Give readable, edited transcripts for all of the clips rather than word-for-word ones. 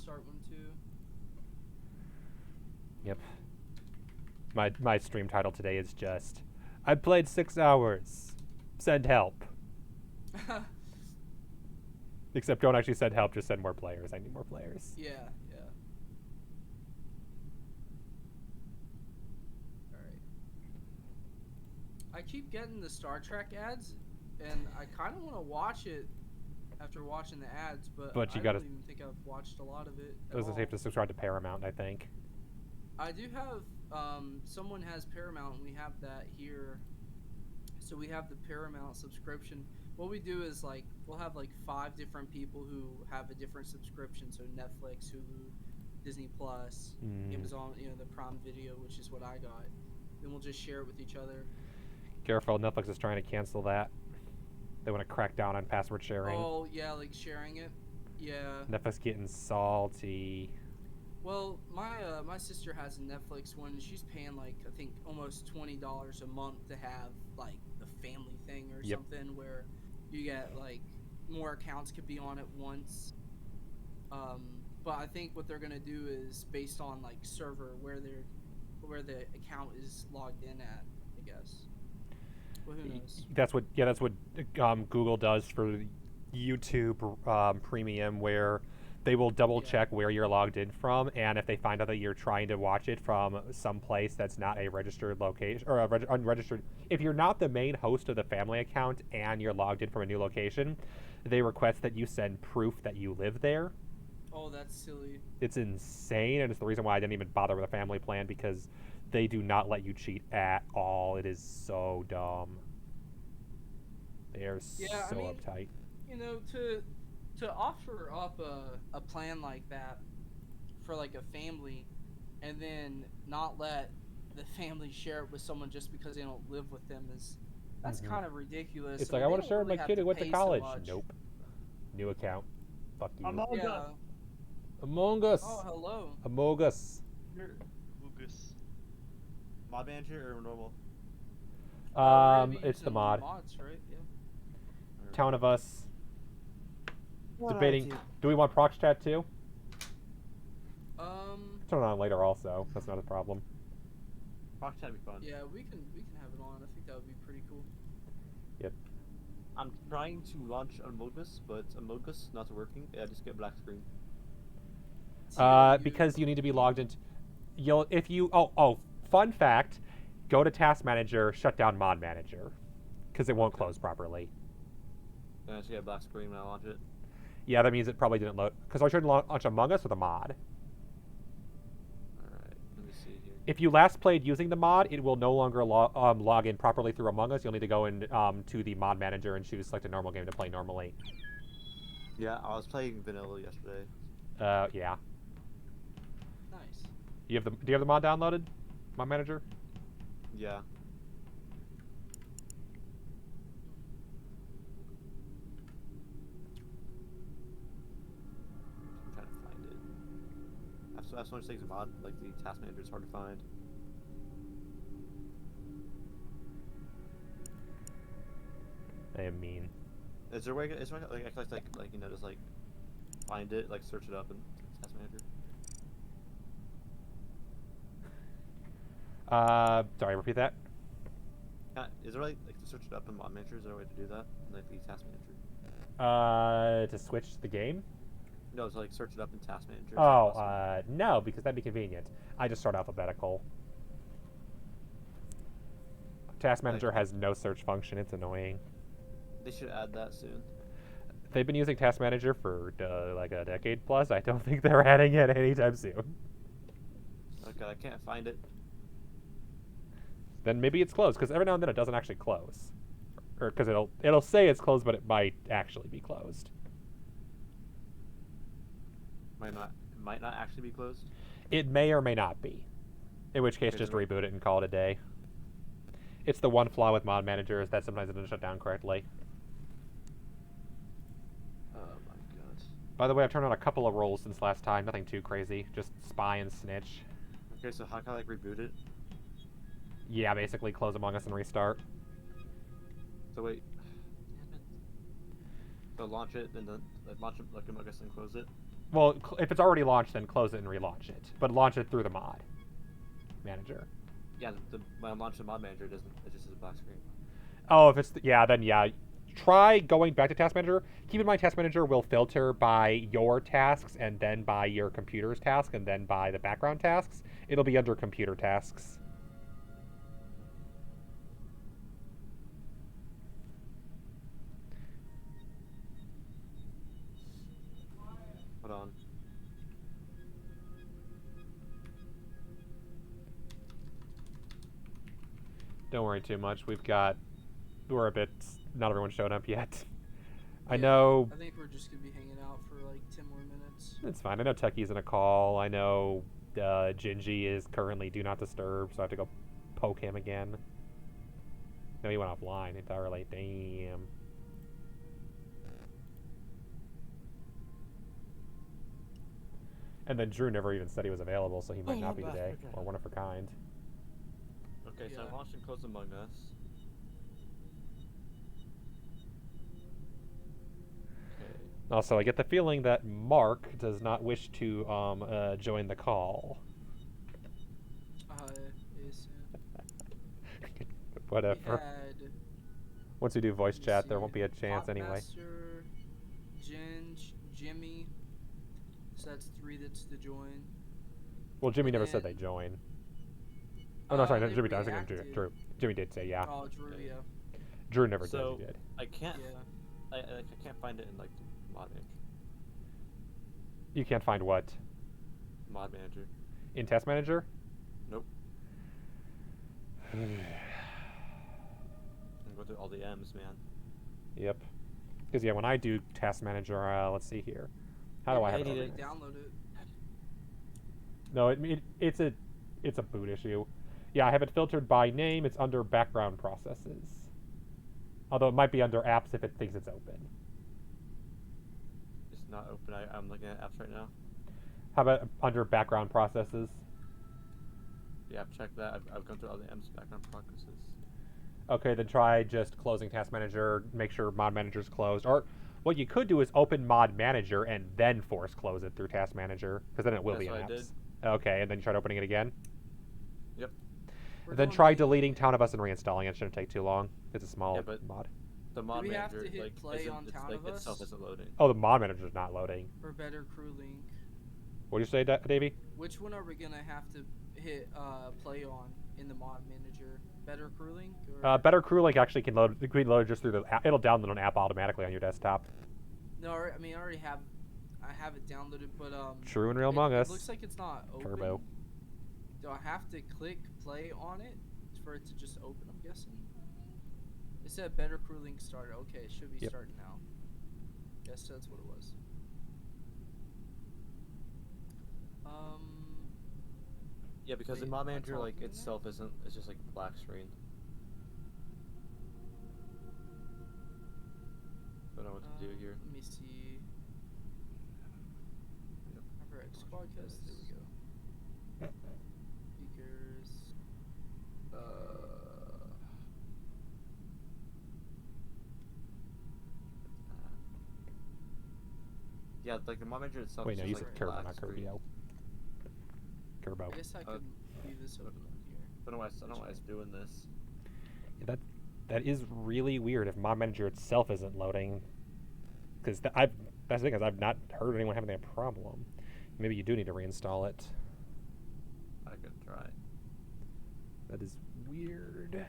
start one too. Yep. My stream title today is just, I played 6 hours. Send help. Except don't actually send help, just send more players. I need more players. Yeah, yeah. Alright. I keep getting the Star Trek ads, and I kind of want to watch it after watching the ads, but But I you don't gotta, even think I've watched a lot of it I at was gonna say, you all. have to subscribe to Paramount, I think. I do have, someone has Paramount, and we have that here. So we have the Paramount subscription. What we do is like we'll have like 5 different people who have a different subscription. So Netflix, Hulu, Disney Plus, Amazon, the Prime Video, which is what I got. Then we'll just share it with each other. Careful, Netflix is trying to cancel that. They want to crack down on password sharing. Oh yeah, like sharing it. Yeah. Netflix getting salty. Well, my sister has a Netflix one, and she's paying like I think almost $20 a month to have like the family thing or something where you get like more accounts could be on at once. But I think what they're gonna do is based on like server where the account is logged in at, I guess. Well, who knows? That's what Google does for YouTube Premium, where they will double check where you're logged in from, and if they find out that you're trying to watch it from some place that's not a registered location or unregistered, if you're not the main host of the family account and you're logged in from a new location, they request that you send proof that you live there. Oh, that's silly. It's insane, and it's the reason why I didn't even bother with a family plan, because they do not let you cheat at all. It is so dumb. They are uptight. To offer up a plan like that for like a family and then not let the family share it with someone just because they don't live with them that's kind of ridiculous. It's like, I want to share with my kid who went to college. Nope. New account. Fuck you. Among Us. Among Us. Oh, hello. Among Us. Mod manager or normal? It's the mod. Mods, right? Yeah. Town of Us. Debating. Do we want prox chat too? Turn it on later. Also, that's not a problem. Prox chat would be fun. Yeah, we can have it on. I think that would be pretty cool. Yep. I'm trying to launch Among Us, but Among Us not working. I just get black screen. Because you need to be logged into. Fun fact: go to Task Manager, shut down Mod Manager, because it won't close properly. Then I just get a black screen when I launch it. Yeah, that means it probably didn't load. Because I should launch Among Us with a mod. Alright, let me see here. If you last played using the mod, it will no longer log in properly through Among Us. You'll need to go in to the mod manager and choose select a normal game to play normally. Yeah, I was playing vanilla yesterday. Yeah. Nice. Do you have the mod downloaded? Mod manager? Yeah. I'm trying to find it. That's one of the things mod, like the task manager is hard to find. I am mean. Is there a way? Is there like I can just like find it, like search it up in task manager? Sorry, repeat that. Is there like to search it up in mod manager? Is there a way to do that in like the task manager? To switch the game? No, to like search it up in task manager. Oh, no, because that'd be convenient. I just start alphabetical. Task manager has no search function. It's annoying. They should add that soon. They've been using Task Manager for like a decade plus. I don't think they're adding it anytime soon. Okay, I can't find it. Then maybe it's closed, because every now and then it doesn't actually close, or because it'll say it's closed, but it might actually be closed. Might not actually be closed. It may or may not be. In which case, just reboot it and call it a day. It's the one flaw with mod manager is that sometimes it doesn't shut down correctly. Oh my god. By the way, I've turned on a couple of roles since last time. Nothing too crazy. Just spy and snitch. Okay, so how can I like reboot it? Yeah, basically close Among Us and restart. So wait. So launch it and then launch it like I guess and close it. Well, if it's already launched, then close it and relaunch it. But launch it through the mod manager. Yeah, when I launch the mod manager, it just is a black screen. Oh, if it's then yeah. Try going back to Task Manager. Keep in mind, Task Manager will filter by your tasks and then by your computer's task and then by the background tasks. It'll be under computer tasks. Hold on. Don't worry too much. We're a bit. Not everyone showed up yet. Yeah, I know. I think we're just gonna be hanging out for like 10 more minutes. It's fine. I know Techie's in a call. I know Gingy is currently do not disturb, so I have to go poke him again. No, he went offline entirely. Damn. And then Drew never even said he was available, so he might not be today, or one of a kind. Okay, so I launched and closed Among Us. Okay. Also, I get the feeling that Mark does not wish to join the call. Is, Whatever. Once we do voice chat, there won't be a chance anyway. Jimmy. So that's 3 that's to join. Well, Jimmy never said they join. Oh no, sorry, no, Jimmy did. I was thinking Drew. Jimmy did say yeah. Oh, Drew, yeah. Drew never said he did. I can't. Yeah. I can't find it in like mod manager. You can't find what? Mod manager. In Task Manager? Nope. I'm going through all the M's, man. Yep. Because yeah, when I do Task Manager, let's see here. How do I have it? Download it. No, it's a boot issue. Yeah, I have it filtered by name. It's under background processes. Although it might be under apps if it thinks it's open. It's not open. I'm looking at apps right now. How about under background processes? Yeah, I've checked that. I've gone through all the M's background processes. Okay, then try just closing Task Manager. Make sure Mod Manager's closed. Or what you could do is open Mod Manager and then force close it through Task Manager, because then it will be in apps. Okay, and then you try opening it again? Yep. Then try deleting Town of Us and reinstalling it. Shouldn't take too long. It's a small mod. The mod do we manager have to hit play on Town of Us? Itself isn't loading. Oh, the mod manager's not loading. Or Better Crew Link. What do you say, Davey? Which one are we gonna have to hit play on in the mod manager? Better Crew Link? Or... Better Crew Link actually can load just through the app. It'll download an app automatically on your desktop. No, I mean I already have. I have it downloaded, but True and Real Among Us. It looks like it's not open. Turbo. Do I have to click play on it for it to just open? I'm guessing. It said Better Crew Link started. Okay, it should be starting now. Yes, that's what it was. Yeah, because the mod manager like itself isn't. It's just like a black screen. Don't know what to do here. Let me see. Yep. Alright, Squadcast. There we go. Speakers. Yeah, like the mod manager itself. Wait, no, is you just, said like, Turbo, black not screen. Curbio. Turbo. I guess I could leave this open on here. I don't know why it's doing this. Yeah, that is really weird if mod manager itself isn't loading. Because that's the thing, is I've not heard anyone having that problem. Maybe you do need to reinstall it. I could try. That is weird.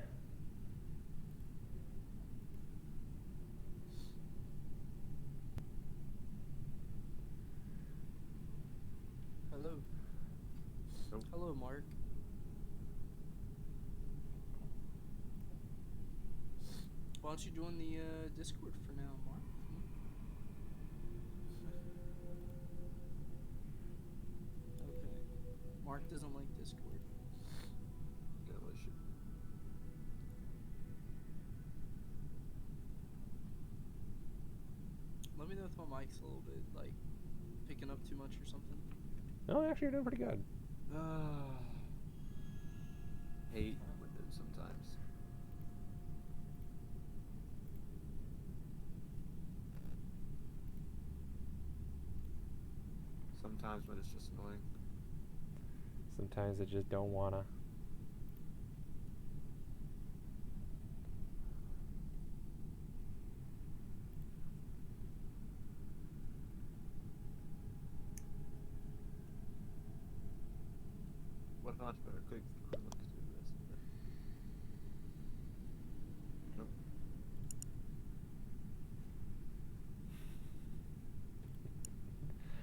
Hello. Nope. Hello, Mark. Why don't you join the Discord for now, Mark? Okay. Mark doesn't like Discord. Let me know if my mic's a little bit, like, picking up too much or something. No, actually, you're doing pretty good. Hate Windows sometimes. sometimes when it's just annoying. Sometimes I just don't wanna. What not better? Quick look through this. Nope.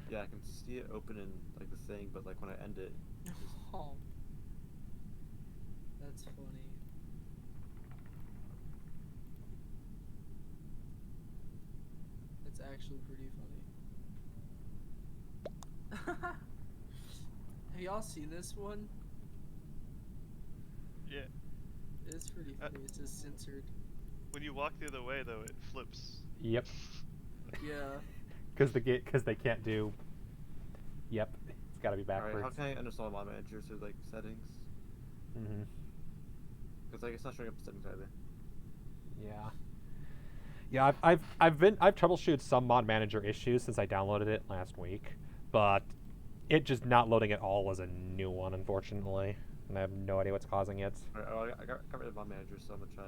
Yeah, I can see it open in like the thing, but like when I end it, it's just... Oh, that's funny. That's actually pretty funny. Have y'all seen this one? Yeah. It's pretty funny. It's just censored. When you walk the other way, though, it flips. Yep. Yeah. Because they can't do. Yep. It's got to be backwards. Alright, how can I uninstall Mod Manager through like settings? Mm-hmm. Because like it's not showing up the settings either. Yeah. Yeah, I've troubleshooted some Mod Manager issues since I downloaded it last week, but it just not loading at all was a new one, unfortunately, and I have no idea what's causing it. Alright, I got rid of Mod Manager, so I'm gonna try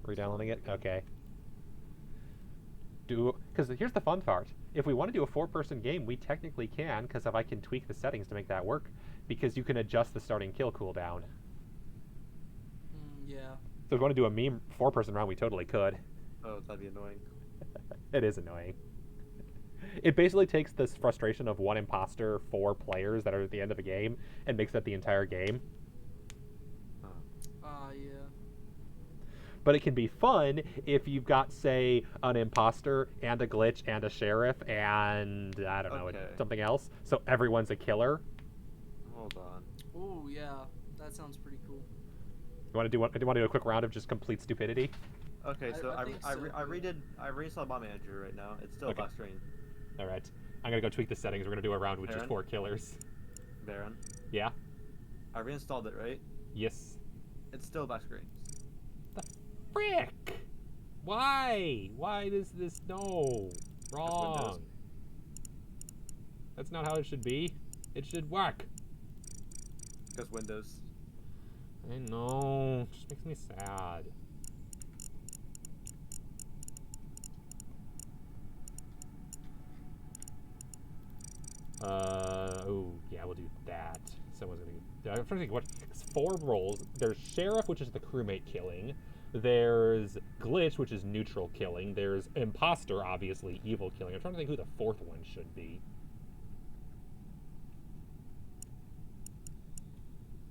Re-downloading it? Okay. Because here's the fun part. If we want to do a 4-person game, we technically can, because if I can tweak the settings to make that work, because you can adjust the starting kill cooldown. Yeah. So if we want to do a meme 4-person round, we totally could. Oh, that'd be annoying. It is annoying. It basically takes this frustration of 1 imposter, 4 players that are at the end of a game, and makes that the entire game. Yeah. But it can be fun if you've got, say, an imposter and a glitch and a sheriff and, I don't know, something else. So everyone's a killer. Hold on. Oh, yeah. That sounds pretty cool. You want to do a quick round of just complete stupidity? Okay, so I reinstalled Mod Manager right now. It's still black screen. All right. I'm going to go tweak the settings. We're going to do a round with just 4 killers. Baron. Yeah? I reinstalled it, right? Yes. It's still black screen. The frick? Why? Why does this... No. Wrong. That's not how it should be. It should work. Because Windows. I know. It just makes me sad. Oh, yeah, we'll do that. Someone's gonna... I'm trying to think what... It's 4 roles. There's Sheriff, which is the crewmate killing. There's Glitch, which is neutral killing. There's Imposter, obviously, evil killing. I'm trying to think who the 4th one should be.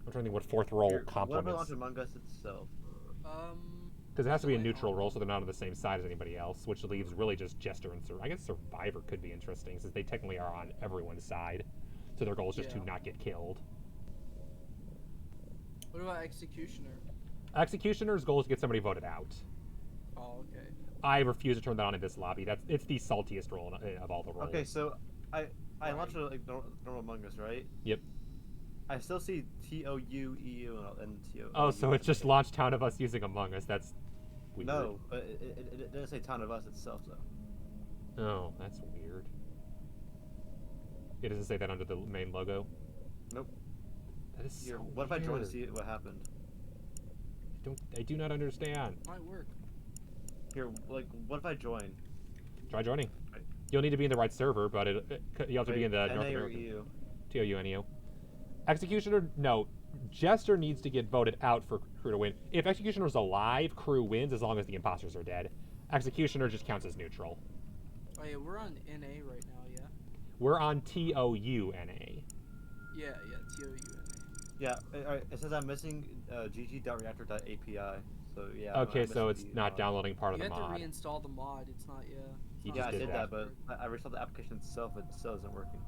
I'm trying to think what 4th role complements. What about Launch Among Us itself? Because it has to be a neutral role, so they're not on the same side as anybody else, which leaves really just Jester and Survivor. I guess Survivor could be interesting, since they technically are on everyone's side. So their goal is just to not get killed. What about Executioner? Executioner's goal is to get somebody voted out. Oh, okay. I refuse to turn that on in this lobby. It's the saltiest role of all the roles. Okay, so I launched like normal Among Us, right? Yep. I still see TOUEU and TOU. Oh, so it's just launched Town of Us using Among Us. That's weird. No, but it doesn't say Town of Us itself, though. Oh, that's weird. It doesn't say that under the main logo? Nope. That is so What if I join to weird. see what happened? I do not understand. Might work. Here, like, what if I join? Try joining. Right. You'll need to be in the right server, but you have to be in the North NA or American. EU? TOUNEU. Executioner, no. Jester needs to get voted out for crew to win. If Executioner's alive, crew wins as long as the imposters are dead. Executioner just counts as neutral. Oh yeah, we're on NA right now, yeah? We're on TOUNA. Yeah, TOUNA. Yeah, it says I'm missing gg.reactor.api. So yeah. Okay, so it's not downloading part of the You have mod. to reinstall the mod. It's not, Yeah, I did that, but I reinstalled the application itself. It still isn't working.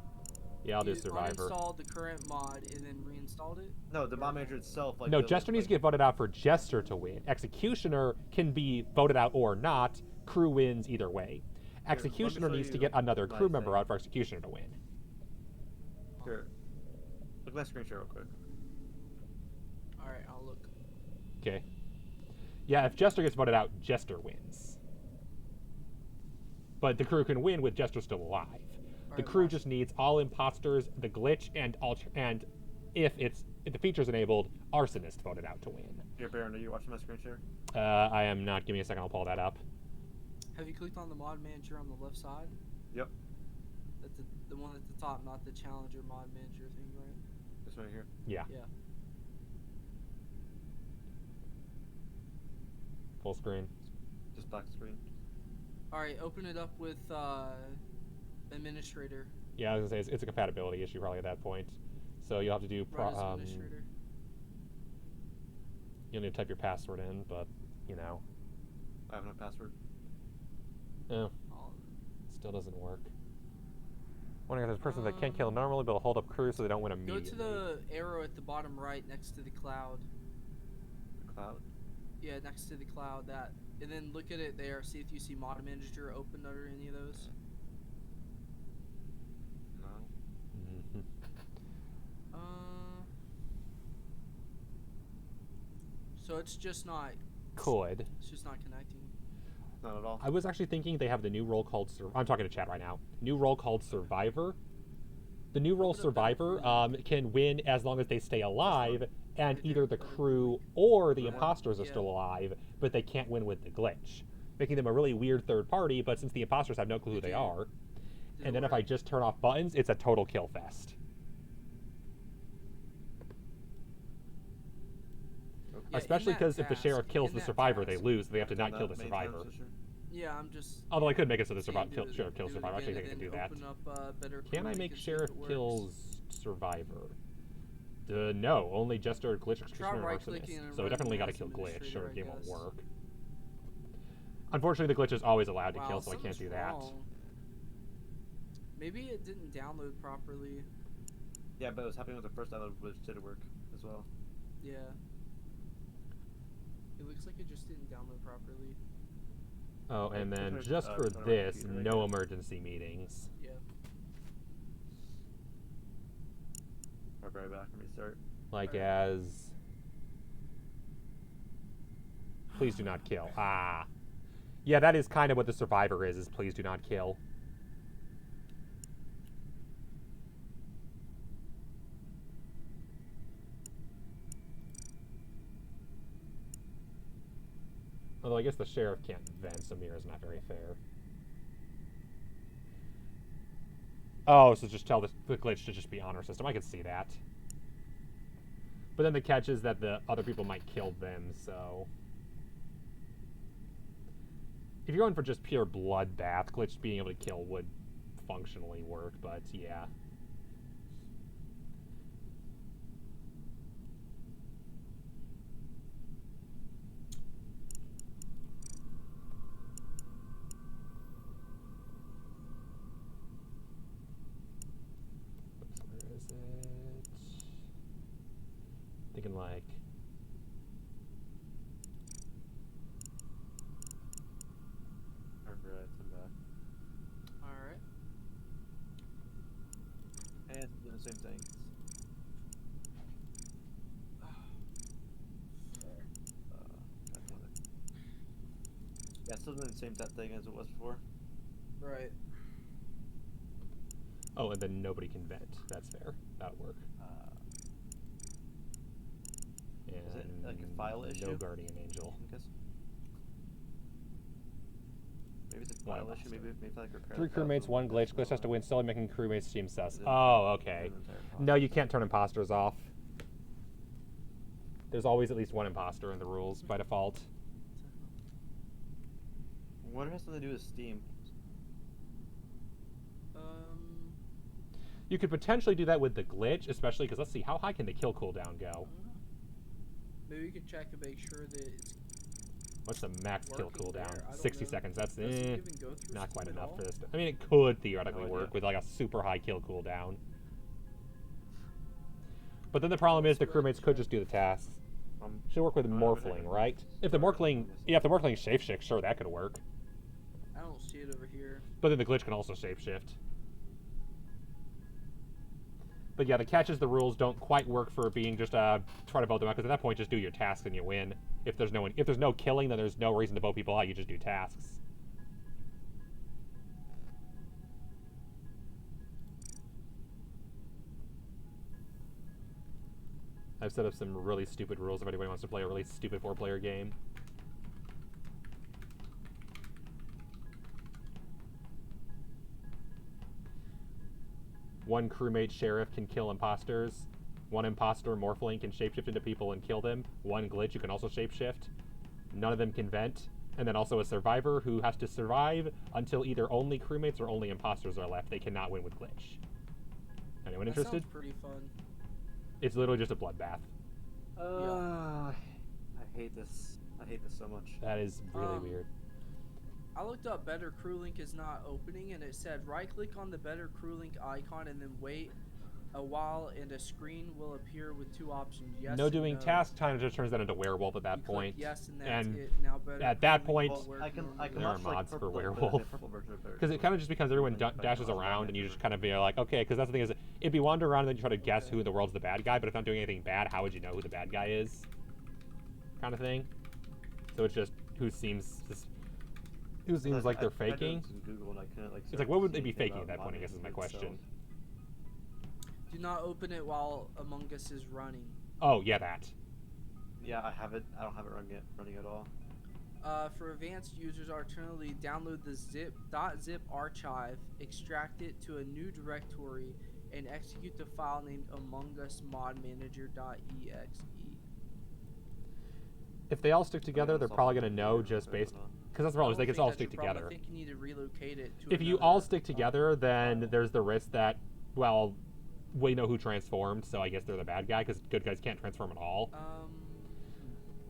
Yeah, I'll do Survivor. Uninstalled the current mod and then reinstalled it? No, the mod manager itself. Like, no, Jester needs to get voted out for Jester to win. Executioner can be voted out or not. Crew wins either way. Executioner needs to get another crew member out for Executioner to win. Here, look at that screen share real quick. Alright, I'll look. Okay. Yeah, if Jester gets voted out, Jester wins. But the crew can win with Jester still alive. The Alright, crew watch. just needs all imposters, the glitch, and if the feature's enabled, arsonist voted out to win. Here, Baron, are you watching my screen share? I am not. Give me a second. I'll pull that up. Have you clicked on the mod manager on the left side? Yep. That's the one at the top, not the challenger mod manager thing, right? This right here. Yeah. Yeah. Full screen. Just black screen. Alright, open it up with administrator. Yeah, I was gonna say it's a compatibility issue probably at that point. So you'll have to do Right as administrator. you'll need to type your password in, but you know. I have no password. Oh. Oh. Still doesn't work. Wondering if there's persons that can't kill normally, but will hold up crews so they don't win immediately. Go to the arrow at the bottom right next to the cloud. The cloud? Yeah, next to the cloud, that. And then look at it there, see if you see mod manager open under any of those. No. Mm-hmm. So it's just not. Could. It's just not connecting. Not at all. I was actually thinking they have the new role called I'm talking to chat right now. New role called Survivor. The new role Survivor can win as long as they stay alive, and either the crew or the imposters are still alive, but they can't win with the glitch, making them a really weird third party. But since the imposters have no clue who they are, and then if I just turn off buttons, it's a total kill fest. Yeah, Especially in that because if the task- sheriff kills in the that survivor, they task- lose. They have to Done not kill that the many survivor. times this year. Yeah, I'm just. Although I could make it so the saying sheriff kills do it survivor. again Actually, I and can do then that. open up, better Can I command make and see if sheriff it works. kills survivor? No, only jester, glitch, executioner, and right-clicking arsonist. and So definitely got running to as kill glitch, administrator, or I it won't guess. work. Unfortunately, the glitch is always allowed to Wow, kill, so I can't do something's that. wrong. Maybe it didn't download properly. Yeah, but it was happening with the first download, which did work as well. Yeah. It looks like it just didn't download properly. Oh, and Like, then there's just no, for turn on this, computer, I no guess. emergency meetings. Yeah. I'll be right back and restart. Like Alright. as... Please do not kill. Ah. Yeah, that is kind of what the survivor is please do not kill. Although I guess the sheriff can't vent, so mirror is not very fair. Oh, so just tell the glitch to just be honor system. I could see that. But then the catch is that the other people might kill them, so... If you're going for just pure bloodbath, glitch being able to kill would functionally work, but yeah. Oops, where is it? Thinking like... Alright, I'm back. Alright. And doing the same thing. God damn it. Yeah, still doing the same thing as it was before. Right. Oh, and then nobody can vent. That's fair. That'll work. Is it And like a file issue? no guardian angel. I guess. Maybe it's a One file issue. imposter. Maybe like repair. 3 the file crewmates, so 1 it's glitch. Glitch still has to win, still making crewmates seem sus. Is it- Oh, okay. is it entire No, process? you can't turn imposters off. There's always at least one imposter in the rules by default. What has something to do with Steam? You could potentially do that with the glitch, especially because let's see, how high can the kill cooldown go? I don't know. Maybe we could check and make sure that it's What's the max kill working there. cooldown? I don't 60 know. seconds. That's Does it even go through not quite Steam at enough all? for this. I mean, it could theoretically No idea. work with like a super high kill cooldown. But then the problem is the crewmates could just do the tasks. Should work with I don't know if it morphling, has- right? If the morphling, yeah, if the morphling shapeshift, sure, that could work. I don't see it over here. But then the glitch can also shapeshift. But yeah, the catch is the rules don't quite work for being just try to vote them out, because at that point just do your tasks and you win. If there's no killing, then there's no reason to vote people out. You just do tasks. I've set up some really stupid rules if anybody wants to play a really stupid 4-player game. One crewmate sheriff can kill imposters. One imposter morphling can shapeshift into people and kill them. One glitch, you can also shapeshift. None of them can vent. And then also a survivor who has to survive until either only crewmates or only imposters are left. They cannot win with glitch. Anyone interested? Sounds pretty fun. It's literally just a bloodbath. I hate this. I hate this so much. That is really weird. I looked up Better Crew Link is not opening, and it said right-click on the Better Crew Link icon and then wait a while, and a screen will appear with 2 options. Yes. No doing task time just turns that into werewolf at that point. Yes, and that's and it. Now Better at that Crew Link point, will I can there are watch, like, mods for purple, werewolf. Because it kind of just becomes everyone dashes around, and you just kind of be like, okay, because that's the thing is, it'd be wander around and then you try to guess who in the world's the bad guy, but if not doing anything bad, how would you know who the bad guy is? Kind of thing. So it's just who seems like they're faking. Google and I couldn't, like, It's like, what would they be faking at that point, I guess is my question. Do not open it while Among Us is running. Oh, yeah, that. Yeah, I have it. I don't have it running at all. For advanced users, alternatively, download the .zip archive, extract it to a new directory, and execute the file named Among Us Mod Manager.exe. If they all stick together, they're probably going to know just based... Because that's the problem, is they can all stick together. I think you need to relocate it to if you all stick together, then there's the risk that, well, we know who transformed, so I guess they're the bad guy, because good guys can't transform at all.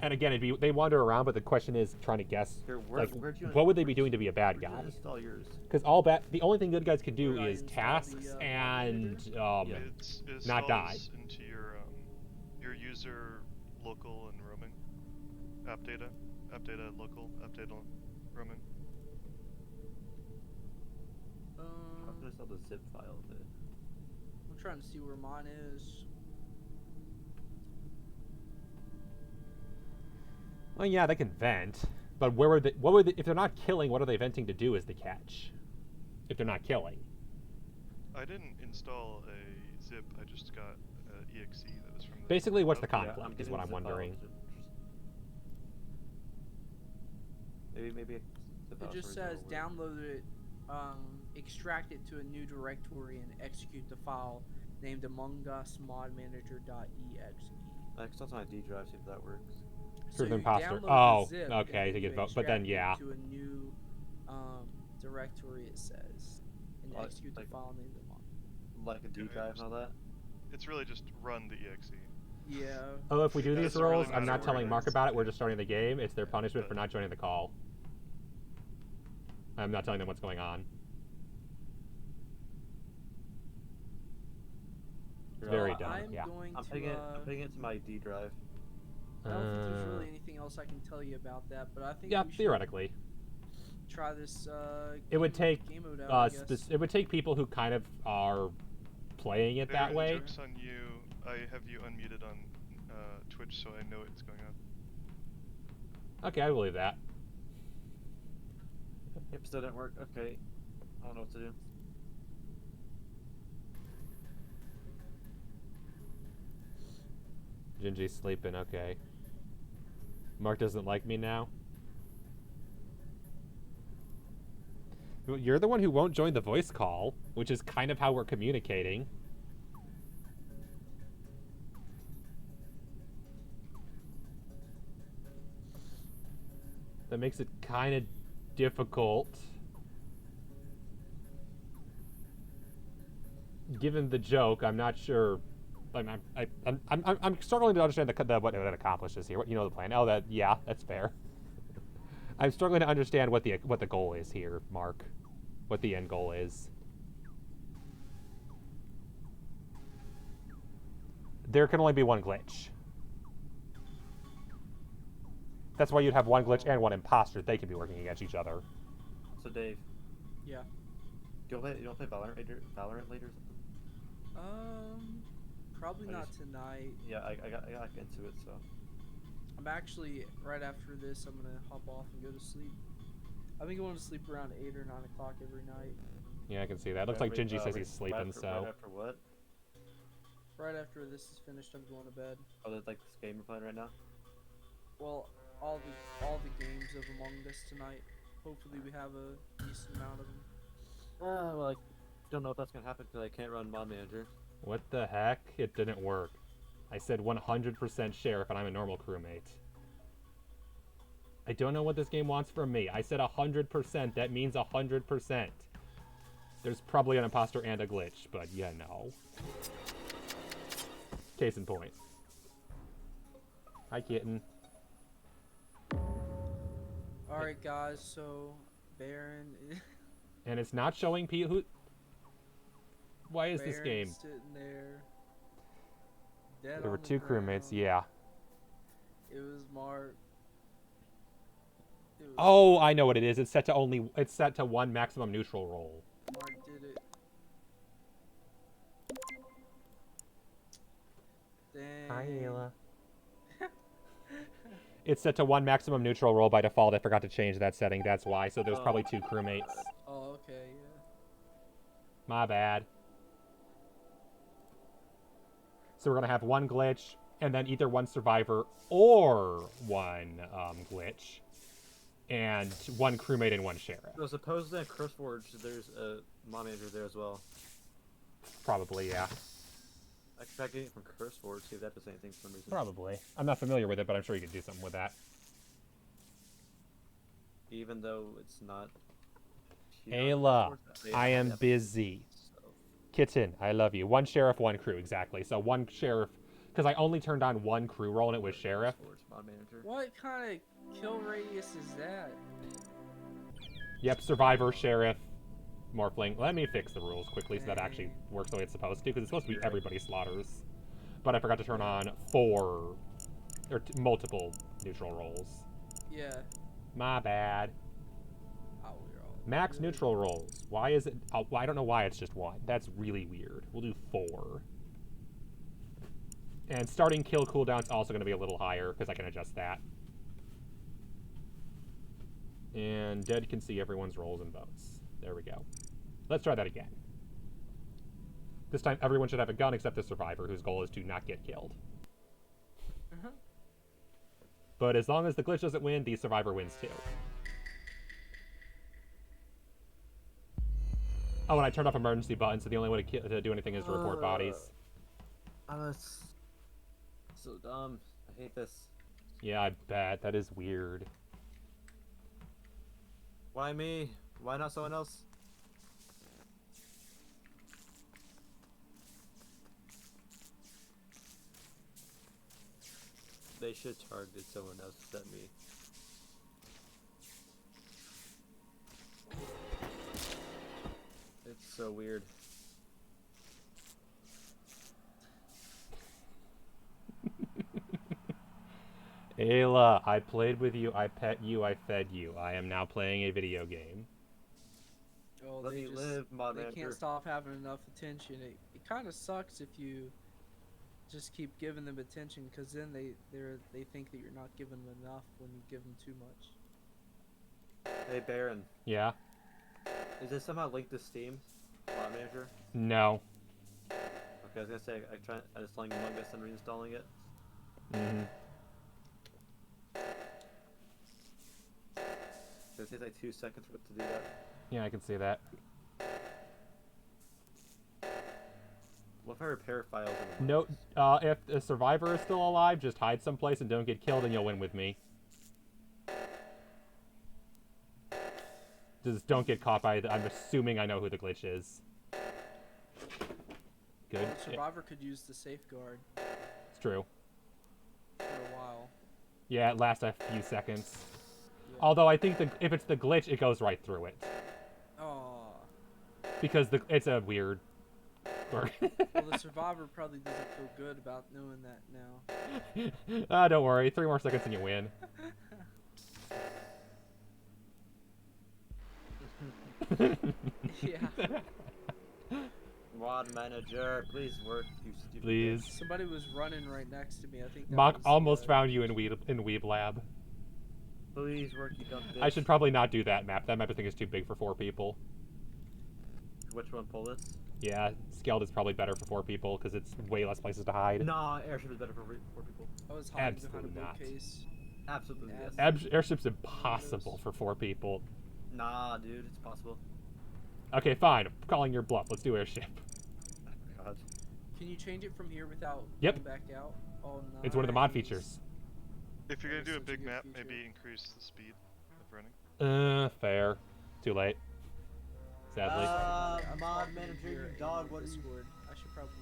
And again, they wander around, but the question is trying to guess, what would they be doing to be a bad guy? Because the only thing good guys can do is tasks and not die. Into your user local and roaming app data local, app data roaming. I'm gonna install the zip file of it. I'm trying to see where mine is. Well, yeah, they can vent, but if they're not killing, what are they venting to do is the catch. If they're not killing. I didn't install a zip, I just got an exe that was from the... Basically, what's the conflict is what I'm wondering. Maybe it just says download it, extract it to a new directory, and execute the file named Among Us Mod Manager.exe. I can my D drive, see if that works. So you imposter. download the zip okay, to get vote, but then yeah. To a new directory, it says, and execute the file named Among. Like a D drive and all that. It's really just run the exe. Yeah. Oh, if we do these roles, I'm not telling Mark about it. We're just just starting the game. It's their punishment for not joining the call. I'm not telling them what's going on. It's very dumb. I'm putting it to my D drive. I don't think there's really anything else I can tell you about that, but I think yeah, we should theoretically. try this. It would take game mode out, it would take people who kind of are playing it that way. Joke's on you. I have you unmuted on Twitch, so I know what's going on. Okay, I believe that. Yep, still didn't work. Okay, I don't know what to do. Gingy's sleeping. Okay. Mark doesn't like me now. You're the one who won't join the voice call, which is kind of how we're communicating. That makes it kind of difficult. Given the joke, I'm not sure. I'm struggling to understand what it accomplishes here. You know the plan. Oh, that's fair. I'm struggling to understand what the goal is here, Mark. What the end goal is. There can only be one glitch. That's why you'd have one glitch and one imposter. They can be working against each other. So Dave. Yeah. You don't play Valorant later or something? Probably not tonight. Yeah, I got into it, so. I'm actually, right after this, I'm gonna hop off and go to sleep. I've been going to sleep around 8 or 9 o'clock every night. Yeah, I can see that. Looks like Gingy says he's sleeping, so. Right after what? Right after this is finished, I'm going to bed. Oh, that's like this game we're playing right now? Well, all the games of Among Us tonight. Hopefully we have a decent amount of them. Well, I don't know if that's gonna happen because I can't run Mod Manager. What the heck? It didn't work. I said 100% sheriff and I'm a normal crewmate. I don't know what this game wants from me. I said 100%. That means 100%. There's probably an imposter and a glitch, but yeah, no. Case in point. Hi, kitten. Alright, guys, so Baron. And it's not showing who. Why is this game? Sitting there. Dead There were on the two crewmates, ground. yeah. It was Mark. It was Oh, I know what it is. It's set to one maximum neutral roll. Mark did it. Dang. Hi, Ayla. It's set to one maximum neutral roll by default. I forgot to change that setting. That's why. So there's probably two crewmates. Oh, okay, yeah. My bad. So we're going to have one glitch, and then either one survivor or one glitch, and one crewmate and one sheriff. So supposedly at CurseForge, there's a Mod Manager there as well. Probably, yeah. I can try getting it from CurseForge, see if that does anything for some reason. Probably. I'm not familiar with it, but I'm sure you could do something with that. Even though it's not... Ayla, I am busy. So. Kitten, I love you. One sheriff, one crew, exactly. So one sheriff, because I only turned on one crew roll and it was sheriff. Mod Manager. What kind of kill radius is that? Yep, survivor, sheriff, morphling. Let me fix the rules quickly so that actually works the way it's supposed to, because it's supposed to be everybody slaughters. But I forgot to turn on multiple neutral rolls. Yeah. My bad. Oh, we're all Max good. neutral rolls. Why is it? I don't know why it's just one. That's really weird. We'll do 4. And starting kill cooldown's also going to be a little higher because I can adjust that. And Dead can see everyone's rolls and votes. There we go. Let's try that again. This time everyone should have a gun except the survivor, whose goal is to not get killed. Uh-huh. But as long as the glitch doesn't win, the survivor wins too. Oh, and I turned off emergency button, so the only way to do anything is to report bodies. It's so dumb. I hate this. Yeah, I bet. That is weird. Why me? Why not someone else? They should target someone else except me. It's so weird. Ayla, I played with you, I pet you, I fed you. I am now playing a video game. Oh, Let me live, Mod they Manager. can't stop having enough attention. It kind of sucks if you just keep giving them attention, because then they think that you're not giving them enough when you give them too much. Hey Baron, Yeah? is this somehow linked to Steam? Mod Manager? No. Okay, I was gonna say I was telling Among Us and reinstalling it. Mm-hmm. It takes like 2 seconds for it to do that. Yeah, I can see that. What if I repair files? In No, if the survivor is still alive, just hide someplace and don't get killed and you'll win with me. Just don't get caught by I'm assuming I know who the glitch is. Good. Well, the survivor could use the safeguard It's true. for a while. Yeah, it lasts a few seconds. Yeah. Although I think if it's the glitch, it goes right through it. Oh. Because it's a weird quirk. Well, the survivor probably doesn't feel good about knowing that now. Don't worry, 3 more seconds and you win. Yeah. Mod Manager, please work, you stupid. Please. Somebody was running right next to me. I think that Mock was, almost found you in Weeb Lab. Please work, you dumb bitch. I should probably not do that map. That map I think is too big for 4 people. Which one? Pull this? Yeah, Scaled is probably better for 4 people because it's way less places to hide. Nah, airship is better for 4 people. I was hiding Absolutely behind a not. bookcase. Absolutely Yeah. yes. Airship's impossible for 4 people. Nah, dude, it's possible. Okay, fine. I'm calling your bluff. Let's do airship. Oh, God. Can you change it from here without Yep. going back out? Oh, nice. It's one of the mod features. If you're That gonna is do a such a big good map, feature. maybe increase the speed of running. Fair. Too late. Sadly. I'm mod talking manager, here you in dog, what are you- Discord. I should probably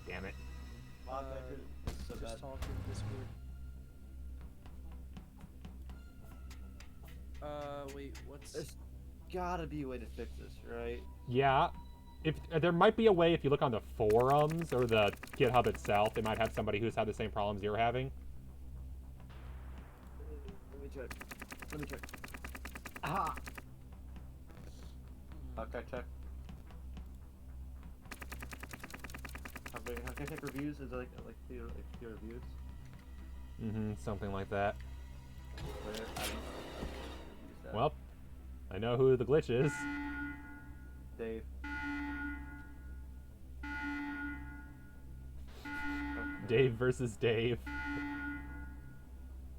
Damn it. Mod manager is so just bad. talk in Discord. Wait, what's... There's gotta be a way to fix this, right? Yeah. If there might be a way if you look on the forums or the GitHub itself, they might have somebody who's had the same problems you're having. Let me check. Let me check. Ah! Okay, check. How can I check reviews? Is it like peer reviews? Mm-hmm, something like that. Where? I don't use that. Well, I know who the glitch is. Dave. Dave versus Dave.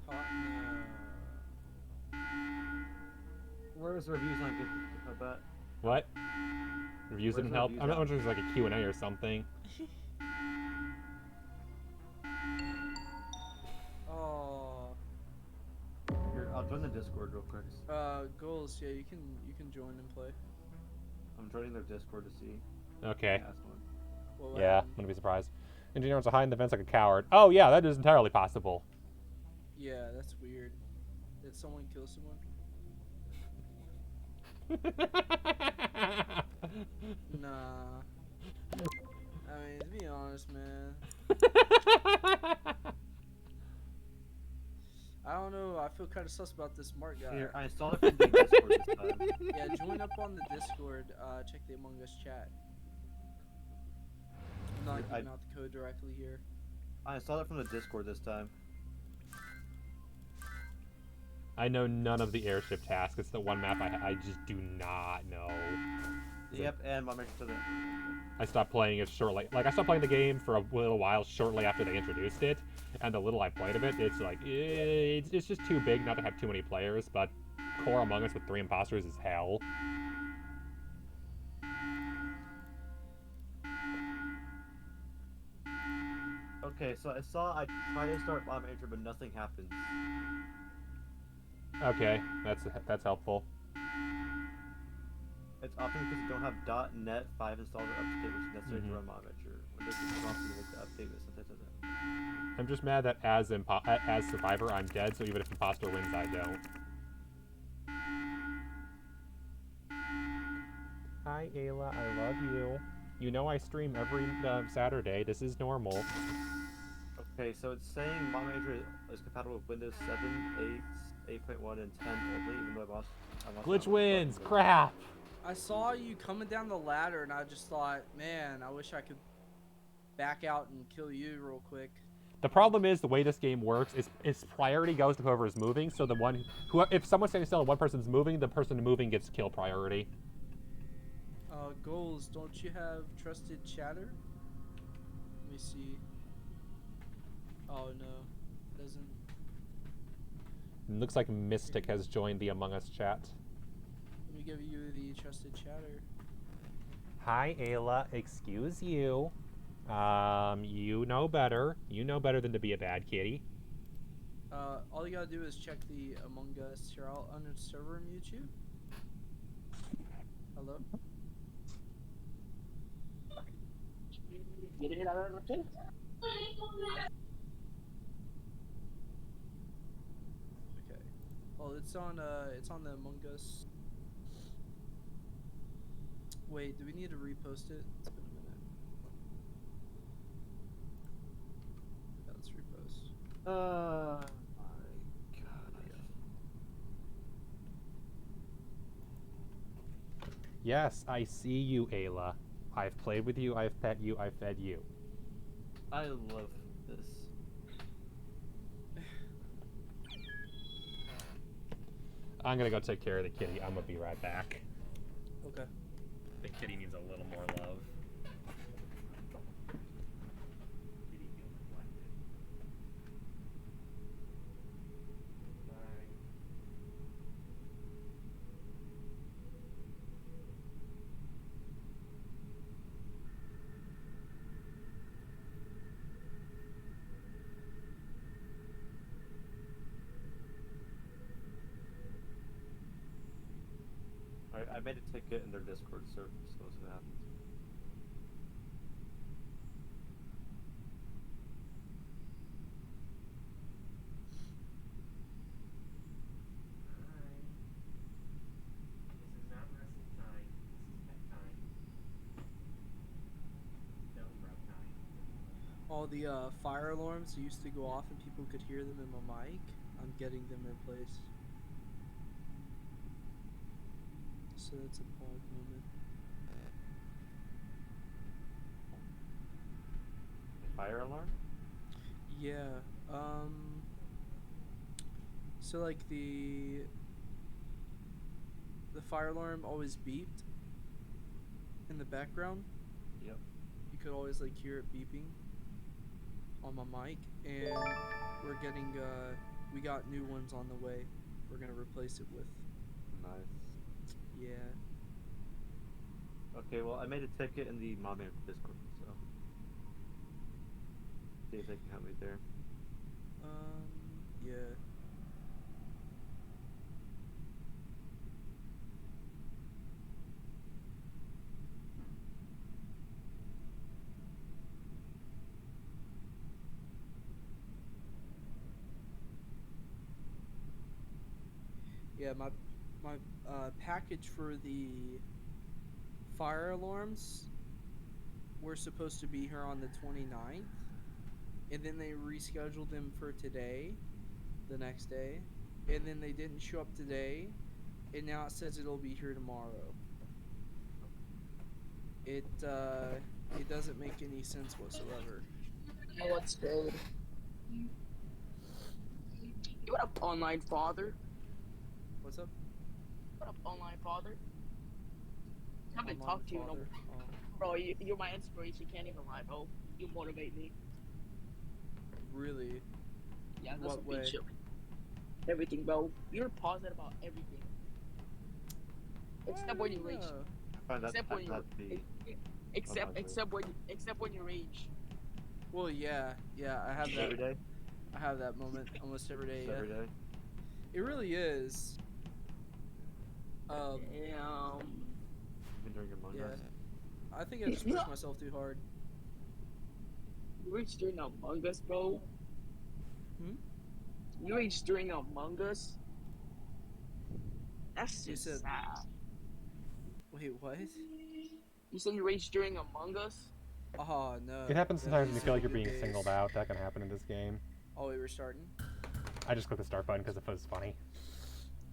Hot no. Where's the reviews on GitHub that? What? Reviews Where's didn't the help? reviews I'm not at? sure if there's like a Q&A or something. Oh. Here, I'll join the Discord real quick. Goals, yeah, you can join and play. I'm joining their Discord to see. Okay. Ask one. What Yeah, happened? wouldn't be surprised. Engineer wants to hide in the vents like a coward. Oh yeah, that is entirely possible. Yeah, that's weird. Did someone kill someone? Nah. I mean, to be honest, man. I don't know. I feel kind of sus about this smart guy. Here, I installed it from the Discord this time. Yeah, join up on the Discord. Check the Among Us chat. I'm not giving out the code directly here. I installed it from the Discord this time. I know none of the airship tasks. It's the one map I just do not know. Yep, and my mention to the. I stopped playing it shortly. Like, I stopped playing the game for a little while shortly after they introduced it. And the little I played of it, it's like, it's just too big not to have too many players. But core Among Us with 3 imposters is hell. Okay, so I tried to start Bomb Manager, but nothing happens. Okay, that's helpful. It's often because you don't have .NET 5 installed or up to date, which is necessary to run Bomb Manager. When there's a prompt to make the update, but sometimes it doesn't. I'm just mad that as Survivor, I'm dead, so even if Imposter wins, I don't. Hi, Ayla. I love you. You know I stream every Saturday. This is normal. Okay, so it's saying Bomb Manager is compatible with Windows 7, 8, 8.1, and 10 only, even though I lost Glitch wins. Crap. I saw you coming down the ladder, and I just thought, man, I wish I could back out and kill you real quick. The problem is the way this game works is its priority goes to whoever is moving. So the one who, if someone's standing still and one person's moving, the person moving gets kill priority. Goals, don't you have trusted chatter? Let me see. Oh no, doesn't. It looks like Mystic has joined the Among Us chat. Let me give you the trusted chatter. Hi, Ayla. Excuse you. You know better. You know better than to be a bad kitty. All you gotta do is check the Among Us. Here, I'll server mute you. Hello? Okay. Oh, it's on the Among Us. Wait, do we need to repost it? It's been a minute. Yeah, let's repost. My God. Yes, I see you, Ayla. I've played with you, I've pet you, I've fed you. I love this. I'm gonna go take care of the kitty. I'm gonna be right back. Okay. The kitty needs a little more love. Kitty feels neglected. Bye. I made a ticket in their Discord, so we'll see what happens. This is not wrestling time. This is pet time. Film bro time. All the fire alarms that used to go off and people could hear them in my mic, I'm getting them replaced. So that's a pog moment. Fire alarm? Yeah. So like the fire alarm always beeped in the background. Yep. You could always like hear it beeping on my mic, and we're getting we got new ones on the way. We're gonna replace it with. Nice. Yeah. Okay, well, I made a ticket in the Mom Maker Discord, so see if they can help me there. Yeah. Yeah, my package for the fire alarms were supposed to be here on the 29th, and then they rescheduled them for today, the next day, and then they didn't show up today, and now it says it'll be here tomorrow. It doesn't make any sense whatsoever. Oh, what's good? What up, online father? What's up? What up, online father? I haven't Online talked to you in a father? while. Bro, you're my inspiration. Can't even lie, bro. You motivate me. Really? Yeah, that's What what way? chill. Everything, bro. You're positive about everything. Except when you rage. I find that, Except when you that to be except when you rage. Well, yeah, I have every that. day. I have that moment almost every day. Just Yeah. every day. It really is. Damn. Even during Among Yeah. Us. I think I just pushed myself too hard. You rage during Among Us, bro. Hmm? You rage during Among Us. That's You just said- sad. Wait, what? You said you rage during Among Us? Oh no. It happens sometimes when you These feel are like you're good being days. singled out. That can happen in this game. Oh, wait, we're starting. I just clicked the start button because it was funny.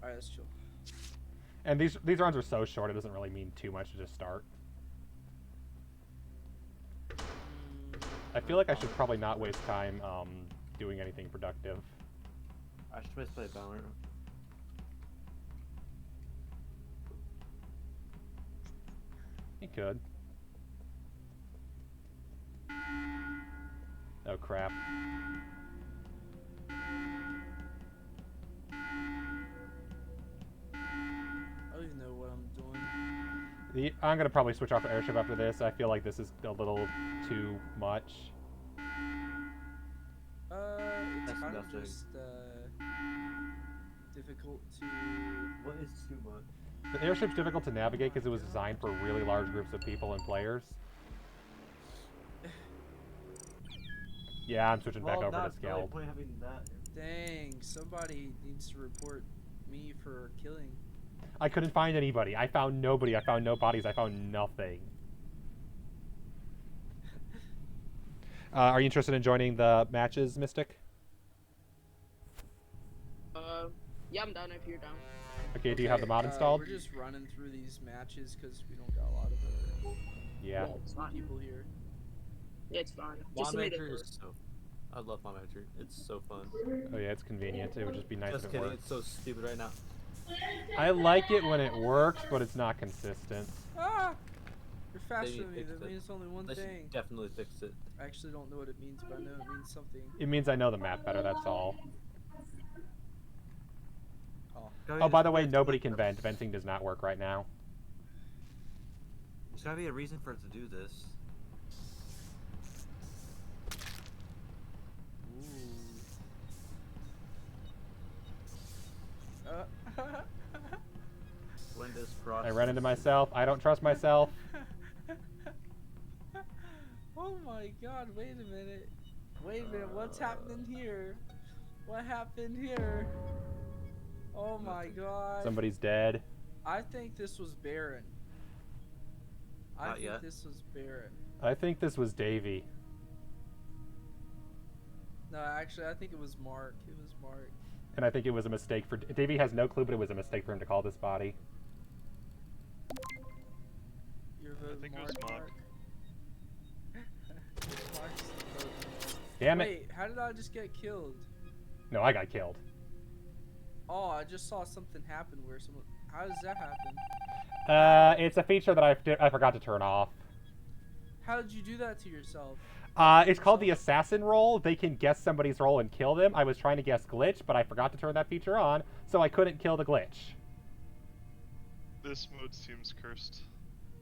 All right, let's chill. And these rounds are so short, it doesn't really mean too much to just start. I feel like I should probably not waste time doing anything productive. I should just play Valorant. You could. Oh crap. I don't even know what I'm doing. I'm gonna probably switch off the airship after this. I feel like this is a little too much. It's That's kind of nothing. just difficult to. What is too much? The airship's difficult to navigate because it was designed for really large groups of people and players. Yeah, I'm switching back over to scaled. Really having that. Dang, somebody needs to report me for killing. I couldn't find anybody. I found nobody. I found no bodies. I found nothing. Are you interested in joining the matches, Mystic? Yeah, I'm down if you're down. Okay, do you have the mod installed? We're just running through these matches because we don't got a lot of Yeah. It's fine. people here. Yeah, it's fine. Mom Just made it Maker work. is so. I love Mom Maker. It's so fun. Oh yeah, it's convenient. It would just be nice Just if it kidding. worked. It's so stupid right now. I like it when it works, but it's not consistent. Ah! You're faster need than me. to That fix it. means only one They should thing. definitely fix it. I actually don't know what it means, but I know it means something. It means I know the map better, that's all. Oh. Oh, by the way, nobody can vent. Venting does not work right now. There's gotta be a reason for it to do this. Windows cross. I ran into myself. I don't trust myself. Oh my god, wait a minute. Wait a minute, what's happening here? What happened here? Oh my god. Somebody's dead. I think this was Baron. I Not think yet. this was Baron. I think this was Davey. No, actually, I think it was Mark. It was Mark. And I think it was a mistake for... Davey has no clue, but it was a mistake for him to call this body. Your vote, think it Mark. was Mark. Mark's the vote. Damn it. Wait, how did I just get killed? No, I got killed. Oh, I just saw something happen where someone... How does that happen? It's a feature that I forgot to turn off. How did you do that to yourself? It's called the assassin role. They can guess somebody's role and kill them. I was trying to guess glitch, but I forgot to turn that feature on, so I couldn't kill the glitch. This mode seems cursed.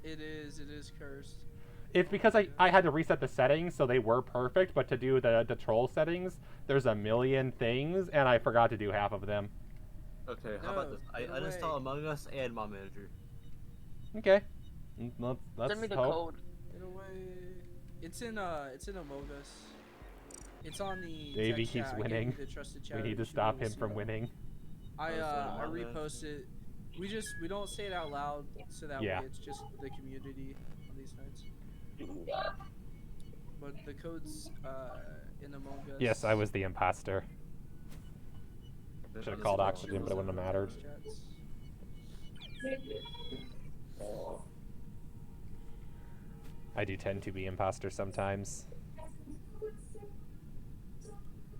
It is cursed. It's because I had to reset the settings, so they were perfect, but to do the troll settings, there's a million things, and I forgot to do half of them. Okay, how about this? I get uninstall away. Among Us and Mod Manager. Okay. Let's Send me the hope. code. Get away. It's in Among Us. It's on the Davey text keeps chat. I gave winning. you the trusted We chat need if to you stop wanna him see from it. winning. I Among repost it. We don't say it out loud, so that Yeah. way it's just the community on these nights. But the code's in Among Us. Yes, I was the imposter. Should have called oxygen, but it wouldn't have mattered. Chats. I do tend to be imposter sometimes.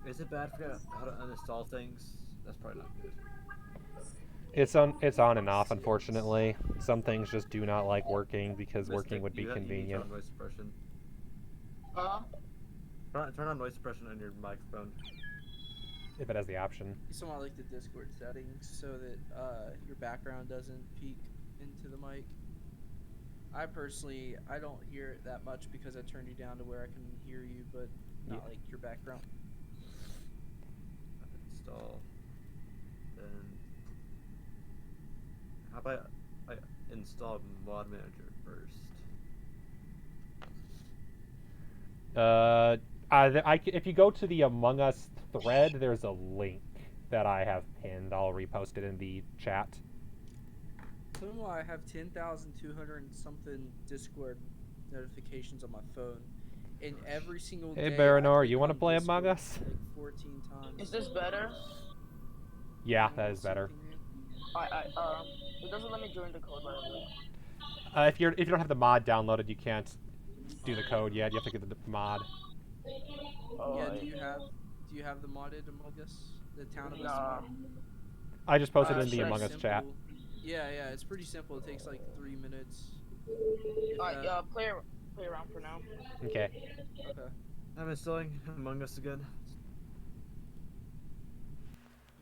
Is it bad for how to uninstall things? That's probably not good. It's on and off, unfortunately. Some things just do not like working because working would be You need to convenient. turn on noise suppression. Huh? Turn on noise suppression on your microphone. If it has the option. You somewhat like the Discord settings so that your background doesn't peek into the mic. I personally, I don't hear it that much because I turned you down to where I can hear you, but not Yeah. like your background. Install. Then how about I install Mod Manager first? If you go to the Among Us thread, there's a link that I have pinned. I'll repost it in the chat. Somehow I have 10,200 and something Discord notifications on my phone, and every single Hey, day. Baranor, I you click wanna on play Discord Among Us? Like 14 times. Is this better? Yeah, that is better. It doesn't let me join the code right away. If you don't have the mod downloaded, you can't do the code yet. You have to get the mod. Oh, Yeah, do you have the modded Among Us? The town of Us Nah. mod? I just posted it in It's the pretty Among Us chat. simple. Yeah, it's pretty simple. It takes like 3 minutes. Play around for now. Okay. Okay. I'm installing Among Us again.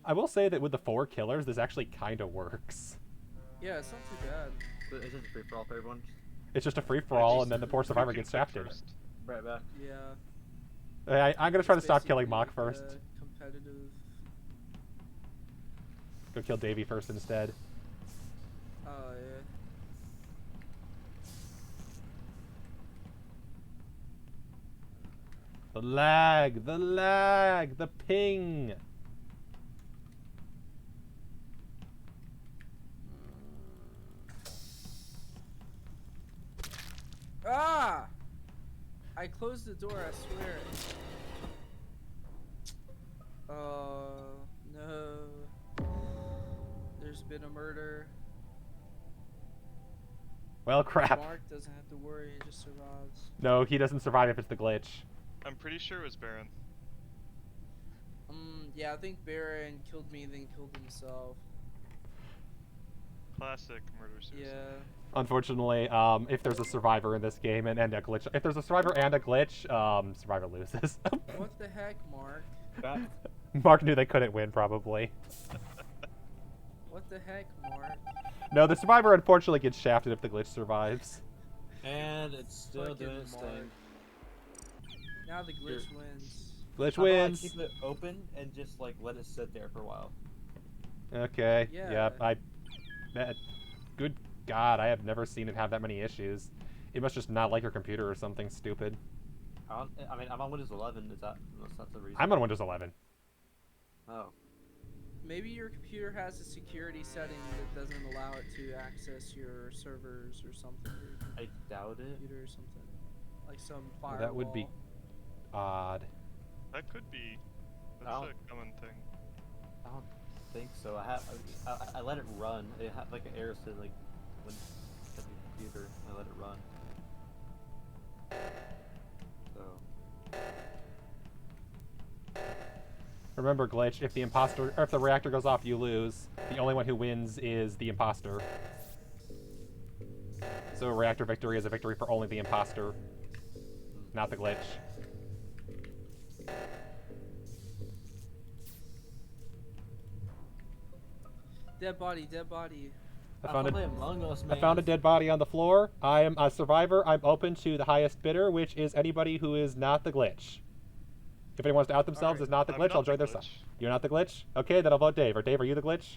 I will say that with the 4 killers, this actually kind of works. Yeah, it's not too bad. But it's just a free for all for everyone. It's just a free-for-all, and then the poor survivor gets shafted. Right back. Yeah. I'm gonna try to It's stop killing basically Mock like first. a competitive. Go kill Davey first instead. Oh yeah. The lag, the ping. Ah! I closed the door, I swear. Oh, no. There's been a murder. Well, crap. Mark doesn't have to worry, he just survives. No, he doesn't survive if it's the glitch. I'm pretty sure it was Baron. Yeah, I think Baron killed me and then killed himself. Classic murder-suicide. Yeah. Unfortunately, if there's a survivor in this game and a glitch, if there's a survivor and a glitch, survivor loses. What the heck, Mark? Mark knew they couldn't win, probably. What the heck, Mark? No, the survivor unfortunately gets shafted if the glitch survives. And it's still Fucking doing its Mark. thing. Now the glitch wins. Glitch How about I wins. keep it open and just like let it sit there for a while. Okay. Yeah. Yep. Good God, I have never seen it have that many issues. It must just not like your computer or something stupid. I mean, I'm on Windows 11. Is that unless that's the reason? I'm on Windows 11. Oh. Maybe your computer has a security setting that doesn't allow it to access your servers or something. Or I doubt it. computer or something. Like some firewall. That would be odd. That could be. That's Oh. a common thing. I don't think so. I let it run. It had like an error said like when at the computer. I let it run. So. Remember, glitch. If the imposter, or if the reactor goes off, you lose. The only one who wins is the imposter. So reactor victory is a victory for only the imposter, not the glitch. Dead body, dead body. I found play Among Us, man. I found a dead body on the floor. I am a survivor. I'm open to the highest bidder, which is anybody who is not the glitch. If anyone wants to out themselves Alright, as not the I'm glitch, not I'll the join their side. glitch. You're not the glitch? Okay, then I'll vote Dave. Or Dave, are you the glitch?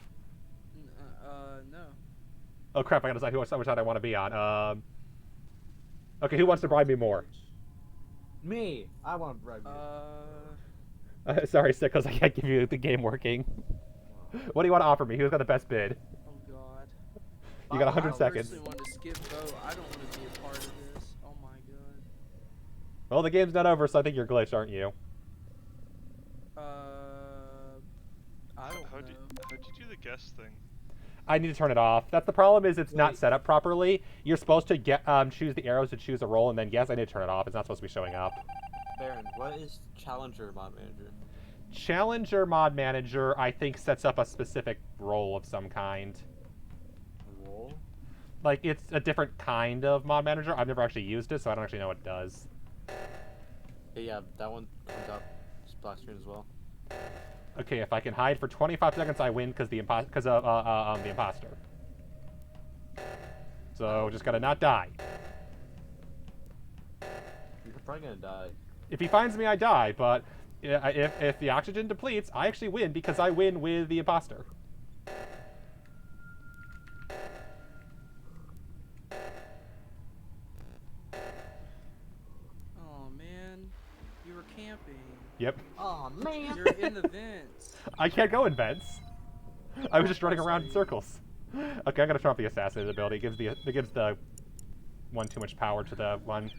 No. Oh crap! I gotta decide which side I want to be on. Okay, who wants to bribe me more? Me. I want to bribe you. Sorry, Sickles, I can't give you the game working. What do you want to offer me? Who's got the best bid? Oh god. You got 100 I seconds. personally want to skip vote. I don't want to be a part of this. Oh my god. Well, the game's not over, so I think you're glitch, aren't you? I don't How'd know. you do the guess thing? I need to turn it off. That's the problem. Is it's not set up properly. You're supposed to get choose the arrows to choose a role, and then yes, I need to turn it off. It's not supposed to be showing up. Baron, what is Challenger Mod Manager? Challenger Mod Manager, I think, sets up a specific role of some kind. Role? Like, it's a different kind of Mod Manager. I've never actually used it, so I don't actually know what it does. Yeah, that one comes out splash screen as well. Okay, if I can hide for 25 seconds, I win because the imposter. So just gotta not die. You're probably gonna die. If he finds me, I die. But if the oxygen depletes, I actually win because I win with the imposter. Oh man. You were camping. Yep. Oh man. You're in the vents. I can't go in vents. I was just running around in circles. Okay, I'm gonna turn off the assassinate ability. It gives the one too much power to the one.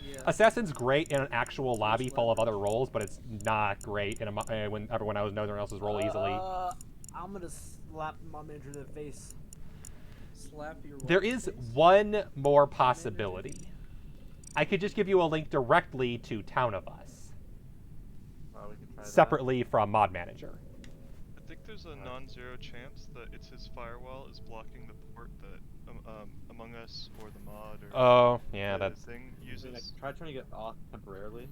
Yeah. Assassin's great in an actual lobby full of other roles, but it's not great in when everyone knows everyone else's role easily. I'm gonna slap my manager in the face. Slap your There white is face. one more possibility. I could just give you a link directly to Town of Us, Oh, we can try that. separately from Mod Manager. I think there's a non-zero chance that it's his firewall is blocking the port that Among Us or the mod or Oh, yeah, the that's... thing I mean, uses. try trying to get off temporarily.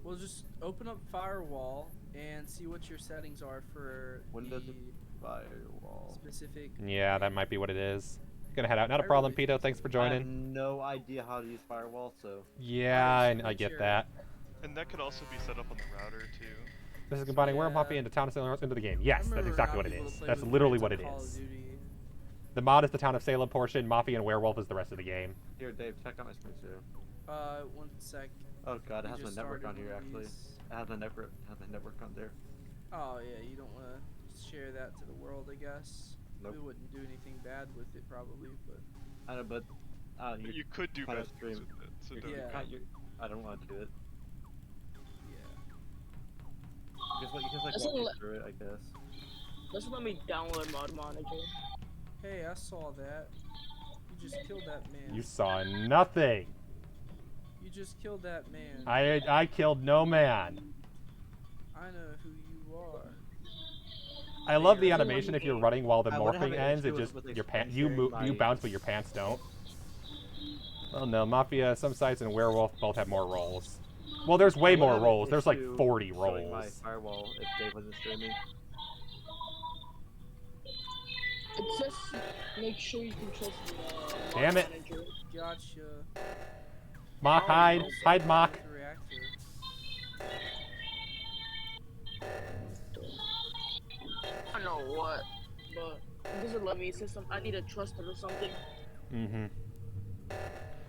Well, just open up Firewall and see what your settings are for Windows the firewall. specific. Yeah, that might be what it is. Gonna head out. Not a I problem, really Pito. Thanks for I have joining. no idea how to use firewall, so. Yeah, Alright, so I what's get your- that. And that could also be set up on the router too. This is combining Yeah. Werewolf into Town of Salem into the game. I Yes, that's remember exactly not what it being able to is. play That's with literally friends what on it Call of is. Duty. The mod is the Town of Salem portion. Mafia and Werewolf is the rest of the game. Here, Dave, check out my screen too. 1 sec. Oh god, it We has my just network started on here one of actually. these. It has my network on there. Oh yeah, you don't want to share that to the world, I guess. Nope. We wouldn't do anything bad with it, probably, but I know, but But you could do kind bad of things stream. with it, so you're, don't. Yeah. I don't want to do it. yeah. You just like That's walk me a li- through it, I guess. Just let me download Mod Manager. Hey, I saw that. You just killed that man. You saw nothing. You just killed that man. I killed no man. I know who you are. I love the Bears. animation if you're running while the I wanna have morphing an ends. It issue just with your pants sharing you my- bounce, but your pants don't. Oh no, Mafia, some sites, and Werewolf both have more roles. Well, there's way I would more have an roles. There's like issue 40 showing my roles. firewall if Dave wasn't streaming. It says make sure you can trust the Damn it. manager. Gotcha. Mock, Oh, hide. also Hide, Mock. the reactor. I don't know what, but it doesn't let me. It says I need to trust it or something. Mm-hmm.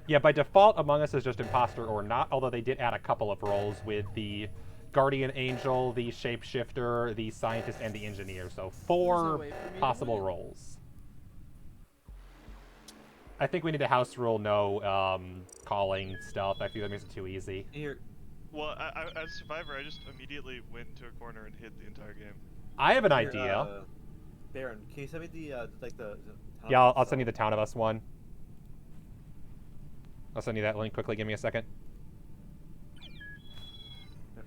Yeah, by default, Among Us is just imposter or not, although they did add a couple of roles with the Guardian Angel, the Shapeshifter, the Scientist, and the Engineer. So There's no 4 way for me to possible win. roles. I think we need a house rule no calling stuff. I feel that makes it too easy. Here, Well, as Survivor, I just immediately went into a corner and hid the entire game. I have an here, idea. Baron, can you send me the Yeah, I'll send you the Town of Us one. I'll send you that link quickly. Give me a second.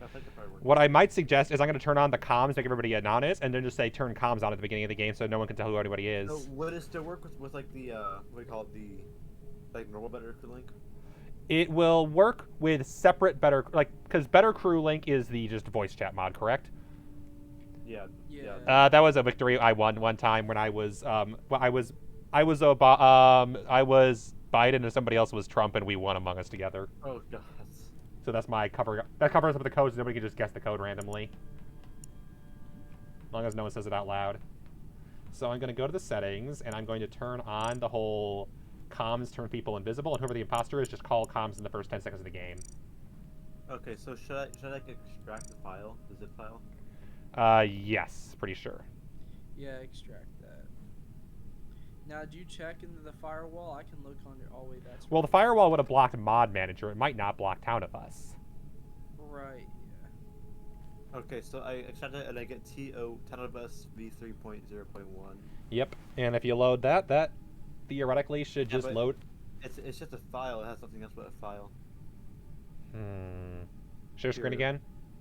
I think it probably works. What I might suggest is I'm going to turn on the comms, make everybody anonymous, and then just say turn comms on at the beginning of the game so no one can tell who anybody is. So would it still work with like the what do you call it, the like normal Better Crew link? It will work with separate Better, like, because Better Crew Link is the just voice chat mod, correct? Yeah. Yeah. That was a victory I won one time when I was I was Biden and somebody else was Trump and we won Among Us together. Oh god. So that's my cover. That covers up the codes. Nobody can just guess the code randomly, as long as no one says it out loud. So I'm going to go to the settings and I'm going to turn on the whole comms, turn people invisible, and whoever the imposter is, just call comms in the first 10 seconds of the game. Okay, so should I extract the file, the zip file? Yes, pretty sure. Yeah, extract that. Now, do you check into the firewall? I can look on your. Oh wait, that's. Well, the firewall would have blocked Mod Manager. It might not block Town of Us. Right. Yeah. Okay, so I extracted it and I get TO Town of Us v3.0.1. Yep. And if you load that, that theoretically should just but load. It's just a file. It has nothing else but a file. Share screen Here. again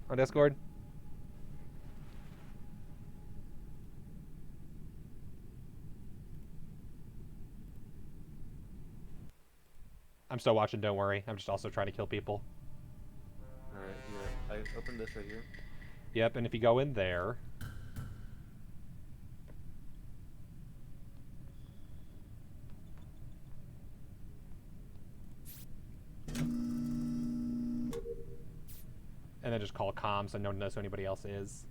on Discord. I'm still watching, don't worry. I'm just also trying to kill people. Alright, here. I opened this right here. Yep, and if you go in there... and then just call comms so no one knows who anybody else is.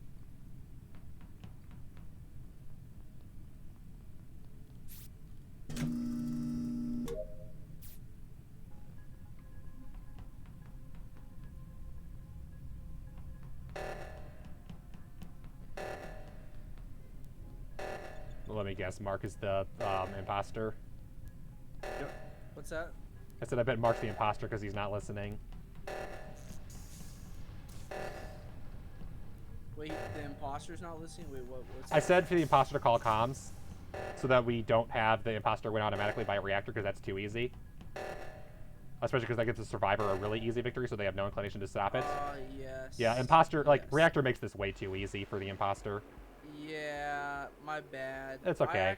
Let me guess, Mark is the imposter. What's that? I said I bet Mark's the imposter because he's not listening. Wait, the imposter's not listening. Wait, what's? I said for the imposter to call comms, so that we don't have the imposter win automatically by a reactor, because that's too easy. Especially because that gives the survivor a really easy victory, so they have no inclination to stop it. Yes. Yeah, imposter, like, yes. reactor makes this way too easy for the imposter. Yeah, my bad. It's okay.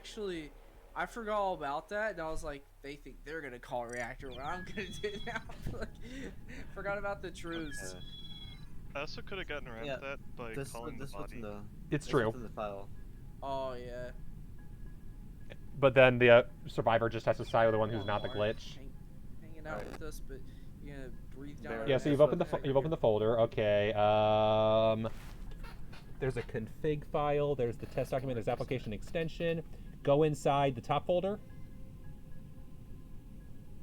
I forgot all about that, and I was like, they think they're gonna call reactor. What I'm gonna do now? Like, forgot about the truths. Okay. I also could have gotten around Yeah, that by calling the this what's in body. the. It's this true. what's in the file. Oh yeah. But then the survivor just has to side with the one who's Come not the on, Mark. glitch. Hanging out with us, but you're gonna breathe down. Barely. our Yeah, so necks. you've opened the What you've heck? opened the folder. Okay. There's a config file. There's the test document. There's application extension. Go inside the top folder.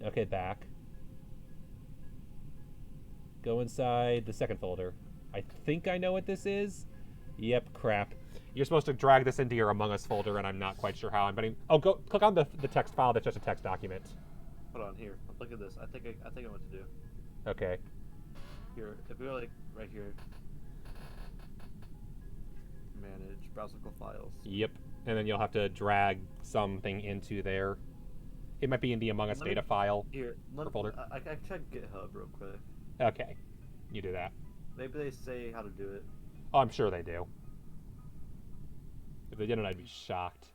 Okay, back. Go inside the second folder. I think I know what this is. Yep, crap. You're supposed to drag this into your Among Us folder, and I'm not quite sure how. I'm betting. Oh, go click on the text file. That's just a text document. Hold on, here. Look at this. I think I know what to do. Okay. Here, if we go like right here. Manage browser files. Yep. And then you'll have to drag something into there. It might be in the Among Us Let me- data file. Here, Or folder. I can check GitHub real quick. Okay. You do that. Maybe they say how to do it. Oh, I'm sure they do. If they didn't, I'd be shocked.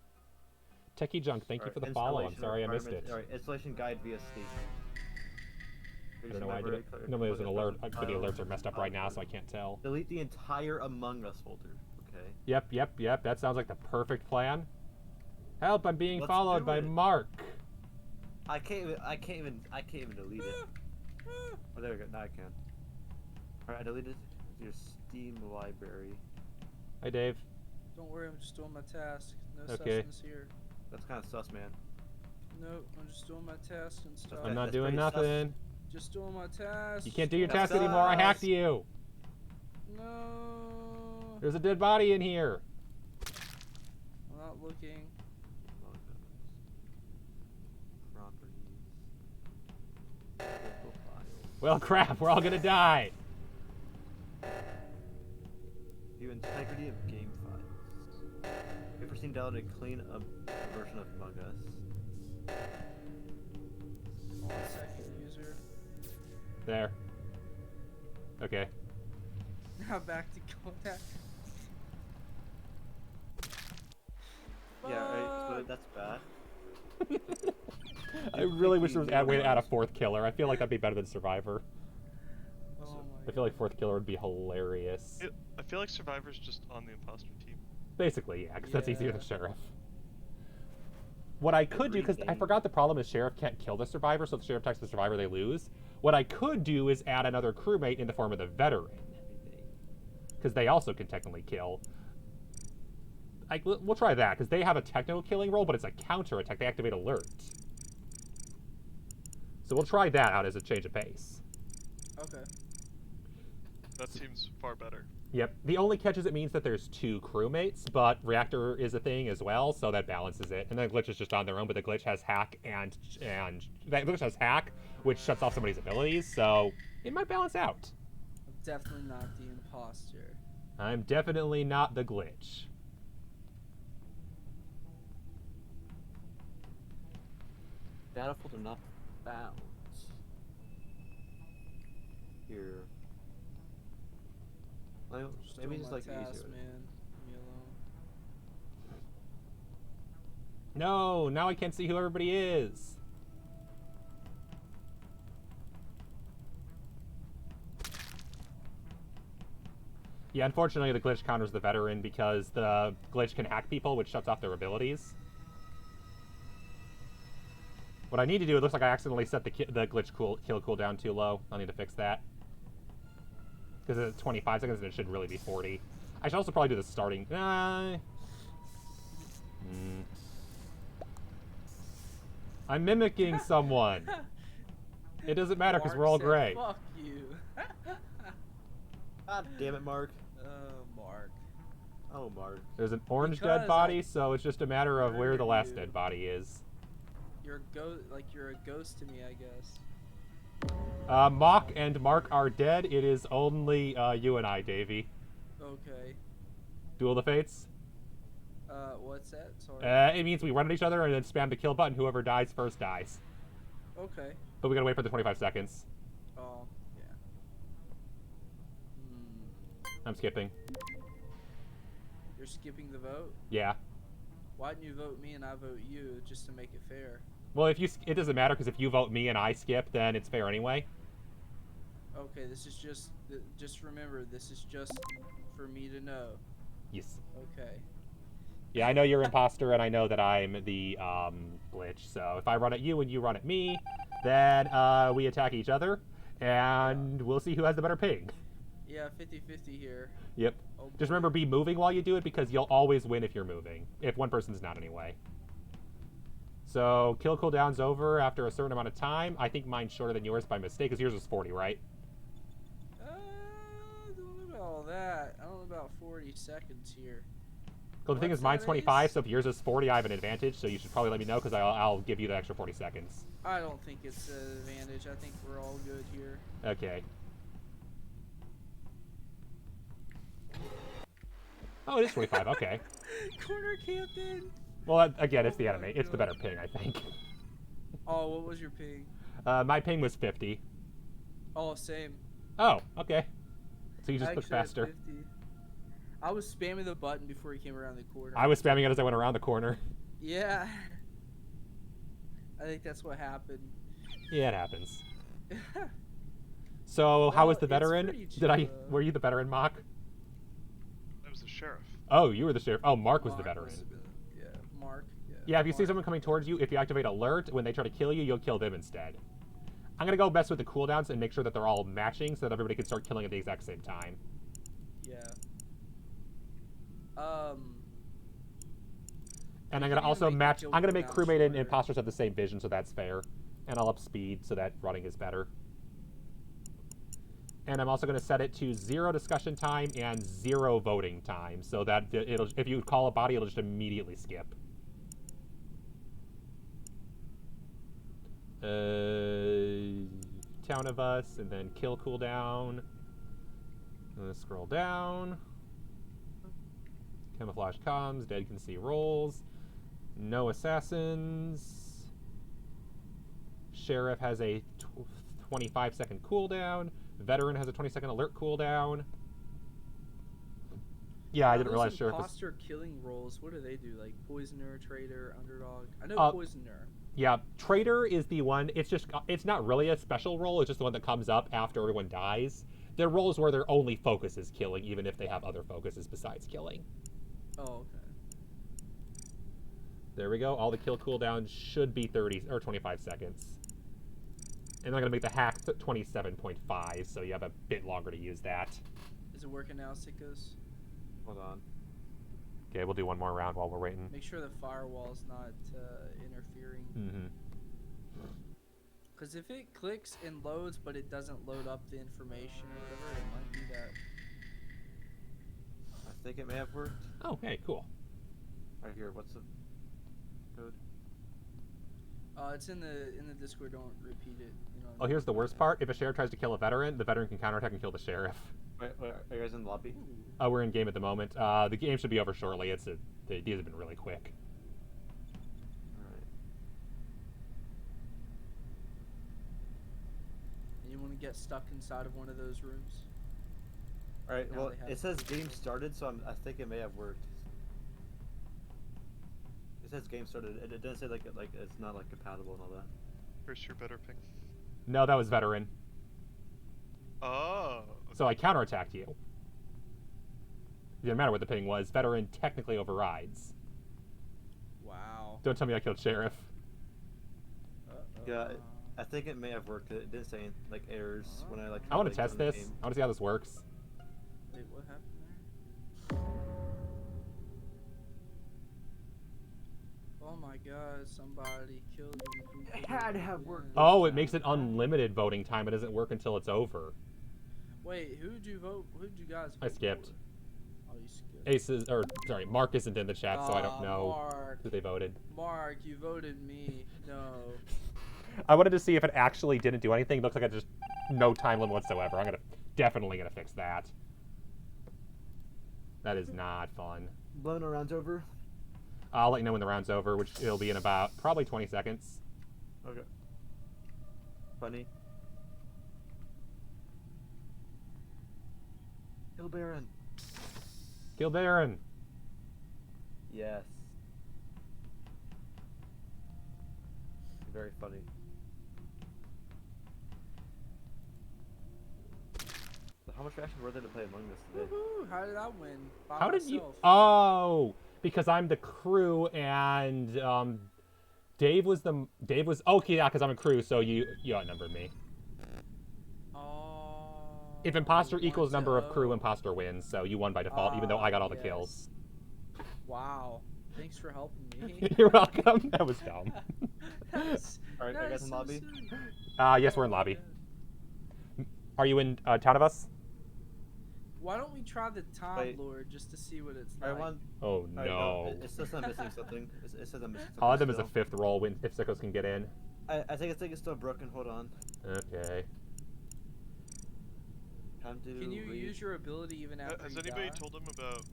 Techie Junk, thank you for the follow. I'm sorry I missed it. Alright, installation guide via Steam. I don't know why I did it. Normally there's an alert, but the alerts are messed up right now, so I can't tell. Delete the entire Among Us folder. Okay. Yep. That sounds like the perfect plan. Help! I'm being Let's followed do by it. Mark. I can't even delete it. Oh, there we go. Now I can. Alright, I deleted your Steam library. Hi, Dave. Don't worry, I'm just doing my task. No Okay. sussness here. That's kind of sus, man. No, I'm just doing my task and stuff. I'm not That's doing pretty sus. nothing. Just doing my task. You can't do your That's task anymore. I hacked sus. you. No. There's a dead body in here. I'm not looking. Among Us. Properties. Local files. Well, crap. We're all gonna die. View integrity of game files. If you've seen download a clean up version of Among Us. 1 second, user. There. Okay. Now back to contact. Yeah, right. So that's bad. I really wish there was a way to add a fourth killer. I feel like that'd be better than Survivor. Oh my I feel like fourth killer would be hilarious. I feel like Survivor's just on the imposter team. Basically, yeah, because that's easier than Yeah. Sheriff. What I could do, because I game. forgot the problem is Sheriff can't kill the Survivor, so if the Sheriff attacks the Survivor, they lose. What I could do is add another crewmate in the form of the Veteran, because they also can technically kill. We'll try that, because they have a technical killing role, but it's a counter attack. They activate alert. So we'll try that out as a change of pace. Okay. That seems far better. Yep. The only catch is it means that there's 2 crewmates, but Reactor is a thing as well, so that balances it. And then Glitch is just on their own, but the Glitch has hack and that Glitch has hack, which shuts off somebody's abilities, so it might balance out. I'm definitely not the imposter. I'm definitely not the Glitch. Data folder not found. Here. Maybe doing just my like task, easier. man. Leave me alone. No, now I can't see who everybody is. Yeah, unfortunately the Glitch counters the Veteran because the Glitch can hack people, which shuts off their abilities. What I need to do, it looks like I accidentally set the Glitch kill cooldown too low. I'll need to fix that. Because it's 25 seconds and it should really be 40. I should also probably do the starting... I'm mimicking someone. It doesn't matter because Mark we're all said, gray. Fuck you. God damn it, Mark. Mark. Oh, Mark. There's an orange Because dead body, so it's just a matter of where the last you. dead body is. You're a ghost to me, I guess. Mock and Mark are dead. It is only you and I, Davey. Okay. Duel of the Fates. What's that? Sorry. It means we run at each other and then spam the kill button. Whoever dies first dies. Okay. But we gotta wait for the 25 seconds. Oh, yeah. I'm skipping. You're skipping the vote? Yeah. Why didn't you vote me and I vote you, just to make it fair? Well, if you, it doesn't matter because if you vote me and I skip, then it's fair anyway. Okay, this is just remember, this is just for me to know. Yes. Okay. Yeah, I know you're imposter, and I know that I'm the Glitch. So if I run at you and you run at me, then we attack each other, and we'll see who has the better ping. Yeah, 50-50 here. Yep. Oh, Just boy. remember, be moving while you do it because you'll always win if you're moving. If one person's not, anyway. So kill cooldown's over after a certain amount of time. I think mine's shorter than yours by mistake, because yours was 40, right? I don't know about all that. I don't know about 40 seconds here. Well, the thing What's is, mine's that 25, is? so if yours is 40, I have an advantage, so you should probably let me know, because I'll give you the extra 40 seconds. I don't think it's an advantage. I think we're all good here. Okay. Oh, it is 25, okay. Corner camping. Well, again, it's Oh the my enemy. It's the God. better ping, I think. Oh, what was your ping? My ping was 50. Oh, same. Oh, okay. So you just Actually, click faster. 50. I was spamming the button before he came around the corner. I was spamming it as I went around the corner. Yeah. I think that's what happened. Yeah, it happens. So, how was the it's veteran? pretty chill. Were you the veteran, Mock? I was the sheriff. Oh, you were the sheriff. Oh, Mark was the veteran. Yeah, Mark. Yeah, if you see Mark. someone coming towards you, if you activate alert, when they try to kill you, you'll kill them instead. I'm gonna go mess with the cooldowns and make sure that they're all matching so that everybody can start killing at the exact same time. Yeah. And I'm gonna also match. I'm gonna make crewmate and imposters have the same vision, so that's fair. And I'll up speed so that running is better. And I'm also gonna set it to 0 discussion time and 0 voting time, so that it'll. If you call a body, it'll just immediately skip. Town of Us, and then kill cooldown. Scroll down. Camouflage comms. Dead can see rolls. No assassins. Sheriff has a 25-second cooldown. Veteran has a 20-second alert cooldown. Yeah, I didn't realize Sheriff was... Imposter killing roles, what do they do? Like Poisoner, Traitor, Underdog? I know Poisoner. Yeah, Traitor is the one. It's not really a special role. It's just the one that comes up after everyone dies. They're roles where their only focus is killing, even if they have other focuses besides killing. Oh, okay. There we go. All the kill cooldowns should be 30 or 25 seconds. And I'm going to make the hack 27.5, so you have a bit longer to use that. Is it working now, Sickos? Hold on. Okay, we'll do one more round while we're waiting. Make sure the firewall's not interfering. Mm-hmm. Because if it clicks and loads, but it doesn't load up the information or whatever, it might be that. I think it may have worked. Oh, hey, cool. Right here, what's the code? It's in the Discord. Don't repeat it. You know. Oh, here's the worst part. If a sheriff tries to kill a veteran, the veteran can counterattack and kill the sheriff. Wait, are you guys in the lobby? We're in game at the moment. The game should be over shortly. These have been really quick. Alright. And you want to get stuck inside of one of those rooms? Alright, Now well, they have it says game started, so I think it may have worked. It says game started. It doesn't say like it's not like compatible and all that. Where's your better ping? No, that was veteran. Oh. So I counterattacked you. It didn't matter what the ping was. Veteran technically overrides. Wow. Don't tell me I killed sheriff. Yeah, I think it may have worked. It didn't say like errors when I like. I want to like, test on the this. game. I want to see how this works. Wait, what happened there? Oh my God! Somebody killed me. It had to have worked. Oh, it makes it unlimited voting time. It doesn't work until it's over. Wait, who'd you vote? Who'd you guys vote I skipped. for? Oh, you skipped. Sorry, Mark isn't in the chat, so I don't know Mark. who they voted. Mark, you voted me. No. I wanted to see if it actually didn't do anything. It looks like it just no time limit whatsoever. I'm definitely gonna fix that. That is not fun. Blowing around's over. I'll let you know when the round's over, which it'll be in about probably 20 seconds. Okay. Funny. Kill Baron. Kill Baron. Yes. Very funny. So how much action were there to play Among Us today? Woohoo! How did I win? By How did myself. you? Oh, because I'm the crew and Dave was. Okay, yeah, because I'm a crew, so you outnumbered me. Oh. If imposter equals 1-0. number of crew, imposter wins. So you won by default, even though I got all the yes. kills. Wow. Thanks for helping me. You're welcome. That was dumb. Alright, are you guys in lobby? Yes, we're in lobby. Are you in Town of Us? Why don't we try the Time Wait. Lord just to see what it's I like? want. Oh Alright, no. It says I'm missing something. It says I'm missing something. I'll add them as a still. 5th roll if Sickos can get in. I think it's still broken. Hold on. Okay. Time to. Can you use your ability even after Has you anybody die? told him about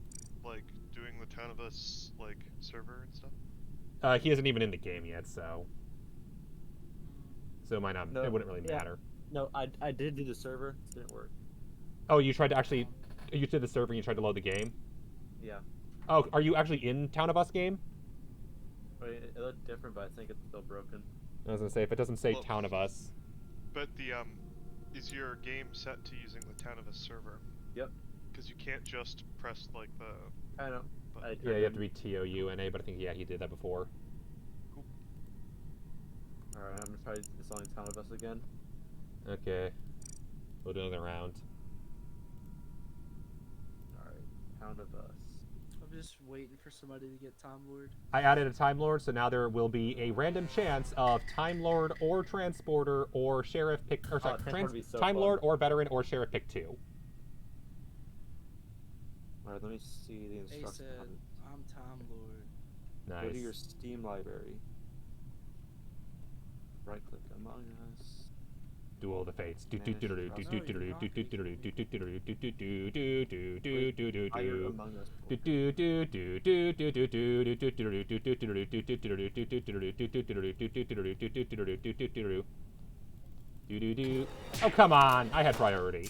like doing the Town of Us like server and stuff? He isn't even in the game yet, so it might not. No, It wouldn't really yeah. matter. No, I did do the server. It didn't work. Oh, you tried to actually. You did the server and you tried to load the game? Yeah. Oh, are you actually in Town of Us game? Wait, it looked different, but I think it's still broken. I was gonna say if it doesn't say Well- Town of Us. But the is your game set to using the Town of a server? Yep. Because you can't just press like the. I know. button. Yeah, you have to be TOUNA, but I think he did that before. Alright, I'm gonna try installing Town of Us again. Okay, we'll do another round. Alright, Town of Us. I'm just waiting for somebody to get Time Lord. I added a Time Lord, so now there will be a random chance of Time Lord or Transporter or Sheriff pick, or sorry, Transporter would be so Time fun. Lord or Veteran or Sheriff pick 2. Alright, let me see the They instructions. said, I'm Time Lord. Nice. Go to your Steam library. Right click Among Us. Duel of the Fates. Fire Among Us. Oh, come on! I had priority.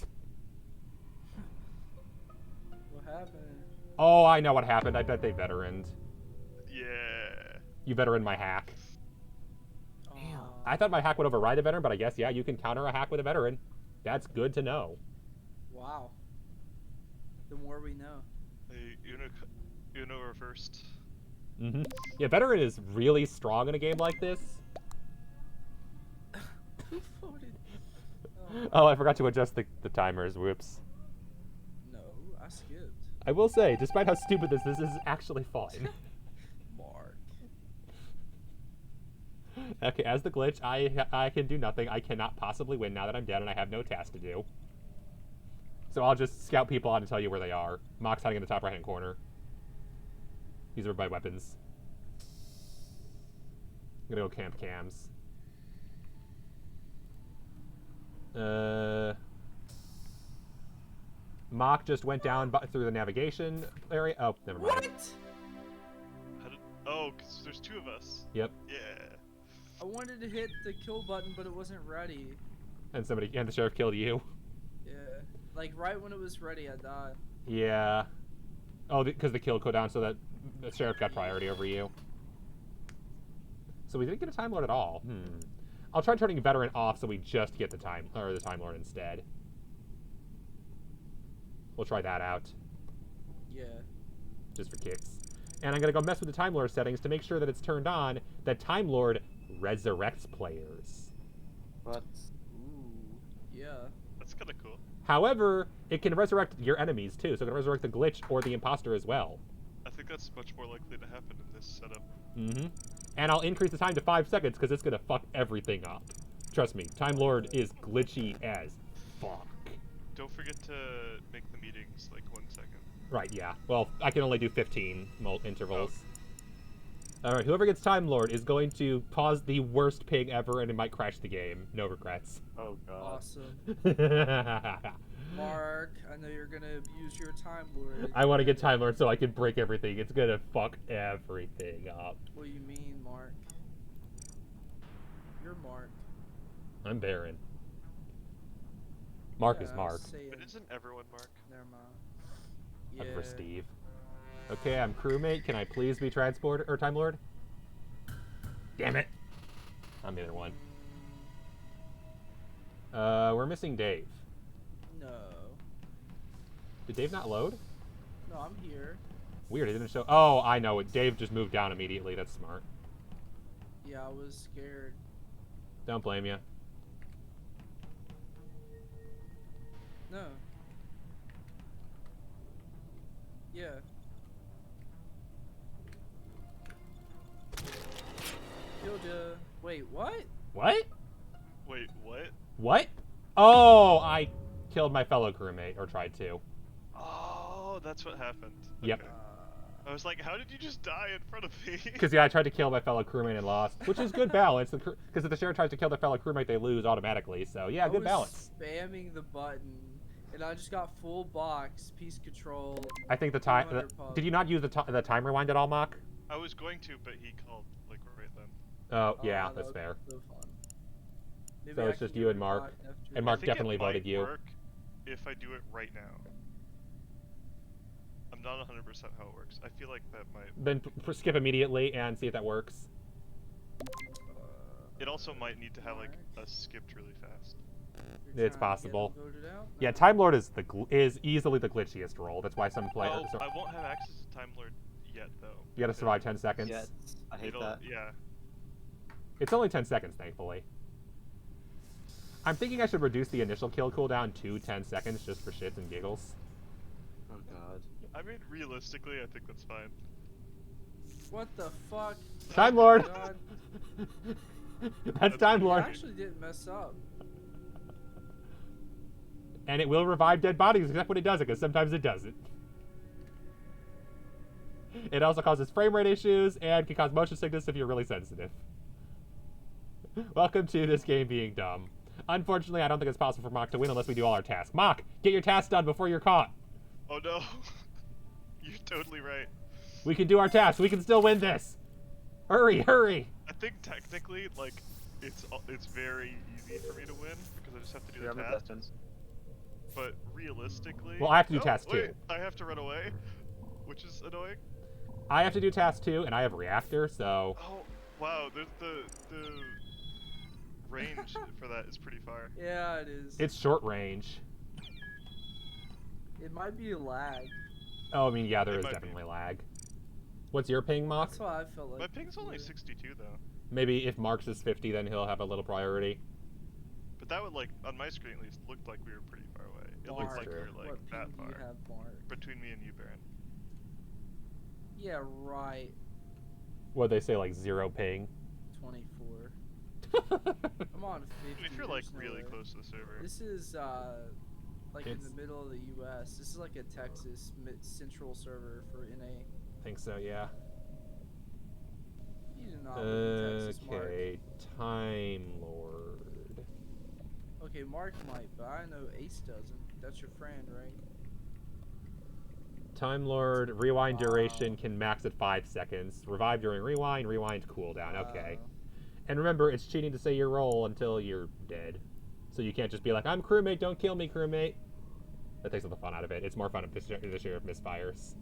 What happened? Oh, I know what happened. I bet they veteraned. Yeah. You veteran my hack. Damn. I thought my hack would override a veteran, but I guess, yeah, you can counter a hack with a veteran. That's good to know. Wow. The more we know. Hey, Uno reversed. Mm-hmm. Yeah, veteran is really strong in a game like this. Who voted? Oh, I forgot to adjust the timers. Whoops. No, I skipped. I will say, despite how stupid this is actually fun. Mark. Okay, as the glitch, I can do nothing. I cannot possibly win now that I'm dead and I have no task to do. So I'll just scout people out and tell you where they are. Mock's hiding in the top right-hand corner. These are my weapons. I'm gonna go camp cams. Mock just went down through the navigation area. Oh, never mind. What? Oh, because there's 2 of us. Yep. Yeah. I wanted to hit the kill button, but it wasn't ready. And the sheriff killed you. Yeah. Like, right when it was ready, I died. Yeah. Oh, because the kill cooldown, so that the sheriff got priority over you. So we didn't get a Time Lord at all. I'll try turning veteran off so we just get the Time Lord instead. We'll try that out. Yeah. Just for kicks. And I'm gonna go mess with the Time Lord settings to make sure that it's turned on that Time Lord resurrects players. What? Ooh. Yeah. That's kind of cool. However, it can resurrect your enemies too, so it can resurrect the glitch or the imposter as well. I think that's much more likely to happen in this setup. Mm-hmm. And I'll increase the time to 5 seconds because it's gonna fuck everything up. Trust me, Time Lord is glitchy as fuck. Don't forget to make the meetings like 1 second. Right, yeah. Well, I can only do 15 intervals. Alright, whoever gets Time Lord is going to pause the worst ping ever and it might crash the game. No regrets. Oh god. Awesome. Mark, I know you're gonna abuse your Time Lord. I want to get Time Lord so I can break everything. It's gonna fuck everything up. What do you mean, Mark? You're Mark. I'm Baron. Mark is Yeah, Mark. say it. But isn't everyone Mark? Never mind. I'm Yeah. for Steve. Okay, I'm crewmate. Can I please be Transporter or Time Lord? Damn it. I'm the other one. We're missing Dave. No. Did Dave not load? No, I'm here. Weird, it didn't show. Oh, I know it. Dave just moved down immediately. That's smart. Yeah, I was scared. Don't blame you. No. Yeah. Killed ya. Wait, what? What? Wait, what? What? Oh, I killed my fellow crewmate, or tried to. Oh, that's what happened. Yep. Okay. I was like, how did you just die in front of me? Because, yeah, I tried to kill my fellow crewmate and lost, which is good balance. Because if the sheriff tries to kill their fellow crewmate, they lose automatically. So, yeah, good balance. I was spamming the button, and I just got full box, piece control. I think the time... 200 pub. Did you not use the time rewind at all, Mock? I was going to, but he called, like, right then. Oh, yeah, that that's would fair. be so fun. Maybe So I it's can just get you and revived Mark. after- And Mark I think definitely it might voted you. work if I do it right now. I'm I'm not 100% how it works. I feel like that might. Then skip immediately and see if that works. It also might need to have like a skipped really fast. You're It's trying to get possible. them voted out? Yeah, No. Time Lord is easily the glitchiest role. That's why some players. Oh, I won't have access to Time Lord yet though. You gotta survive 10 seconds. Yeah, I hate that. Yeah. It's only 10 seconds, thankfully. I'm thinking I should reduce the initial kill cooldown to 10 seconds just for shits and giggles. Oh god. I mean, realistically, I think that's fine. What the fuck? Time Oh my Lord! God. That's Time You Lord. actually didn't mess up. And it will revive dead bodies except when it doesn't, because sometimes it doesn't. It also causes frame rate issues and can cause motion sickness if you're really sensitive. Welcome to this game being dumb. Unfortunately, I don't think it's possible for Mock to win unless we do all our tasks. Mock, get your tasks done before you're caught. Oh no. You're totally right. We can do our tasks. We can still win this. Hurry, hurry. I think technically, like, it's very easy for me to win because I just have to do Here, the I'm task. Dustin. But realistically, Well, I have to do oh, task wait, 2. I have to run away, which is annoying. I have to do task 2, and I have reactor, so... Oh wow, the range for that is pretty far. Yeah, it is. It's short range. It might be a lag. Oh, I mean, yeah, there It is might be. definitely lag. What's your ping, Mock? That's why I felt like. My ping's only yeah. 62 though. Maybe if Mark's is 50, then he'll have a little priority. But that would, like, on my screen at least, looked like we were pretty far away. It Mark, looked like we were like what that ping do far you have, Mark? between me and you, Baron. Yeah, right. What they say, like 0 ping? 24. I'm on 50. If you're like there's no really way. close to the server. This is like in It's- the middle of the U.S. This is like a Texas central server for NA. I think so, yeah. You do not live in Texas, Mark. Okay, Time Lord. Okay, Mark might, but I know Ace doesn't. That's your friend, right? Time Lord, rewind duration Wow. can max at 5 seconds. Revive during rewind cooldown, okay. Wow. And remember, it's cheating to say your role until you're dead. So you can't just be like, I'm crewmate, don't kill me, crewmate. That takes all the fun out of it. It's more fun if the sheriff misfires.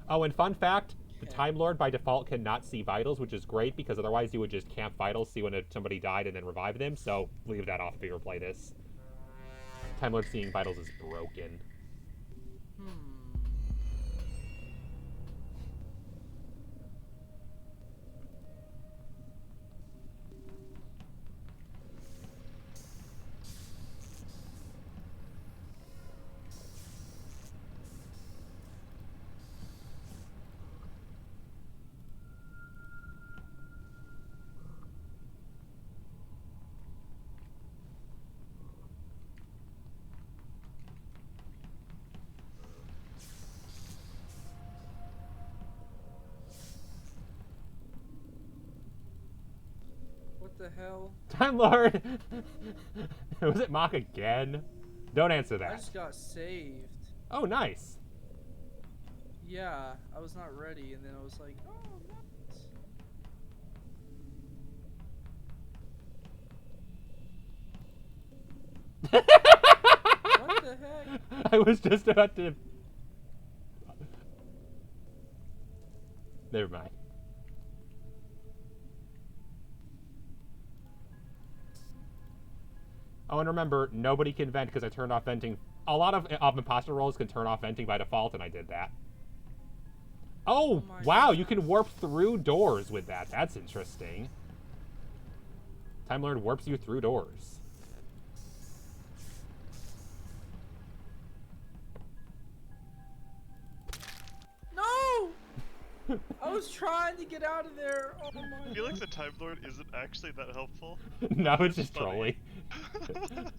Oh, and fun fact, the Okay. Time Lord by default cannot see vitals, which is great because otherwise you would just camp vitals, see when somebody died, and then revive them. So leave that off if you ever play this. Time Lord seeing vitals is broken. What the hell? Time Lord! Was it Mock again? Don't answer I that. just got saved. Oh, nice. Yeah, I was not ready, and then I was like, oh, nice. What the heck? I was just about to... Never mind. Oh, and remember, nobody can vent because I turned off venting. A lot of imposter roles can turn off venting by default, and I did that. Oh, my wow, God. you can warp through doors with that. That's interesting. Time Lord warps you through doors. No! I was trying to get out of there. Oh my I feel like the Time Lord isn't actually that helpful. No, it's just funny. trolling.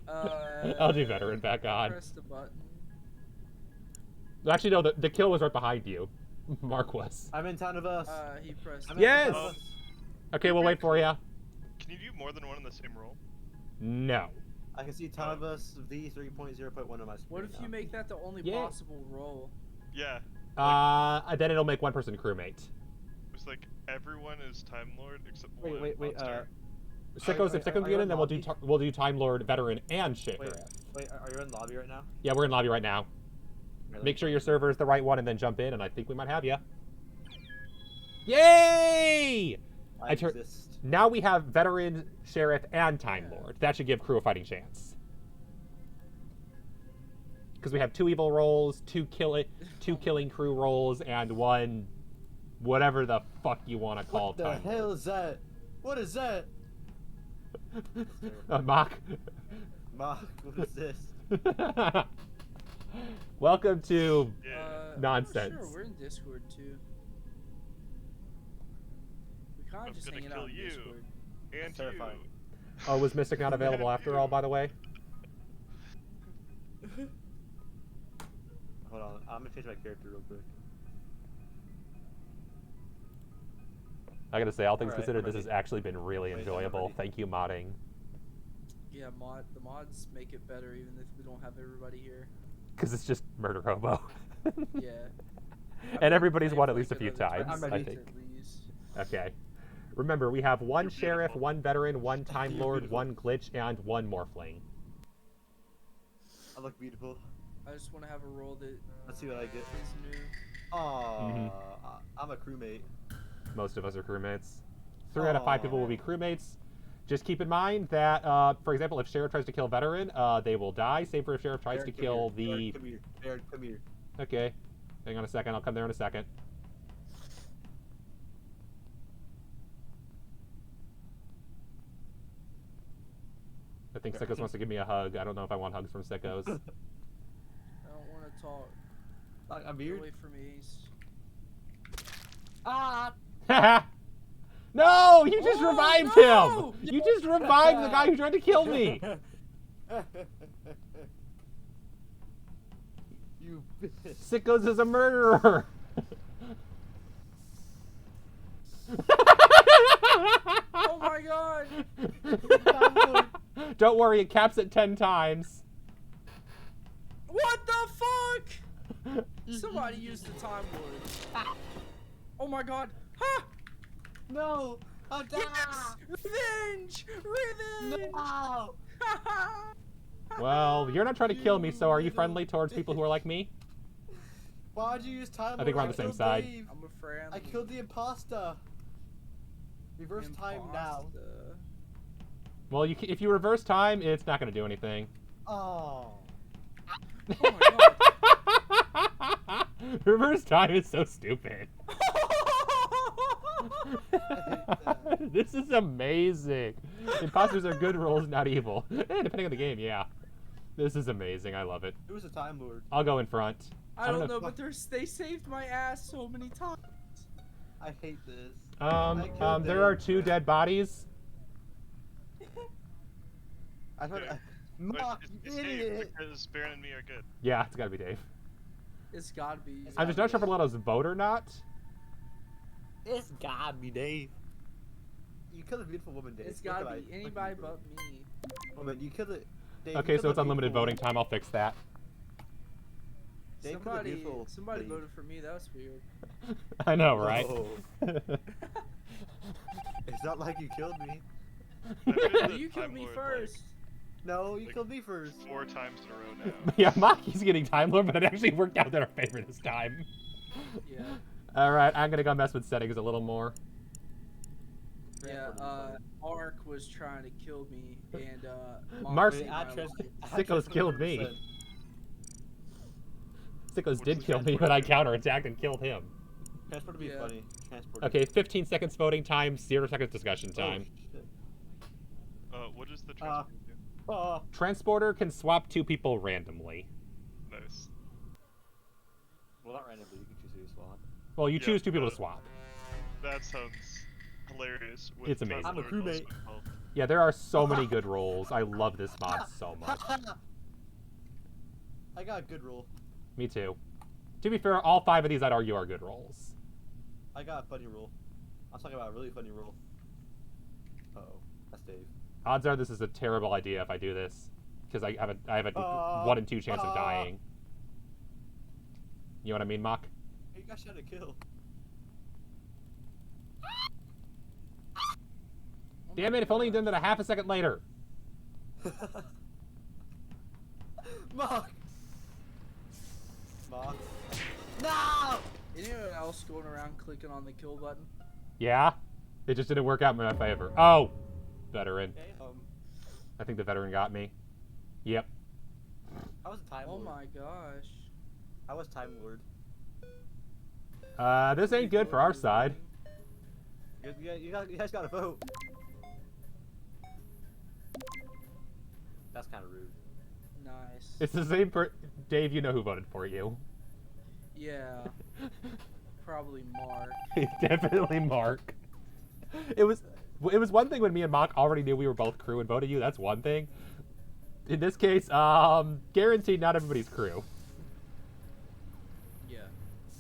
God. I'll do veteran back on. Press the button. Actually, no, the kill was right behind you. Mark was. I'm in Town-of-Us. He pressed. I'm in Yes! Town-of-Us. Okay, we'll wait for you. Can you do more than one in the same role? No. I can see Town-of-Us V3.0.1 on my screen. What if you now. make that the only Yeah. possible role? Yeah. Then it'll make one person crewmate. It's like everyone is Time Lord except Wait, one wait, monster. Sickos, if wait, Sickos are get you in, then we'll unlocking? do Time Lord, veteran, and sheriff. Wait, are you in the lobby right now? Yeah, we're in lobby right now. Really? Make sure your server is the right one and then jump in, and I think we might have you. Yay! I exist. Now we have veteran, sheriff, and time lord. That should give crew a fighting chance. Because we have 2 evil rolls, 2 killing crew rolls, and 1 whatever the fuck you want to call What the time hell lord. is that? What is that? Mock. Mark, what is this? Welcome to Yeah. nonsense. I'm not sure. We're in Discord too. We kind I'm of just gonna hanging out kill in you. Discord. And That's terrifying. Oh, was Mystic not available after all, by the way? Hold on, I'm gonna change my character real quick. I gotta say, all things Alright, considered, I'm this ready. has actually been really Wait, I'm enjoyable. ready. Thank you, modding. Yeah, the mods make it better even if we don't have everybody here. Because it's just Murder Hobo. Yeah. And everybody's Play won for, at least a like, few another times, 20 I ready. think. at least. Okay. Remember, we have 1 You're sheriff, beautiful. 1 veteran, 1 time You're lord, beautiful. 1 glitch, and 1 morphling. I look beautiful. I just want to have a role that Let's see what I get. is new. Aww, I'm a crewmate. Most of us are crewmates. 3 out of 5 people will be crewmates. Just keep in mind that, for example, if sheriff tries to kill veteran, they will die. Same for if sheriff tries to kill the... Baron, come here. Baron, come here. Okay. Hang on a second. I'll come there in a second. I think Sickos wants to give me a hug. I don't know if I want hugs from Sickos. I don't want to talk. I'm Get here. away from me. Ah! No! You just Oh, revived no! him! You just revived the guy who tried to kill me! You bitch. Sickos is a murderer! Oh my god! Don't worry, it caps at 10 times. What the fuck? Somebody used the Time Lord. Oh my god. Ha! No! I'm down! Yes! Revenge! Revenge! No! Well, you're not trying to kill me, so are you friendly towards people who are like me? Why'd you use time? I think we're on the same killed side. Dave. I'm a friend. I killed the imposter. Reverse time now. Well, if you reverse time, it's not going to do anything. Oh. Oh my god. Reverse time is so stupid. This is amazing. Imposters are good rolls, not evil. Depending on the game, yeah. This is amazing. I love it. Who's the time lord? I'll go in front. I don't know, but they saved my ass so many times. I hate this. There are 2 dead bodies. I thought. Okay. But Mark, it's you Dave, idiot! because Baron and me are good. Yeah, it's got to be Dave. It's gotta be. I'm just not sure if Letto's vote or not. It's gotta be Dave. You killed a beautiful woman, Dave. It's Look gotta at be I- look anybody at you, but me. Woman, you killed it. Dave, you Okay, killed so a it's unlimited beautiful voting woman. time. I'll fix that. Dave killed a Somebody beautiful lady. voted for me. That was weird. I know, right? Oh. It's not like you killed me. I've been the You killed Time me Lord, first. No, you Like- killed me first. Like 4 times in a row now. Yeah, Maki's getting Time Lord, but it actually worked out in our favor this time. Yeah. Alright, I'm gonna go mess with settings a little more. Yeah. Mark was trying to kill me, and Mark's- saved my life. Sickos killed me. 100%. Sickos What's did the kill me, transport but I thing? counterattacked and killed him. Transport would be Yeah. funny. Transport. Okay, 15 seconds voting time, 0 seconds discussion time. What does the transport do? Oh, Transporter can swap 2 people randomly. Nice. well, not randomly. You can choose who you swap. Well, you Yeah, choose 2 people to swap. That sounds hilarious. With It's amazing. I'm a Time Lord also crewmate. involved. Yeah, there are so many good rolls. I love this mod so much. I got a good roll. Me too. To be fair, all 5 of these I'd argue are good rolls. I got a funny roll. I'm talking about a really funny roll. Uh oh, that's Dave. Odds are this is a terrible idea if I do this, because I have a 1 in 2 chance of dying. You know what I mean, Mock? Hey, you guys shot a kill. Damn it! If only you'd done that a half a second later. Mark! Mark. No! Anyone else going around clicking on the kill button? Yeah? It just didn't work out in my favor. Oh! Veteran. Okay, I think the veteran got me. Yep. how was Time Oh Lord? my gosh. How was Time Lord? This ain't good for our side. You guys gotta vote. That's kind of rude. Nice. It's the same Dave, you know who voted for you. Yeah. Probably Mark. Definitely Mark. It was one thing when me and Mock already knew we were both crew and voted you. That's one thing. In this case, guaranteed not everybody's crew. Yeah.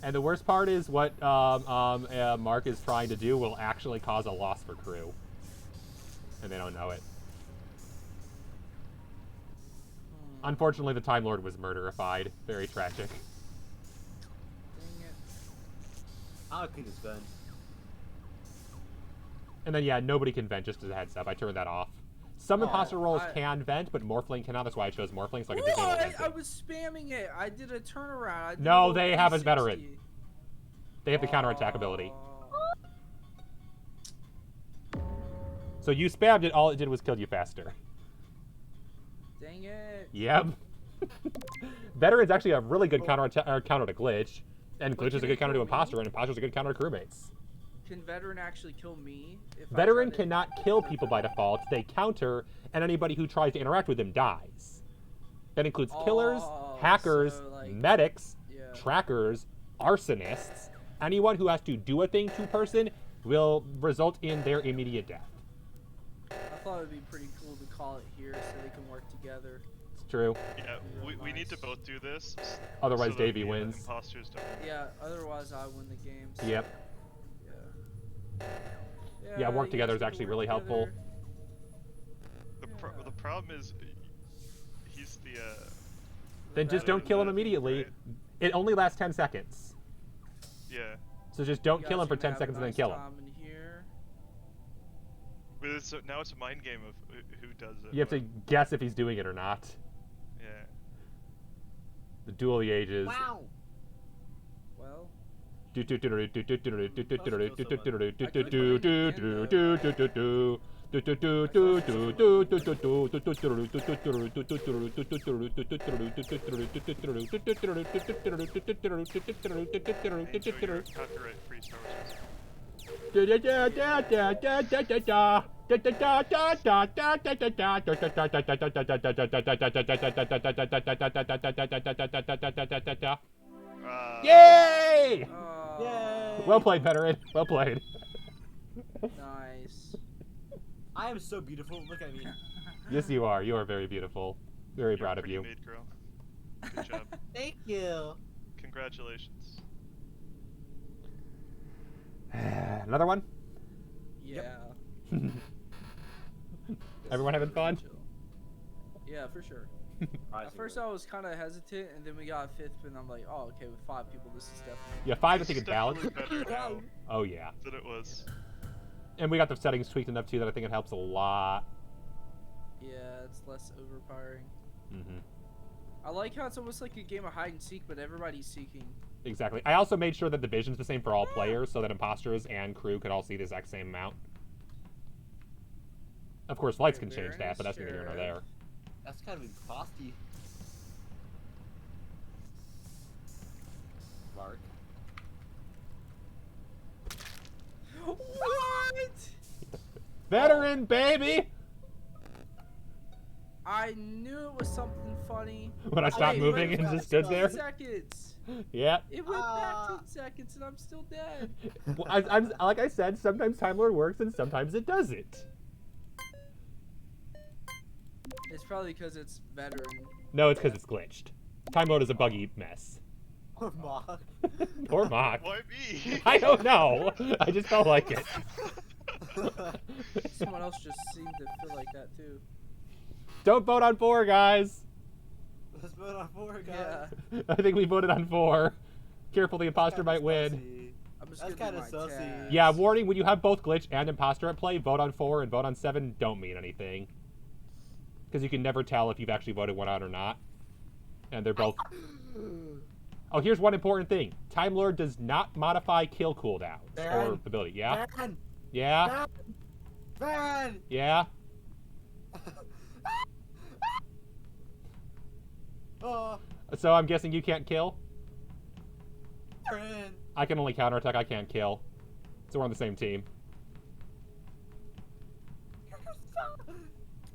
And the worst part is what Mark is trying to do will actually cause a loss for crew. And they don't know it. Unfortunately, the Time Lord was murderified. Very tragic. Dang it. I'll clean this gun. And then, yeah, nobody can vent, just as a heads up. I turned that off. Some imposter roles can vent, but Morphling cannot. That's why I chose Morphling, so I can disable What? venting. I was spamming it. I did a turnaround. I did No, a they little have a 360. veteran. They have the counterattack ability. So you spammed it, all it did was kill you faster. Dang it. Yep. Veteran's actually a really good counter to glitch. And But glitch is a can good it counter to kill me? imposter, and imposter's a good counter to crewmates. Can veteran actually kill me? If I Veteran try to- cannot kill people by default. They counter, and anybody who tries to interact with them dies. That includes killers, Oh, hackers, so, like, medics, yeah. trackers, arsonists. Anyone who has to do a thing to a person will result in their immediate death. I thought it'd be pretty cool to call it here so they can work together. It's true. Yeah, we need to Nice. both do this. Otherwise, that Davey the wins. Imposters don't. Yeah, otherwise I win the game. So, Yep. Yeah, work you together guys is gotta actually work really helpful. together. The problem is, he's the. Then just don't kill him immediately. Right. It only lasts 10 seconds. Yeah, So just don't You kill guys him for can 10 have a seconds and then nice kill him. time in here. but now it's a mind game of who does it. You have to what- guess if he's doing it or not. Yeah. The duel of the ages. Wow! Well, Enjoy your copyright-free Star Wars. Yay! oh, Well played, veteran. Well played. nice. I am so beautiful. Look at me. Yes, you are. You are very beautiful. Very You're proud a of pretty you. made girl. Good job. Thank you. Congratulations. Another one? Yeah. Everyone having fun? Chill. Yeah, for sure. Alright, At first I was kind of hesitant, and then we got a fifth, and I'm like, oh, okay, with 5 people, this is definitely. Yeah, 5 I This think is it's balanced. definitely better now Oh, yeah. than it was. And we got the settings tweaked enough, too, that I think it helps a lot. Yeah, it's less overpowering. Mm-hmm. I like how it's almost like a game of hide and seek, but everybody's seeking. Exactly. I also made sure that the vision's the same for all players, so that imposters and crew could all see the exact same amount. Of course, lights can change that, but that's neither here nor there. That's kind of frosty. Mark. What? Veteran, baby! I knew it was something funny. When I stopped Wait, moving wait, and wait, just stood 10 there. seconds. Yeah. It went back 10 seconds, and I'm still dead. Well, I'm like I said, sometimes Time Lord works and sometimes it doesn't. It's probably because it's veteran. No, it's because it's glitched. Time Lord is a buggy mess. Mark. Poor Mock. Why me? I don't know. I just felt like it. Someone else just seemed to feel like that too. Don't vote on 4, guys. Let's vote on 4, guys. Yeah. I think we voted on 4. Careful, the imposter might win. I'm just That's gonna do kinda my sussy. tabs. Yeah, warning, when you have both glitch and imposter at play, vote on 4 and vote on 7 don't mean anything. Because you can never tell if you've actually voted one out or not. And they're both... Oh, here's one important thing. Time Lord does not modify kill cooldowns or ability. Yeah? Van! Yeah? Van! Yeah? Oh, So I'm guessing you can't kill? Van! I can only counterattack, I can't kill. So we're on the same team.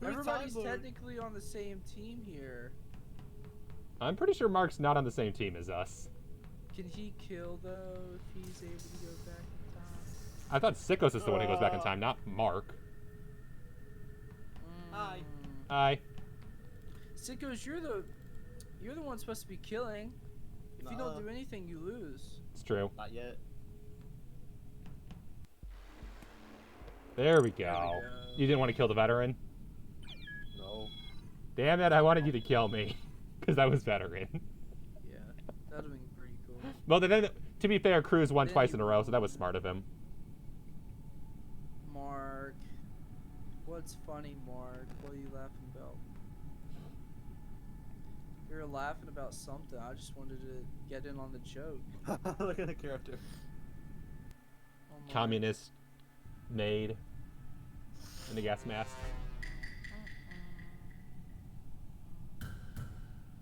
Everybody's technically on the same team here. I'm pretty sure Mark's not on the same team as us. Can he kill though if he's able to go back in time? I thought Sickos is the one who goes back in time, not Mark. Hi. Hi. Sickos, you're the one supposed to be killing. If you don't do anything, you lose. It's true. Not yet. There we go. There we go. You didn't want to kill the veteran? No. Damn it, I wanted you to kill me. Because I was veteran. Yeah, that'd have been pretty cool. Well, then, to be fair, Cruz won Then twice you in a row, so that won. was smart of him. Mark, what's funny, Mark? What are you laughing about? You're laughing about something. I just wanted to get in on the joke. Look at the character. Oh, Mark. Communist maid in a gas mask.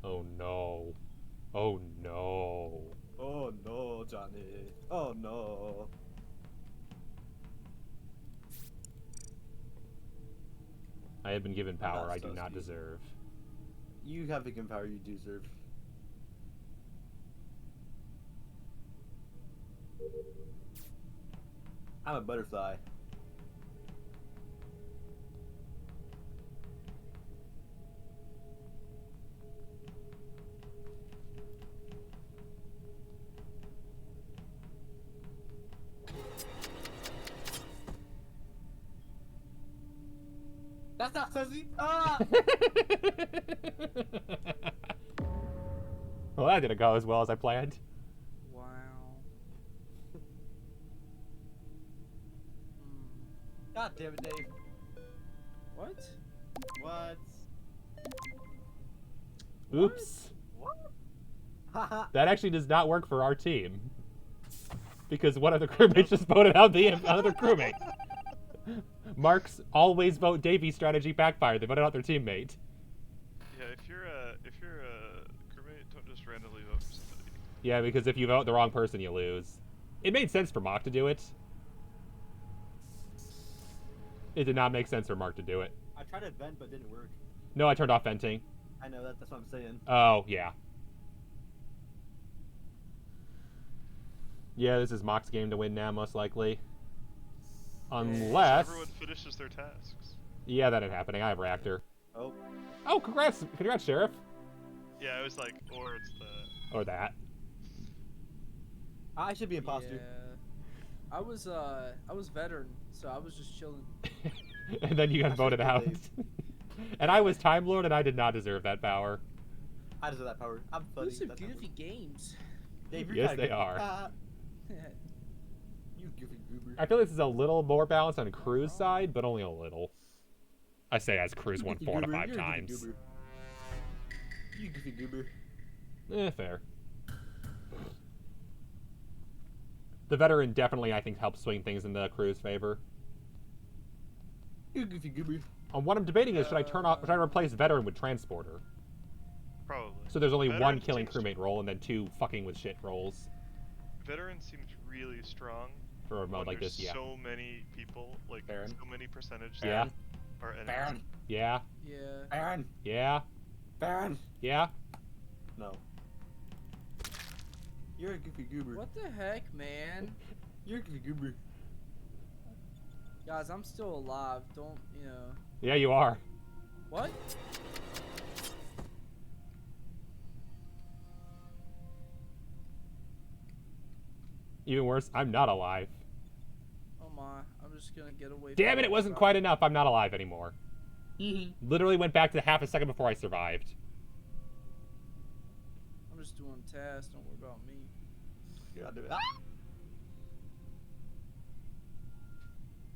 Oh no. Oh no. Oh no, Johnny. Oh no. I have been given power That's I do so not sweet. deserve. You have the power you deserve. I'm a butterfly. That's not Susie. Ah! Well, that didn't go as well as I planned. Wow. God damn it, Dave. What? What? Oops. Haha. That actually does not work for our team. Because one of the crewmates just voted out the other crewmate. Mark's always vote Davey strategy backfired. They voted out their teammate. Yeah, if you're a crewmate, don't just randomly vote for somebody. Yeah, because if you vote the wrong person, you lose. It made sense for Mock to do it. It did not make sense for Mark to do it. I tried to vent, but it didn't work. No, I turned off venting. I know that's what I'm saying. Oh, yeah. Yeah, this is Mock's game to win now, most likely. Unless... Everyone finishes their tasks. Yeah, that ain't happening. I have Reactor. Oh. Oh, congrats, Sheriff. Yeah, I was like, or it's the... Or that. I should be imposter. Yeah. I was veteran, so I was just chilling. And then you got I voted should've out. killed And I was Time Lord, and I did not deserve that power. I deserve that power. I'm funny. Those are That's not goofy games. Dave, you're Yes, kinda they goofy. are. Ah, you goofy goober. I feel this is a little more balanced on Crew's side, but only a little. I say as Crew's won Goofy 4 out of goober, 5 you're a goofy times. goober. You goofy goober. Fair. The veteran definitely, I think, helps swing things in the Crew's favor. You goofy goober. What I'm debating is, should I replace veteran with transporter? Probably. So there's only Veteran one killing seems- crewmate role and then 2 fucking with shit rolls Veteran seems really strong. for a mode when like there's this. Yeah. so many people, like Baron. so many percentage Yeah. that are enemies. Baron. Yeah. Yeah. Baron. Yeah. Baron. Yeah. No. You're a goofy goober. What the heck, man? You're a goofy goober. Guys, I'm still alive. Don't, you know. Yeah, you are. What? Even worse, I'm not alive. Oh my. I'm just gonna get away Damn from it, it this wasn't rock. quite enough. I'm not alive anymore. Literally went back to half a second before I survived. I'm just doing tasks. Don't worry about me. You're not doing it. Ah!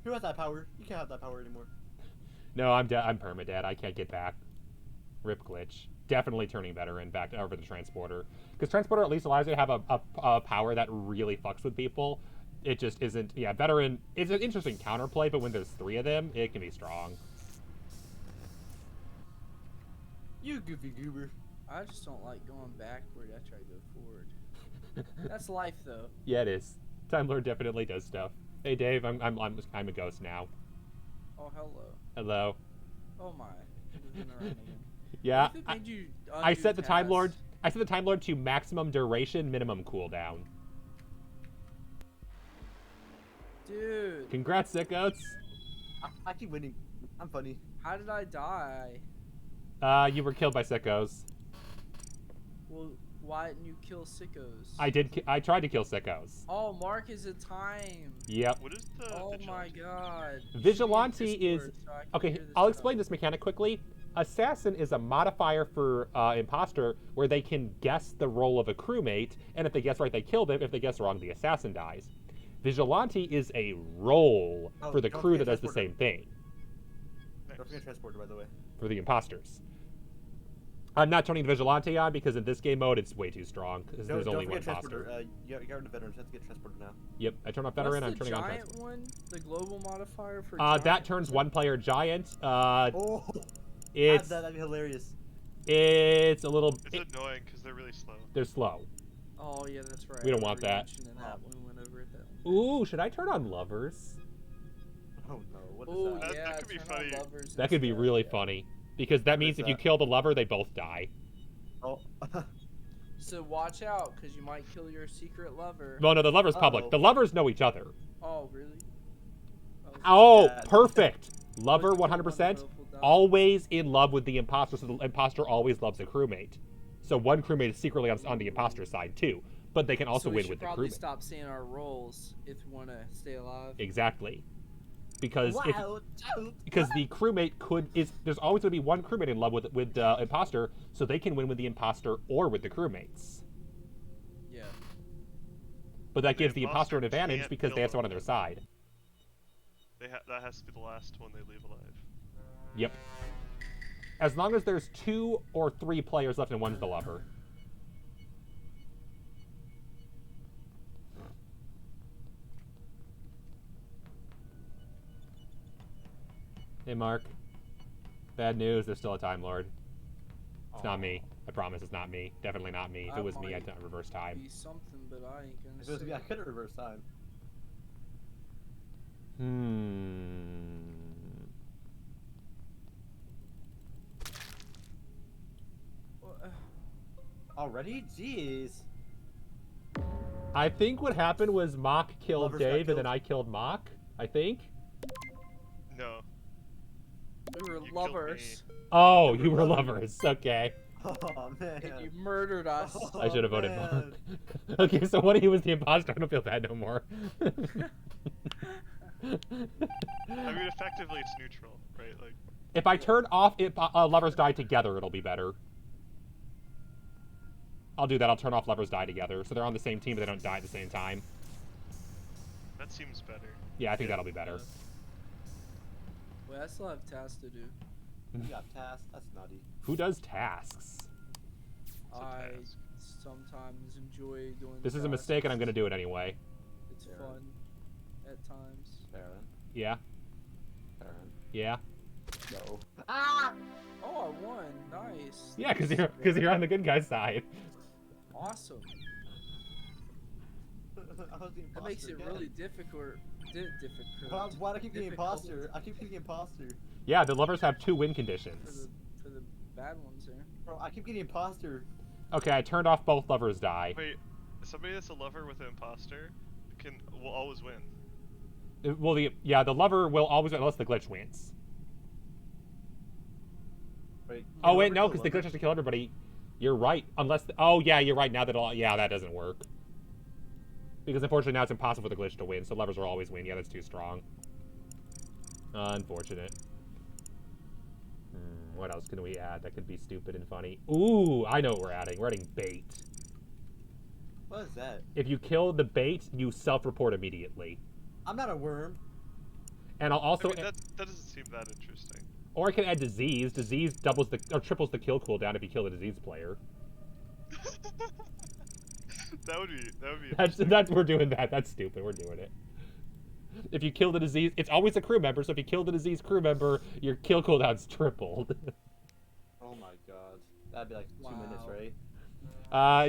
Who has that power? You can't have that power anymore. No, I'm dead. I'm permadead. I can't get back. Rip glitch. Definitely turning veteran back over the transporter. Because transporter at least allows you to have a power that really fucks with people. It just isn't. Yeah, veteran. It's an interesting counterplay, but when there's 3 of them, it can be strong. You goofy goober. I just don't like going backward. I try to go forward. That's life, though. Yeah, it is. Time Lord definitely does stuff. Hey, Dave, I'm a ghost now. Oh, hello. Hello. Oh my. Moving around again. Yeah, What if it made you I undo set the Time Lord. tasks? I set the Time Lord to maximum duration, minimum cooldown. Dude, Congrats, sickos. I keep winning. I'm funny. how did I die? You were killed by sickos. Well, why didn't you kill sickos? I tried to kill sickos. Oh, Mark is a time. Yep. What is the Oh my vigilante? god. Vigilante Shoot me in is Discord so I can okay. hear this I'll stuff. explain this mechanic quickly. Assassin is a modifier for imposter where they can guess the role of a crewmate, and if they guess right, they kill them. If they guess wrong, the assassin dies. Vigilante is a role for the don't crew that forget does the transporter. same thing Nice. Don't forget transporter, by the way. for the imposters. I'm not turning the Vigilante on because in this game mode it's way too strong because there's Don't only one forget imposter. transporter. You got rid of veterans. You have to get transporter now. Yep, I turn off What's veteran. the I'm turning on giant transport. one? The global modifier for That giant? turns one player giant. Oh, It's that'd be hilarious. it's a little. It's annoying because they're really slow. They're slow. Oh yeah, that's right. We don't I want remember that. you mentioning that when we went over it that one. Ooh, should I turn on lovers? Oh no, what is Oh that? yeah, That could be turn funny. on lovers That could be instead, really yeah. funny because that What means is if you that? kill the lover, they both die. Oh, So watch out, because you might kill your secret lover. Well, no, the lover's public. Uh-oh. The lovers know each other. Oh really? Oh, Yeah. perfect. Lover, Once you kill 100%. both will die. Always in love with the imposter, so the imposter always loves a crewmate. So one crewmate is secretly on the imposter side too, but they can also so we win should with the probably crewmate. stop saying our roles if we want to stay alive. Exactly. Because if, wow. because the crewmate there's always going to be one crewmate in love with the imposter, so they can win with the imposter or with the crewmates. Yeah. But that The gives the imposter an imposter advantage can't because kill they have someone on them. their side. That has to be the last one they leave alive. Yep. As long as there's 2 or 3 players left and one's the lover. Hey, Mark. Bad news, there's still a Time Lord. It's not me. I promise it's not me. Definitely not me. If I it was me, might I'd done reverse time. Be something, but I ain't gonna If it was say me, I it. could have reversed time. Well, Already? Jeez. I think what happened was Mock killed Lovers got Dave, and killed. then I killed Mock. I think. No. we were You killed lovers, Oh, We were you were lovers. lovers. Okay. Oh man. and you murdered us. I should have voted man. Mark. Okay, so one of you was the imposter. I don't feel bad no more. I mean, effectively, it's neutral, right? Like, If I turn off if lovers die together, it'll be better. I'll do that. I'll turn off lovers die together, so they're on the same team, but they don't die at the same time. that seems better. Yeah, I think that'll be better. Wait, I still have tasks to do. You got tasked. That's naughty. Who does tasks? It's a I task. sometimes enjoy doing. This is a tasks. mistake, and I'm gonna do it anyway. It's Yeah. fun at times. Baron. Yeah, Baron. yeah, No. Oh, I won! Nice. yeah. Because you're on the good guy's side. Awesome. I was the imposter That makes it again. really difficult. Difficult. Why do I keep getting Difficult imposter? I keep getting imposter. Yeah, the lovers have 2 win for conditions. the bad ones there. Bro, I keep getting imposter. Okay, I turned off both lovers die. Wait, somebody that's a lover with an imposter will always win. Well, the lover will always win unless the glitch wins. Wait. Oh wait, no, because the glitch has to kill everybody. You're right. Unless oh yeah, you're right. Now that that doesn't work. Because unfortunately now it's impossible for the glitch to win, so lovers will always win. Yeah, that's too strong. Unfortunate. What else can we add that could be stupid and funny? Ooh, I know what we're adding. We're adding bait. What is that? If you kill the bait, you self-report immediately. I'm not a worm. And I'll also I mean, that doesn't seem that interesting. Or I can add disease. Disease doubles or triples the kill cooldown if you kill a diseased player. That would be That's we're doing that. That's stupid. We're doing it. If you kill the disease, it's always a crew member. So if you kill the diseased crew member, your kill cooldown's tripled. Oh my god, that'd be like 2 minutes, right?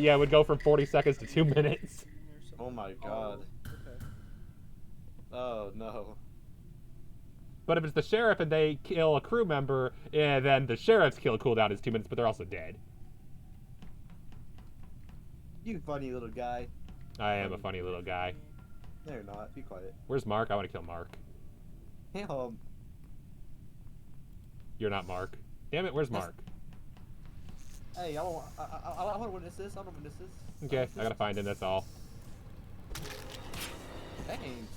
Yeah, it would go from 40 seconds to 2 minutes. Oh my god. Okay. Oh no. But if it's the sheriff and they kill a crew member, then the sheriff's kill cooldown is 2 minutes, but they're also dead. You funny little guy. I am a funny little guy. No, you're not. Be quiet. Where's Mark? I want to kill Mark. Damn. You're not Mark. Damn it, where's Mark? Hey, I want to witness this. I want to witness this. Okay, I gotta find him, that's all. Dang.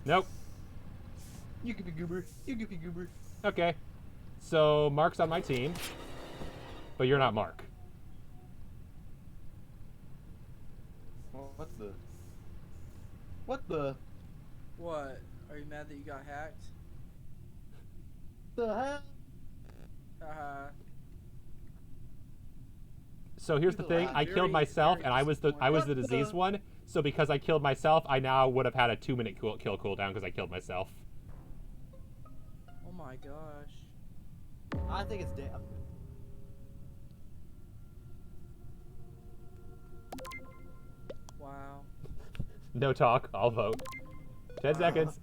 Nope. You goofy goober. You goofy goober. Okay. So, Mark's on my team. But you're not Mark. What the? What the? What? Are you mad that you got hacked? The hell? So here's the thing, I killed myself and I was the diseased one. So because I killed myself, I now would have had a 2-minute kill cooldown because I killed myself. Oh my gosh. I think it's damn. Wow. No talk, I'll vote. 10 seconds.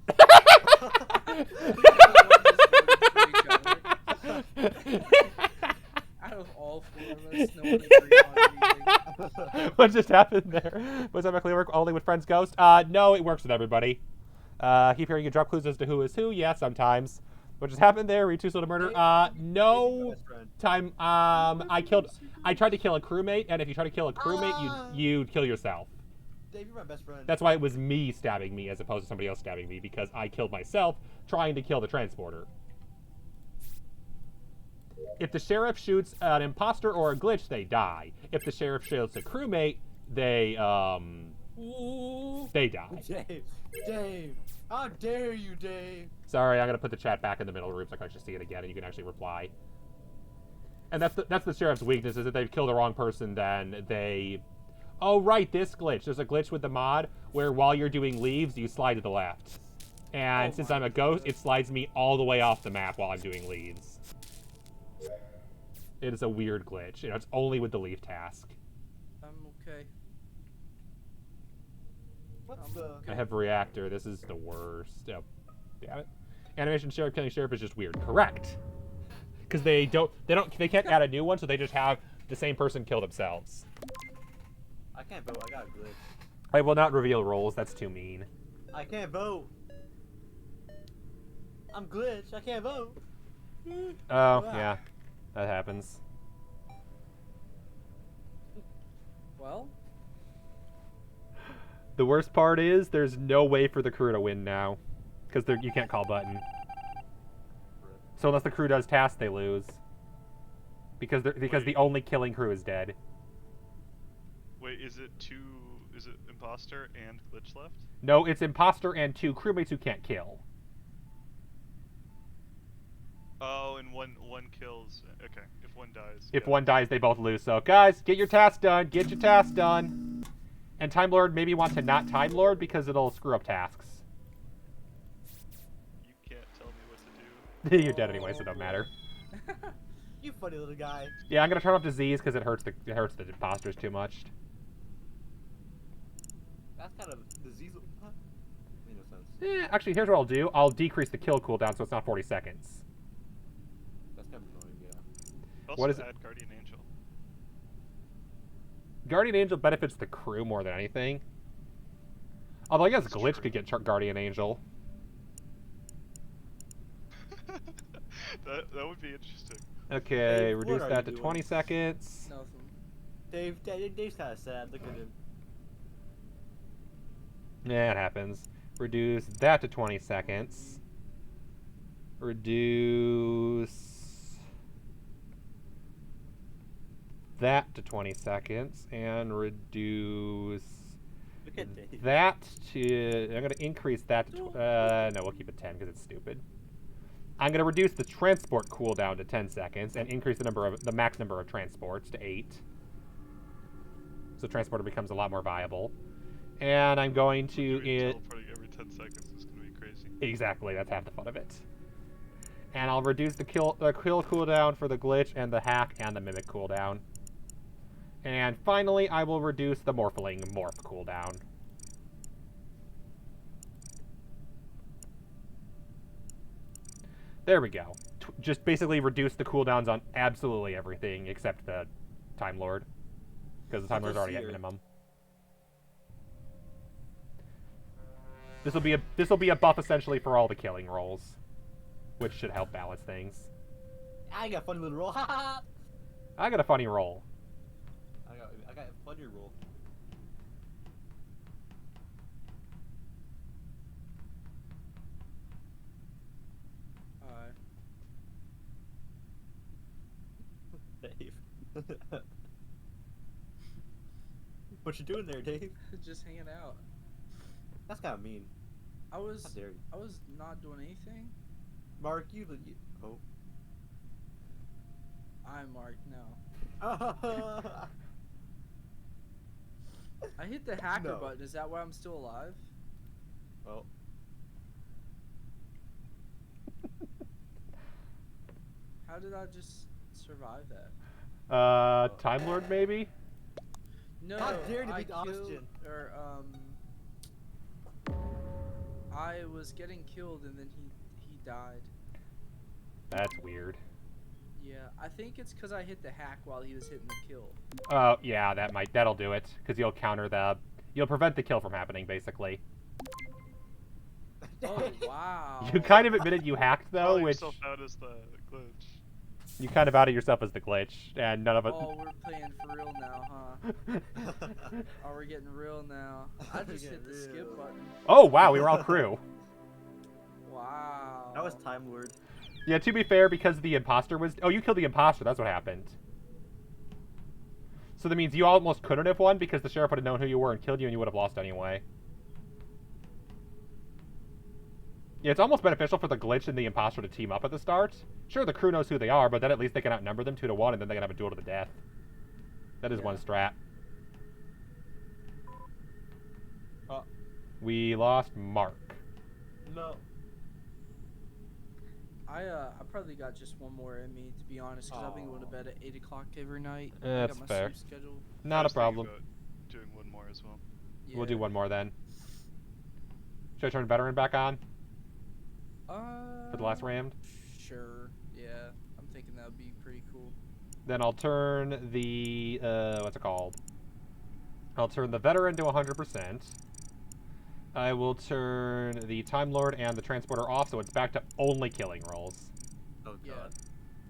Out of all 4 of us, no one agreed on anything. What just happened there? Was that actually work only with Friends Ghost? No, it works with everybody. Keep hearing you drop clues as to who is who. Yeah, sometimes. What just happened there? Were you too slow to murder? No time. I tried to kill a crewmate, and if you try to kill a crewmate, you kill yourself. Dave, you're my best friend. That's why it was me stabbing me as opposed to somebody else stabbing me, because I killed myself trying to kill the transporter. If the sheriff shoots an imposter or a glitch, they die. If the sheriff shoots a crewmate, they die. Dave, how dare you, Dave? Sorry, I'm gonna put the chat back in the middle room so I can actually see it again, and you can actually reply. And that's the sheriff's weakness, is that they've killed the wrong person, then they... Oh, right, this glitch. There's a glitch with the mod where while you're doing leaves, you slide to the left. And since I'm a ghost, it slides me all the way off the map while I'm doing leaves. It is a weird glitch. You know, it's only with the leaf task. I'm okay. What's the? I have reactor. This is the worst. Oh, damn it. Animation sheriff killing sheriff is just weird. Correct. Because they can't add a new one, so they just have the same person kill themselves. I can't vote. I got a glitch. I will not reveal roles. That's too mean. I can't vote. I'm glitched. I can't vote. Oh, yeah. That happens. Well, The worst part is there's no way for the crew to win now. Because you can't call button. So unless the crew does tasks, they lose. Because the only killing crew is dead. Wait, is it imposter and glitch left? No, it's imposter and 2 crewmates who can't kill. Oh, and one kills. Okay, if one dies. If one dies, they both lose. So, guys, get your tasks done. Get your tasks done. And Time Lord maybe want to not Time Lord because it'll screw up tasks. You can't tell me what to do. You're dead anyway, so it don't matter. You funny little guy. Yeah, I'm gonna turn off disease because it hurts the imposters too much. That's kind of disease. Huh? Made no sense. Actually, here's what I'll do. I'll decrease the kill cooldown so it's not 40 seconds. That's kind of annoying, yeah. Also What is it? add Guardian Angel. Guardian Angel benefits the crew more than anything. Although I guess That's Glitch true. could get Guardian Angel. that would be interesting. Okay, Hey, what reduce are that you to doing? 20 seconds. nothing. Dave's kind of sad. Look at him. Yeah, it happens. Reduce that to 20 seconds. Reduce that to 20 seconds. And reduce Look at Dave. that to... I'm going to increase that to... no, we'll keep it 10 because it's stupid. I'm going to reduce the transport cooldown to 10 seconds and increase the max number of transports to 8. So transporter becomes a lot more viable. And I'm going to... Teleporting every 10 seconds is going to be crazy. Exactly, that's half the fun of it. And I'll reduce the kill cooldown for the glitch and the hack and the mimic cooldown. And finally, I will reduce the morphling morph cooldown. There we go. Just basically reduce the cooldowns on absolutely everything except the Time Lord. Because the Time Lord's already at minimum. This will be a buff essentially for all the killing rolls, which should help balance things. I got a funny little roll. Ha ha! I got a funny roll. I got a funny roll. Dave. What you doing there, Dave? Just hanging out. That's kind of mean. I was How dare you. I was not doing anything. Mark, you oh. I'm Mark now. I hit the hacker No. button. Is that why I'm still alive? Well. How did I just survive that? Time Lord maybe? No, How dare you I beat killed, oxygen? or I was getting killed and then he died. That's weird. Yeah, I think it's because I hit the hack while he was hitting the kill. Oh, yeah, that'll do it. Because you'll prevent the kill from happening, basically. Oh wow! You kind of admitted you hacked, though, Calling which... yourself out as the glitch. You kind of outed yourself as the glitch, and none of us... Oh, we're playing for real now, huh? Oh, we're getting real now. I just hit the skip button. Oh, wow, we were all crew. Wow. That was Time Lord. Yeah, to be fair, because the imposter was... Oh, you killed the imposter, that's what happened. So that means you almost couldn't have won because the sheriff would have known who you were and killed you and you would have lost anyway. Yeah, it's almost beneficial for the glitch and the imposter to team up at the start. Sure, the crew knows who they are, but then at least they can outnumber them 2-1 and then they can have a duel to the death. That is one strat. We lost Mark. No. I probably got just one more in me, to be honest, because I've been going to bed at 8 o'clock every night. I That's got my fair. sleep schedule. Not a problem. Doing one more as well. Yeah. We'll do one more then. Should I turn Veteran back on? For the last round? Sure, yeah. I'm thinking that would be pretty cool. Then I'll turn the, what's it called? I'll turn the Veteran to 100%. I will turn the Time Lord and the Transporter off, so it's back to only killing rolls. Oh, God. Yeah,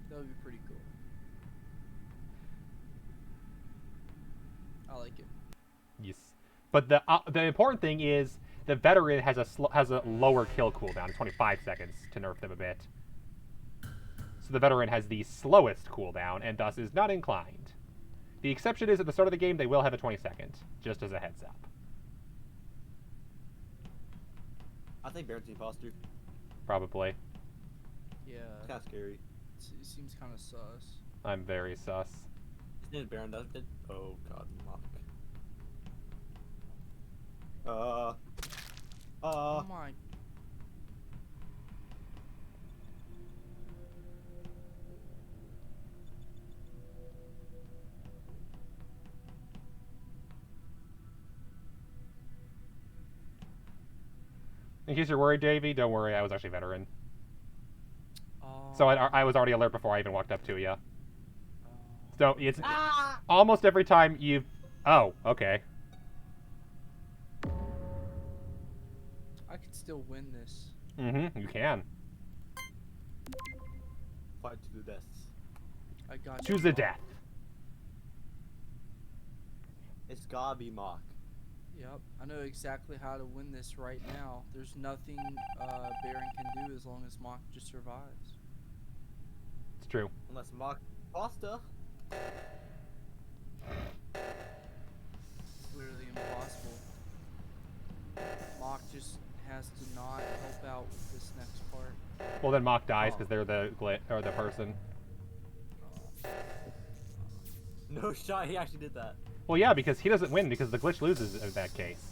that would be pretty cool. I like it. Yes. But the important thing is the Veteran has a lower kill cooldown, 25 seconds, to nerf them a bit. So the Veteran has the slowest cooldown, and thus is not inclined. The exception is at the start of the game, they will have a 20-second, just as a heads up. I think Baron's the imposter. Probably. Yeah, It's kind of scary. it seems kind of sus. I'm very sus. His name is Baron, doesn't it? Oh, God, Mock. Oh my. In case you're worried, Davey, don't worry, I was actually Veteran. Oh. So I was already alert before I even walked up to you. Oh. So it's almost every time you've... Oh, okay. I could still win this. Mm-hmm, you can. Fight to the death. I got you. Choose a death. It's gotta be Mock. Yep, I know exactly how to win this right now. There's nothing Baron can do as long as Mock just survives. It's true. Unless Mock pasta. It's literally impossible. Mock just has to not help out with this next part. Well, then Mock dies Oh. because they're the or the person. No shot, he actually did that. Well, yeah, because he doesn't win because the glitch loses in that case.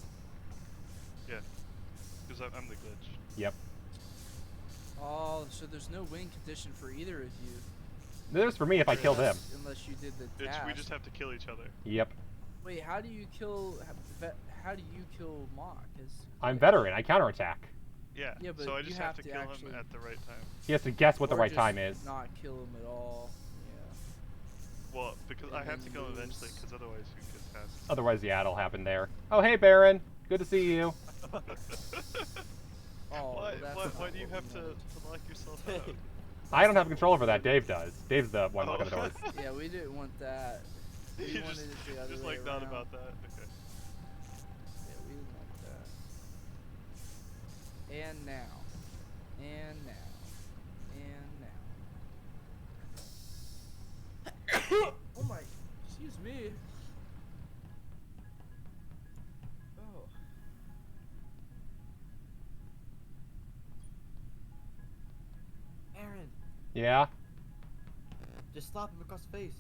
Yeah. Because I'm the glitch. Yep. Oh, so there's no win condition for either of you. There's for me if I kill them. Unless you did the It's, task. we just have to kill each other. Yep. Wait, how do you kill? How do you kill Mock? I'm veteran. I counterattack. Yeah. Yeah, but so I you just have have to to kill actually- him at the right time. He has to guess what the Or right just time is. Not kill him at all. Well, because And I have then to kill him lose. eventually, because otherwise you get past. Otherwise, yeah, it'll happen there. Oh, hey, Baron. Good to see you. Yeah. Oh, why, that's why, not why do you what have we to wanted. lock yourself out? I don't have control over that. Dave does. Dave's the one looking at the doors. Yeah, we didn't want that. We you wanted just, it the other just way like not around. about that. Okay. Yeah, we didn't want that. And now. And now. And now. Oh my. Excuse me. Oh. Aaron, Yeah? just slap him across the face.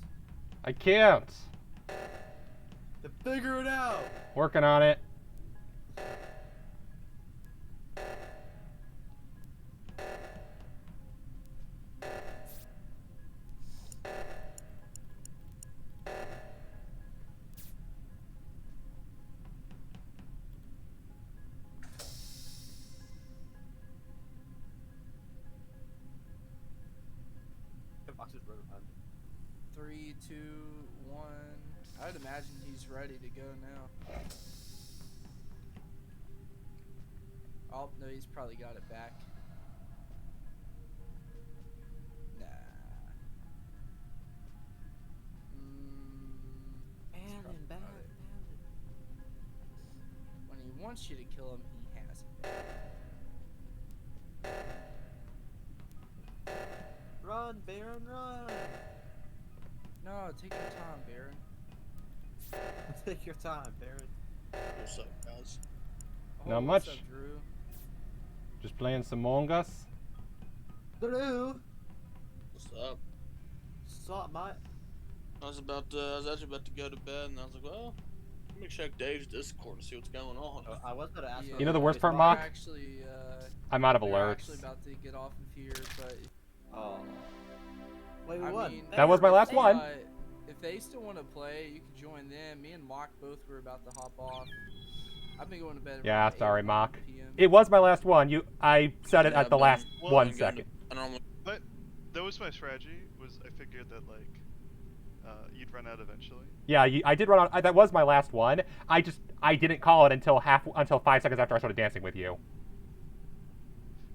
I can't. Then figure it out. Working on it. Fox is running behind me. 3, 2, 1. I'd imagine he's ready to go now. Oh, no, he's probably got it back. Nah. He's Aaron, probably bad. got it. When he wants you to kill him, he has it back. Run, Baron, run. No, take your time, Baron. Take your time, Baron. What's up, guys? Not what's much. up, Drew? Just playing some Among Us. Drew. What's up? Stop, mate. I was actually about to go to bed, and I was like, well, let me check Dave's Discord and see what's going on. I was gonna ask. Yeah. You know the worst part, We're Mock? actually, I'm out of we're alerts. actually about to get off of here, but Oh. Wait, I what? mean, That was my last one. If they still want to play, you can join them. Me and Mock both were about to hop off. I've been going to bed. Yeah, around 8 sorry, or 9 Mock. PM. It was my last one. I said it Yeah, at the but- last well, 1 I'm going second. I normally But that was my strategy. Was I figured that like you'd run out eventually. Yeah, I did run on. That was my last one. I didn't call it until 5 seconds after I started dancing with you.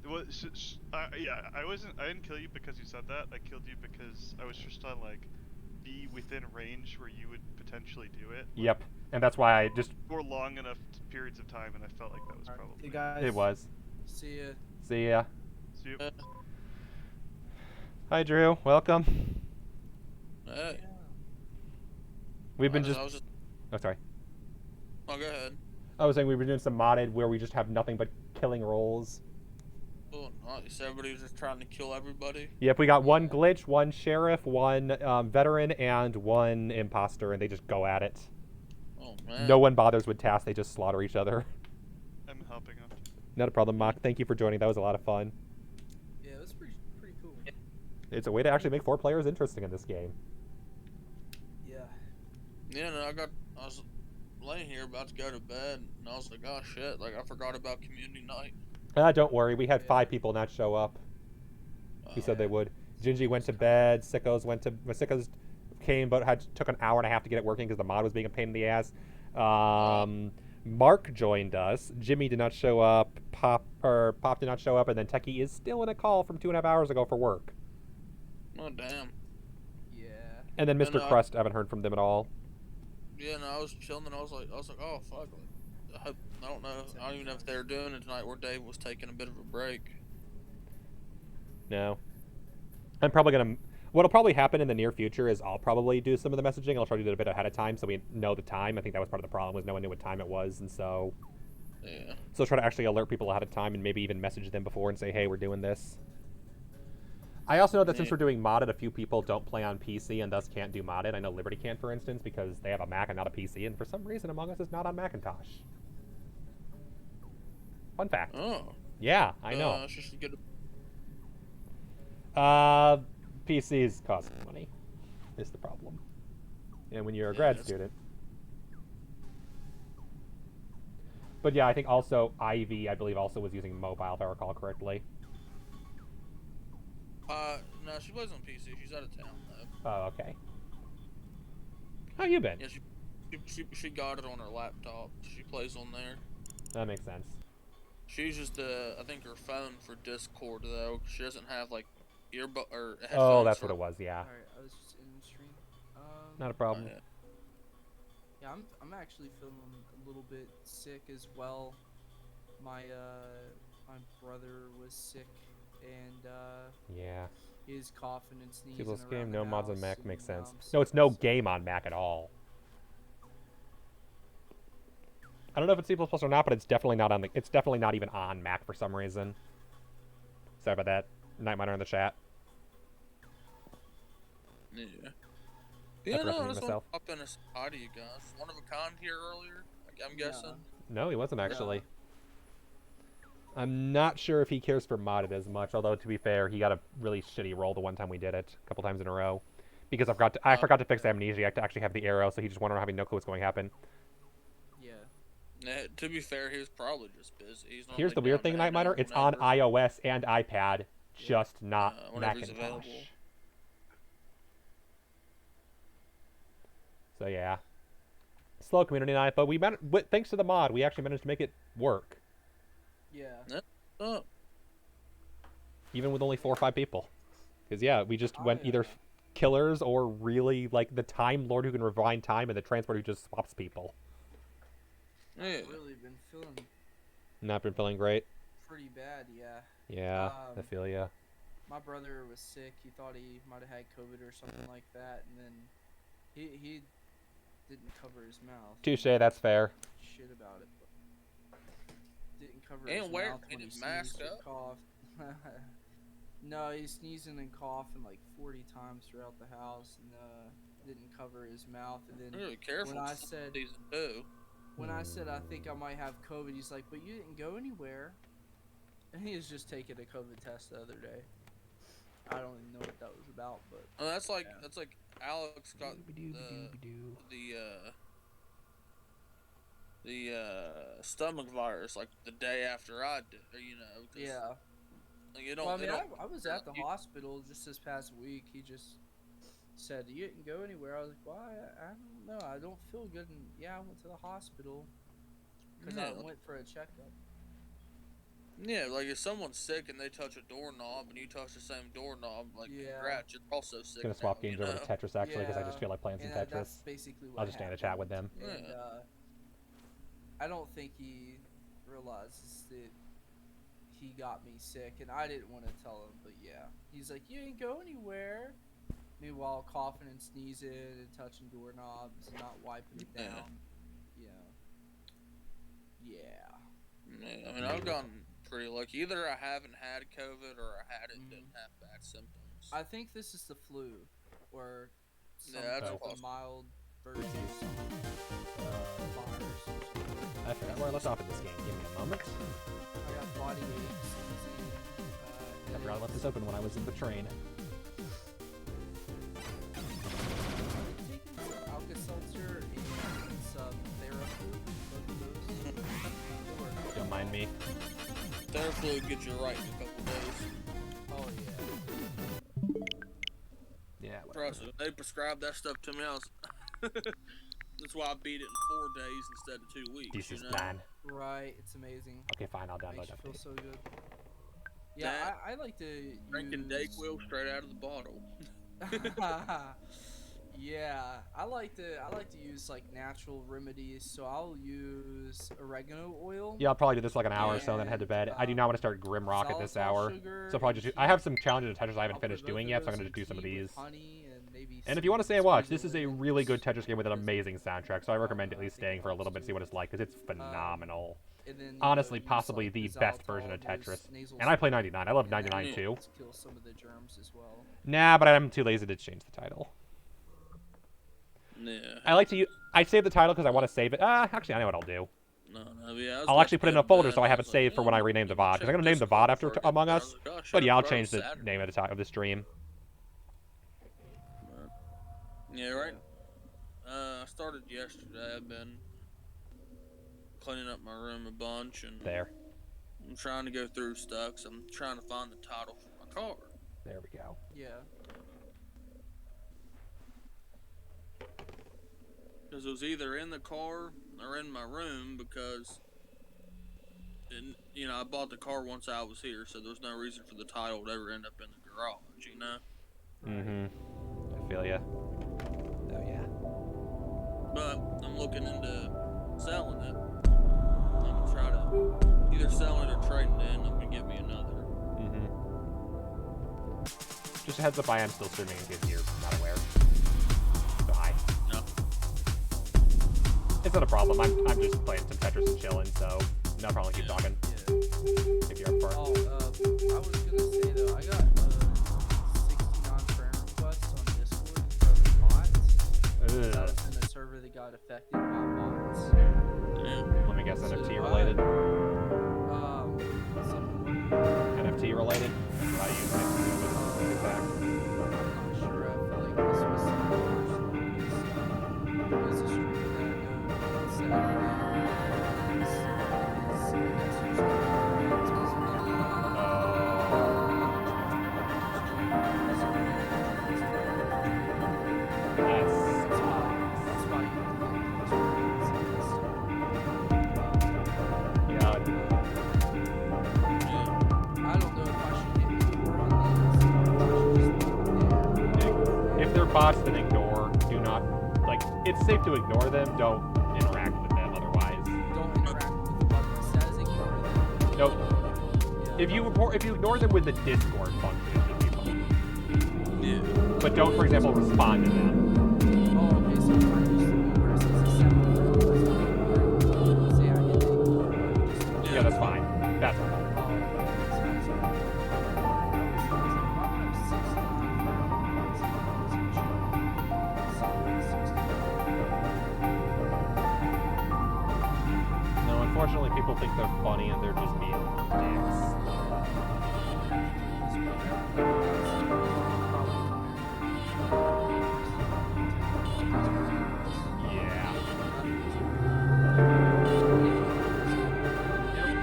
It was, yeah, I didn't kill you because you said that. I killed you because I was just trying to like be within range where you would potentially do it. Yep, and that's why I just. For long enough periods of time, and I felt like that was Alright, probably. you guys. It was. See ya. See ya. So you- Hi, Drew. Welcome. Hey. We've been I just. was just. Oh, sorry. Oh, go ahead. I was saying we've been doing some modded where we just have nothing but killing rolls. Oh, nice. Everybody's just trying to kill everybody. Yep, we got one glitch, one sheriff, one veteran, and one imposter, and they just go at it. Oh man. No one bothers with tasks; they just slaughter each other. I'm helping out. Not a problem, Mock. Thank you for joining. That was a lot of fun. Yeah, it was pretty cool. It's a way to actually make 4 players interesting in this game. Yeah. Yeah, no, I was laying here about to go to bed, and I was like, oh shit, like I forgot about community night. Don't worry, we had 5 people not show up. He said they Yeah. would. Gingy went to bed. Sickos came, but took an hour and a half to get it working because the mod was being a pain in the ass. Mark joined us. Jimmy did not show up. Pop did not show up, and then Techie is still in a call from 2.5 hours ago for work. Oh damn. Yeah. And then And, Mr. Crust, I haven't heard from them at all. Yeah, no, I was chilling, and I was like, oh fuck. Like, I don't know. I don't even know if they were doing it tonight, where Dave was taking a bit of a break. No. I'm probably gonna. What'll probably happen in the near future is I'll probably do some of the messaging. I'll try to do it a bit ahead of time so we know the time. I think that was part of the problem was no one knew what time it was, and so Yeah. try to actually alert people ahead of time and maybe even message them before and say, hey, we're doing this. I also know that since Yeah. we're doing modded, a few people don't play on PC and thus can't do modded. I know Liberty can't, for instance, because they have a Mac and not a PC, and for some reason Among Us is not on Macintosh. Fun fact. Oh. Yeah, I know. She should get PCs cost money, is the problem. And when you're a Yeah, grad that's- student. But yeah, I think also Ivy, I believe, also was using mobile, if I recall correctly. No, she plays on PC. She's out of town though. Oh, okay. How you been? Yeah, she got it on her laptop. She plays on there. That makes sense. She uses I think her phone for Discord though. She doesn't have like earbud or headphones. Oh, that's for- what it was, yeah. Alright, I was just in the stream. Not a problem. Oh, yeah. Yeah, I'm actually feeling a little bit sick as well. My brother was sick and Yeah. he's coughing and sneezing People's around game, the no mods on house, Mac makes and now sense. I'm No, it's sick, no so- game on Mac at all. I don't know if it's C++ or not, but it's definitely not on the. It's definitely not even on Mac for some reason. Sorry about that. Night Miner in the chat. Yeah. I Yeah, forgot to no, I mute just want myself. to pop in and say hi to you guys. One of a kind here earlier, I'm guessing. No, he wasn't actually. I'm not sure if he cares for modded as much. Although to be fair, he got a really shitty roll the one time we did it, a couple times in a row, because I forgot to fix Amnesiac to actually have the arrow, so he just went around having no clue what's going to happen. Yeah. Yeah, to be fair, he was probably just busy. He's Here's the normally weird down thing, to Night hang Miner. out It's on whenever. iOS and iPad, just not whenever he's Macintosh. available. So yeah, slow community night, but thanks to the mod, we actually managed to make it work, Yeah. Oh, even with only 4 or 5 people. Because yeah, we just went either yeah. killers or really like the Time Lord who can rewind time and the Transport who just swaps people. yeah. I've really been feeling Not been feeling great. pretty bad, yeah. Yeah, I Um, feel ya. My brother was sick. He thought he might have had COVID or something like that, and then he didn't cover his mouth. Touche, that's fair. Shit about it, but didn't cover And his wear- mouth and when he his mask sneezed or up? coughed. No, he's sneezing and coughing like 40 times throughout the house, and didn't cover his mouth. And then Really careful. when I for said season 2. I think I might have COVID, he's like, "But you didn't go anywhere." And he was just taking a COVID test the other day. I don't even know what that was about, but Oh, that's like Yeah. Alex got the stomach virus like the day after I did, or, you know. 'Cause, yeah. like, you don't, Well, I they mean, don't- I was at the you- hospital just this past week. He just said, "You didn't go anywhere." I was like, "Why? I don't know. I don't feel good." And yeah, I went to the hospital because I Yeah. went for a checkup. Yeah, like if someone's sick and they touch a doorknob and you touch the same doorknob, like Yeah. congrats, you're also sick. Gonna swap now, games you over know? to Tetris actually because I just Yeah, feel like playing some And that's Tetris. basically what I'll just stay in the chat with them. happened. And Yeah. I don't think he realizes that he got me sick, and I didn't want to tell him, but yeah, he's like, "You didn't go anywhere." Meanwhile, coughing and sneezing and touching doorknobs and not wiping it Yeah. down. Yeah. Yeah, I mean, I've gotten pretty lucky. Either I haven't had COVID or I had it and Mhm. didn't have bad symptoms. I think this is the flu, or some Yeah, that's type of possible. mild version of some virus or something. I forgot where I left off in this game. Give me a moment. I got body aches, sneezing, I forgot I left this open when I was in the train. taking some Alka-Seltzer and some Theraflu, both of those. Don't mind me. Therefore, it'll get you right in a couple days. Oh yeah. Yeah. Trust me, they prescribed that stuff to me. I was. That's why I beat it in 4 days instead of 2 weeks. This you is know? plan. Right, it's amazing. Okay, fine. I'll download Makes you that. feel Please. so good. Yeah, That- I like to Drinking use... Dayquil straight out of the bottle. Yeah, I like to use like natural remedies, so I'll use oregano oil. Yeah, I'll probably do this for like an hour or so and then head to bed. I do not want to start Grimrock at this hour. So I'll probably just I have some challenges and Tetris I haven't finished doing yet, so I'm going to do some of these. And if you want to stay and watch, this is a really good Tetris game with an amazing soundtrack, so I recommend at least staying for a little bit to see what it's like, because it's phenomenal. and then honestly use, possibly like, the the best xylitol, version of use Tetris. nasal And I play spray, 99. I love and that 99 too. helps kill some of the germs as well. Nah, but I'm too lazy to change the title. Yeah. I like to. I save the title because I want to save it. Actually, I know what I'll do. No, yeah. I was I'll about actually to put it in go a to folder bed, so I and have it was like, saved for when I let rename the me VOD. Because check I'm going to name the VOD Discord after before I Among get to bed. I Us. was like, oh, shit, But yeah, I I'll forgot it change was the Saturday. name of the stream. Yeah, right. I started yesterday. I've been cleaning up my room a bunch, and There. I'm trying to go through stuff. So I'm trying to find the title for my car. There we go. Yeah. Because it was either in the car or in my room because, I bought the car once I was here, so there's no reason for the title to ever end up in the garage, you know? Mm-hmm. I feel ya. Oh, yeah. But I'm looking into selling it. I'm going to try to either sell it or trade it in. I'm going to get me another. Mm-hmm. Just a heads up, I am still streaming in case you're not aware. So hi. No. It's not a problem. I'm just playing some Tetris and chilling, so no problem. Keep talking. Yeah. If you're up for it. Oh, I was gonna say though, I got 69 friend requests on Discord from bots. That was in a server that got affected by bots. Yeah. Let me guess, So, NFT related? Something. NFT related? That's what I use my back. I'm not sure. I feel like this was something personal. It was a stream that I know on Saturday. Bots, then ignore. Do not, like, it's safe to ignore them. Don't interact with them otherwise. Don't interact with the button that says ignore them. Nope. Yeah. If you ignore them with the Discord function, it'll be fine. Yeah. But don't, for example, respond to them. Oh, okay, so if I use the where it says accept friend, say I hit ignore. Yeah, that's fine. That's fine. Unfortunately, people think they're funny and they're just being dicks. Yeah.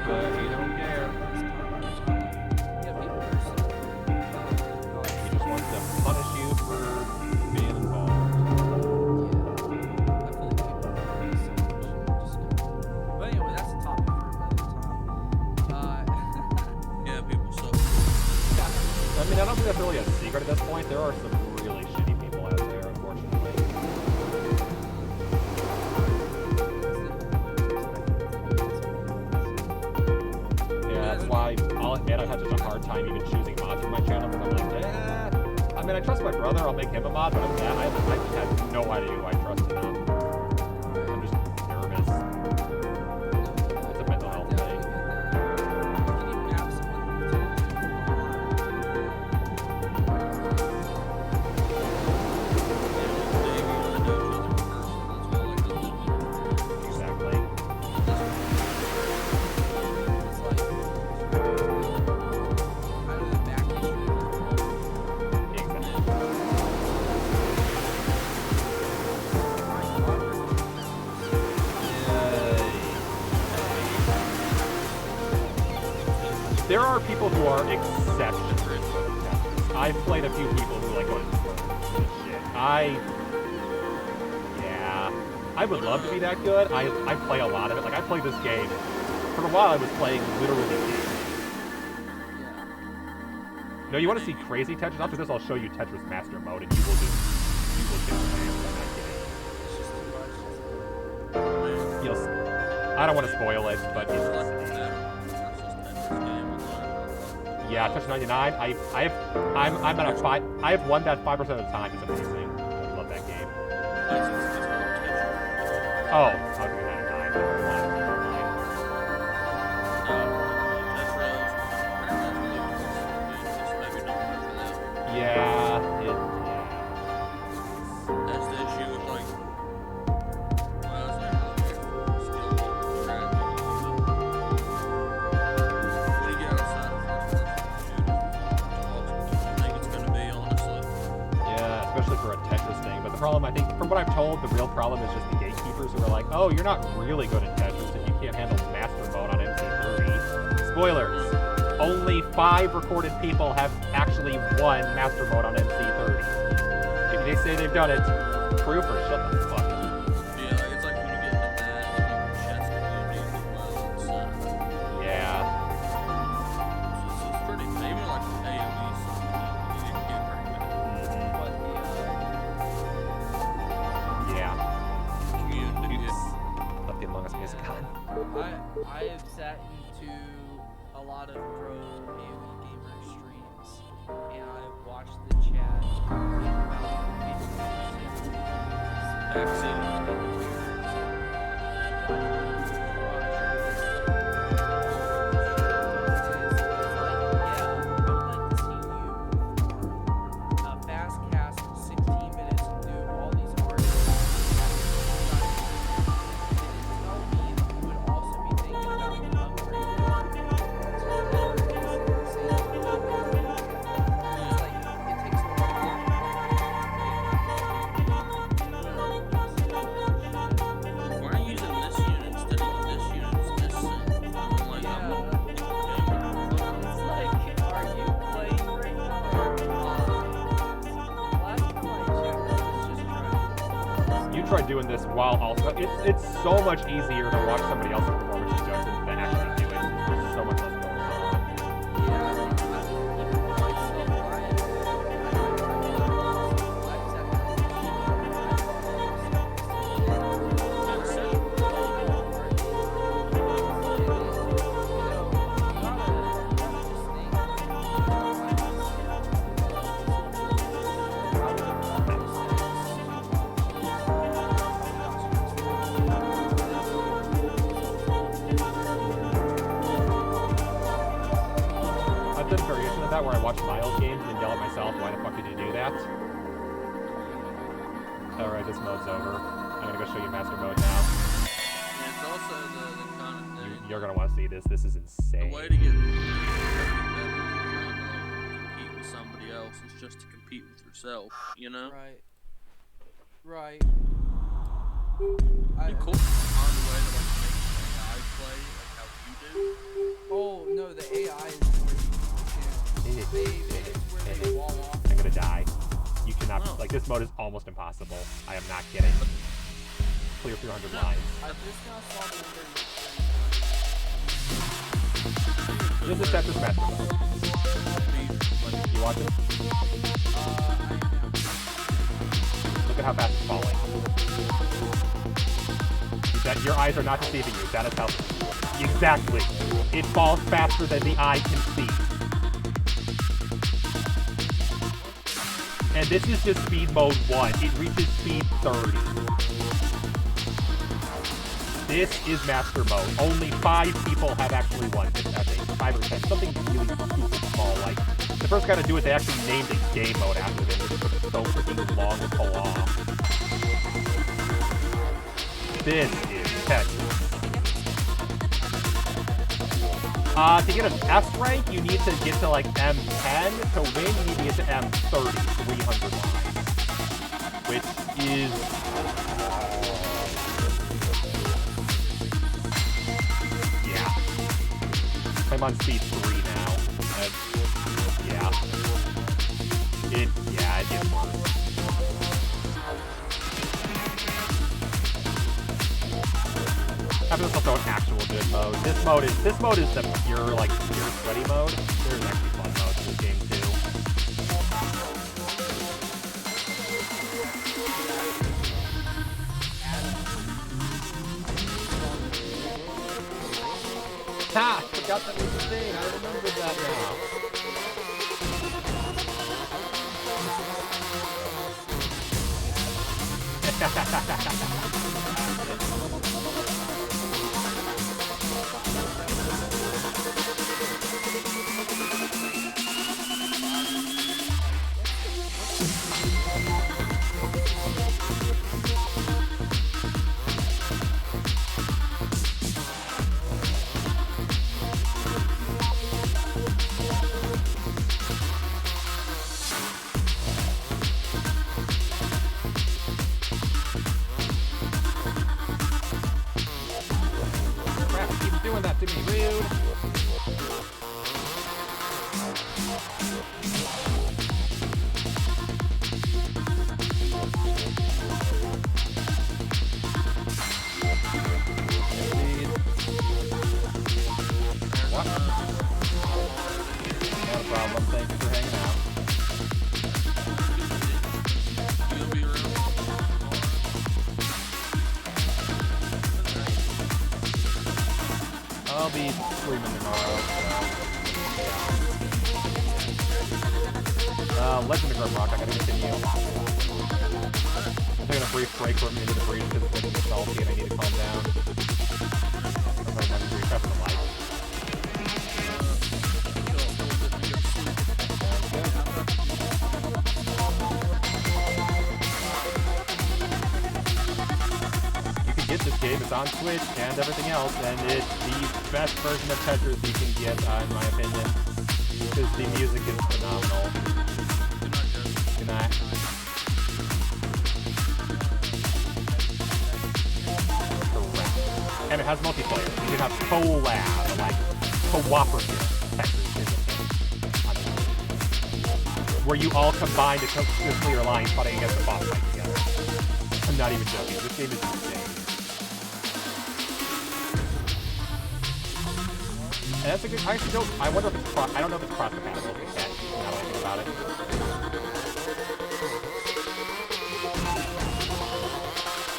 But you don't care. He just wants to punish you for being involved. But anyway, that's a topic for another time. Yeah, people suck. I mean, I don't think that's really a secret at this point. There are some really shitty people out there, unfortunately. Yeah, that's why I'll admit I've had such a hard time even choosing mods for my channel because I'm like, I mean, I trust my brother. I'll make him a mod, but other than that, I just have no idea who I trust enough. I'm just nervous. It's a mental health thing. Exactly. There are people who are exceptional. I've played a few people who like go to shit. Yeah. I would love to be that good. I play a lot of it. Like I played this game. For a while I was playing literally games. No, you want to see crazy Tetris? After this I'll show you Tetris Master Mode and you will get I don't want to spoil it, but it's yeah, Tetris 99. I'm at a 5. I have won that 5% of the time. It's amazing. I love that game. Oh, I'll do 99. problem. I think, from what I'm told, the real problem is just the gatekeepers who are like, oh, you're not really good at Tetris if you can't handle master mode on MC30. Spoilers. Only 5 recorded people have actually won master mode on MC30. If they say they've done it, proof or shut the fuck up. Yeah, it's like when you get into that chess communities as well. Yeah. It's pretty, even like AOE stuff, you can get pretty good at Yeah. community. Oops. Left the Among Us music on. I have sat into a lot of pro AoE gamer streams, and I've watched the chat fast cast of 16 minutes and do all these hard things. Tell me that you would also be thinking about upgrading. Why are you using this unit instead of this unit? It's this thing. I'm like, I'm not Are you playing right now? Last time I checked, I was just trying. You tried doing this while also. It's so much easier to watch somebody else's performance judgment than actually do it. There's so much less going on. I've done variation of that where I watch my old games and yell at myself, why the fuck did you do that? Alright, this mode's over. I'm gonna go show you master mode now. And it's also the kind of thing. You're gonna want to see this. This is insane. The way to get better than compete with somebody else is just to compete with yourself, you know? Right. You could find a way to like make AI play like how you do. Oh no, the AI is where you can. It's where they wall off. I'm gonna die. You cannot, Oh. like, this mode is almost impossible. I am not kidding. Clear 300 lines. I just now saw the This is Tetris master mode. You watch it? Look at how fast it's falling. Your eyes are not deceiving you. That is how... Exactly. It falls faster than the eye can see. And this is just speed mode 1. It reaches speed 30. This is master mode. Only 5 people have actually won this, I think. 5 or 10. Something really stupid small. Like, the first guy to do it, they actually named it game mode after this. It took so freaking long to pull off. This is Tetris. To get an S rank, you need to get to like M10. To win, you need to get to M30, 300 lines. Which is... yeah. I'm on speed 3 now. Yeah. It gets worse. After this, I'll throw an actual good mode. This mode is the pure sweaty mode. There's actually fun modes in this game too. Ha! Forgot that was a thing. I remembered that doing that to me, rude. What? Not a problem. Thank you for hanging out. You'll be around I'll be streaming tomorrow. Legend of Grimrock, I gotta continue. I'm taking a brief break from Into the Breach because it's getting salty and I need to calm down. I'm going to recover the light. You can get this game, it's on Switch and everything else, and it's the best version of Tetris you can get, in my opinion. Because the music is phenomenal. Good night. Correct. And it has multiplayer. You can have collab, like cooperative Tetris is a thing. Where you all combine to clear lines fighting against the boss fight together. I'm not even joking. This game is insane. And that's a good. I actually don't. I wonder if it's cross. I don't know if it's cross compatible with the cat. Now that I think about it.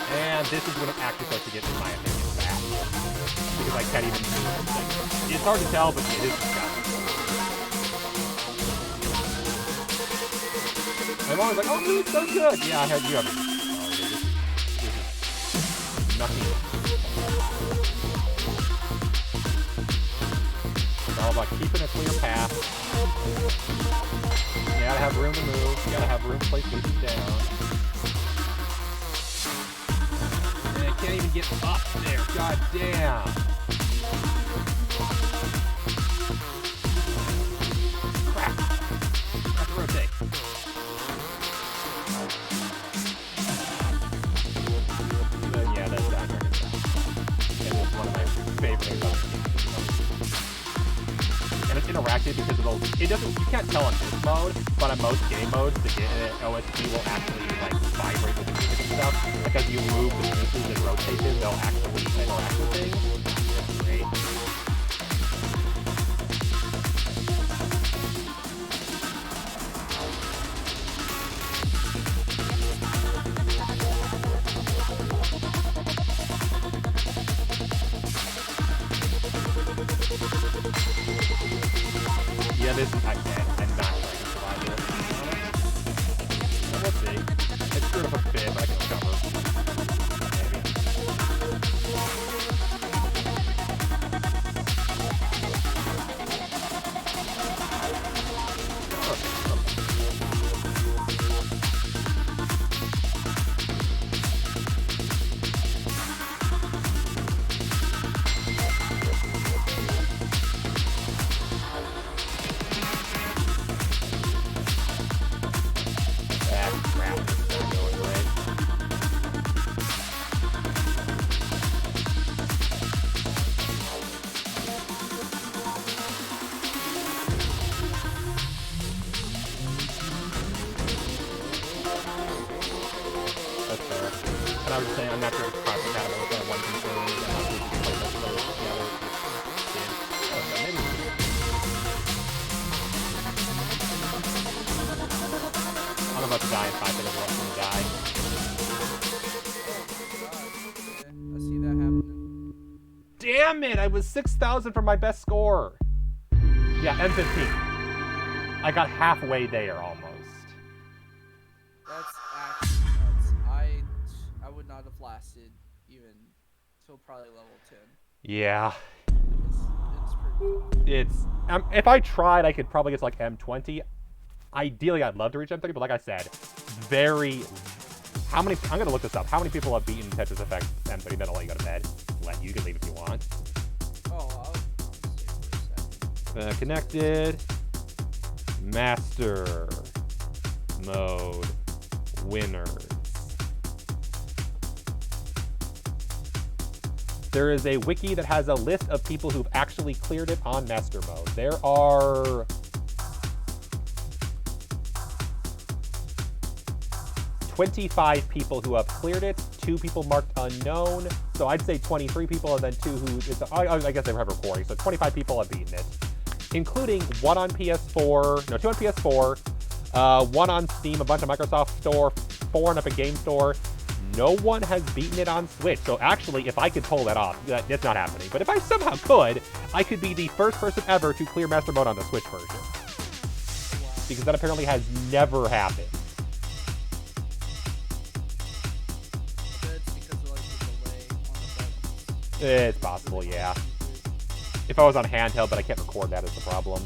And this is when it actually starts to get, in my opinion, bad. Because I can't even. Like, it's hard to tell, but it is disgusting. I'm always like, oh, this is so good. Yeah, I have you have it. Oh, dude, this is nothing. It's all about keeping a clear path. You gotta have room to move. You gotta have room to place pieces down. And I can't even get up there. God damn. Crap. I have to rotate. But yeah, that's soundtrack is that. And it's one of my favorite things about the game. And it's interactive because of those. It doesn't. You can't tell on this mode, but on most game modes, the OSP will actually like vibrate with the music and stuff. Like as you move the pieces and rotate them, they'll actually interact with things. It's great. Yeah, this is I'm not sure I can survive this. We'll see. It's screwed up a bit, but I can cover. Maybe. Crap. It's not going great. That's fair. And I was saying, I'm not sure if it's cross compatible with that one controller. And I'm not sure if you can play both of those together. Yeah. Okay, maybe we can. I'm about to die in 5 minutes. I'm going to die. I see that happening. Damn it! I was 6,000 for my best score. Yeah, M15. I got halfway there almost. That's actually nuts. I would not have lasted even till probably level 10. Yeah. It's pretty tough. If I tried, I could probably get to like M20. Ideally, I'd love to reach M30, but like I said, I'm gonna look this up. How many people have beaten Tetris Effect M30? That'll let you go to bed. You can leave if you want. Oh, I'll stay for a second. Connected. Master. Mode. Winners. there is a wiki that has a list of people who've actually cleared it on Master Mode. There are 25 people who have cleared it, 2 people marked unknown. So I'd say 23 people, and then 2 who, I guess they have recording. So 25 people have beaten it, including 1 on PS4, no, 2 on PS4, 1 on Steam, a bunch of Microsoft Store, 4 on Epic Game Store. No one has beaten it on Switch. So actually, if I could pull that off, it's not happening. But if I somehow could, I could be the first person ever to clear Master Mode on the Switch version. Because that apparently has never happened. It's possible, yeah. If I was on handheld, but I can't record, that is the problem.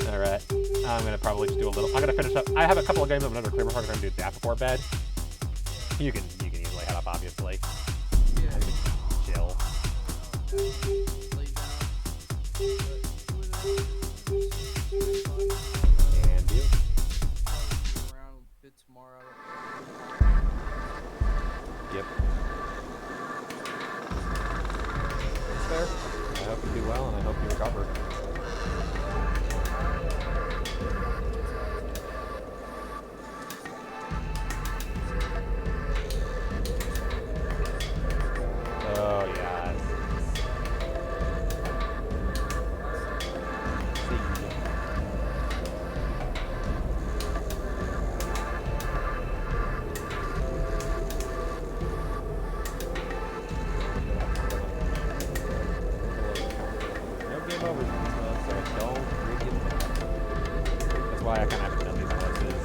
Alright, I'm gonna probably just do a little. I'm gonna finish up. I have a couple of games I'm gonna clear before I'm gonna do that before bed. You can easily head up, obviously. Yeah. Chill. And you. Around a bit tomorrow. Yep. It's fair. I hope you do well, and I hope you recover. Oh, yeah. No game over, so don't really. That's why I kind of have to done these courses.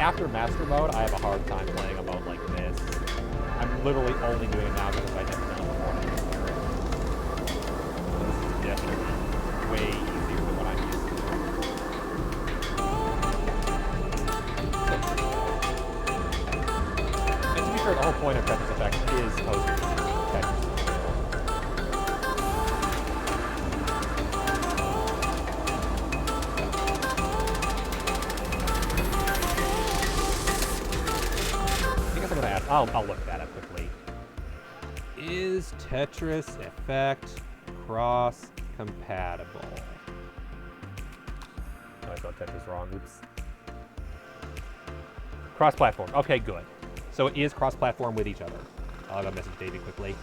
After Master Mode, I have a hard time playing a mode like this. I'm literally only doing it now because I've never done it before. So this is definitely way easier than what I'm used to. And to be fair, the whole point of Tetris Effect is supposed to be Tetris. I guess I'm gonna ask. I'll look that up quickly. Is Tetris Effect cross-compatible? Oh, I spelled Tetris wrong. Oops. Cross-platform. Okay, good. So it is cross-platform with each other. I'll go message Davey quickly.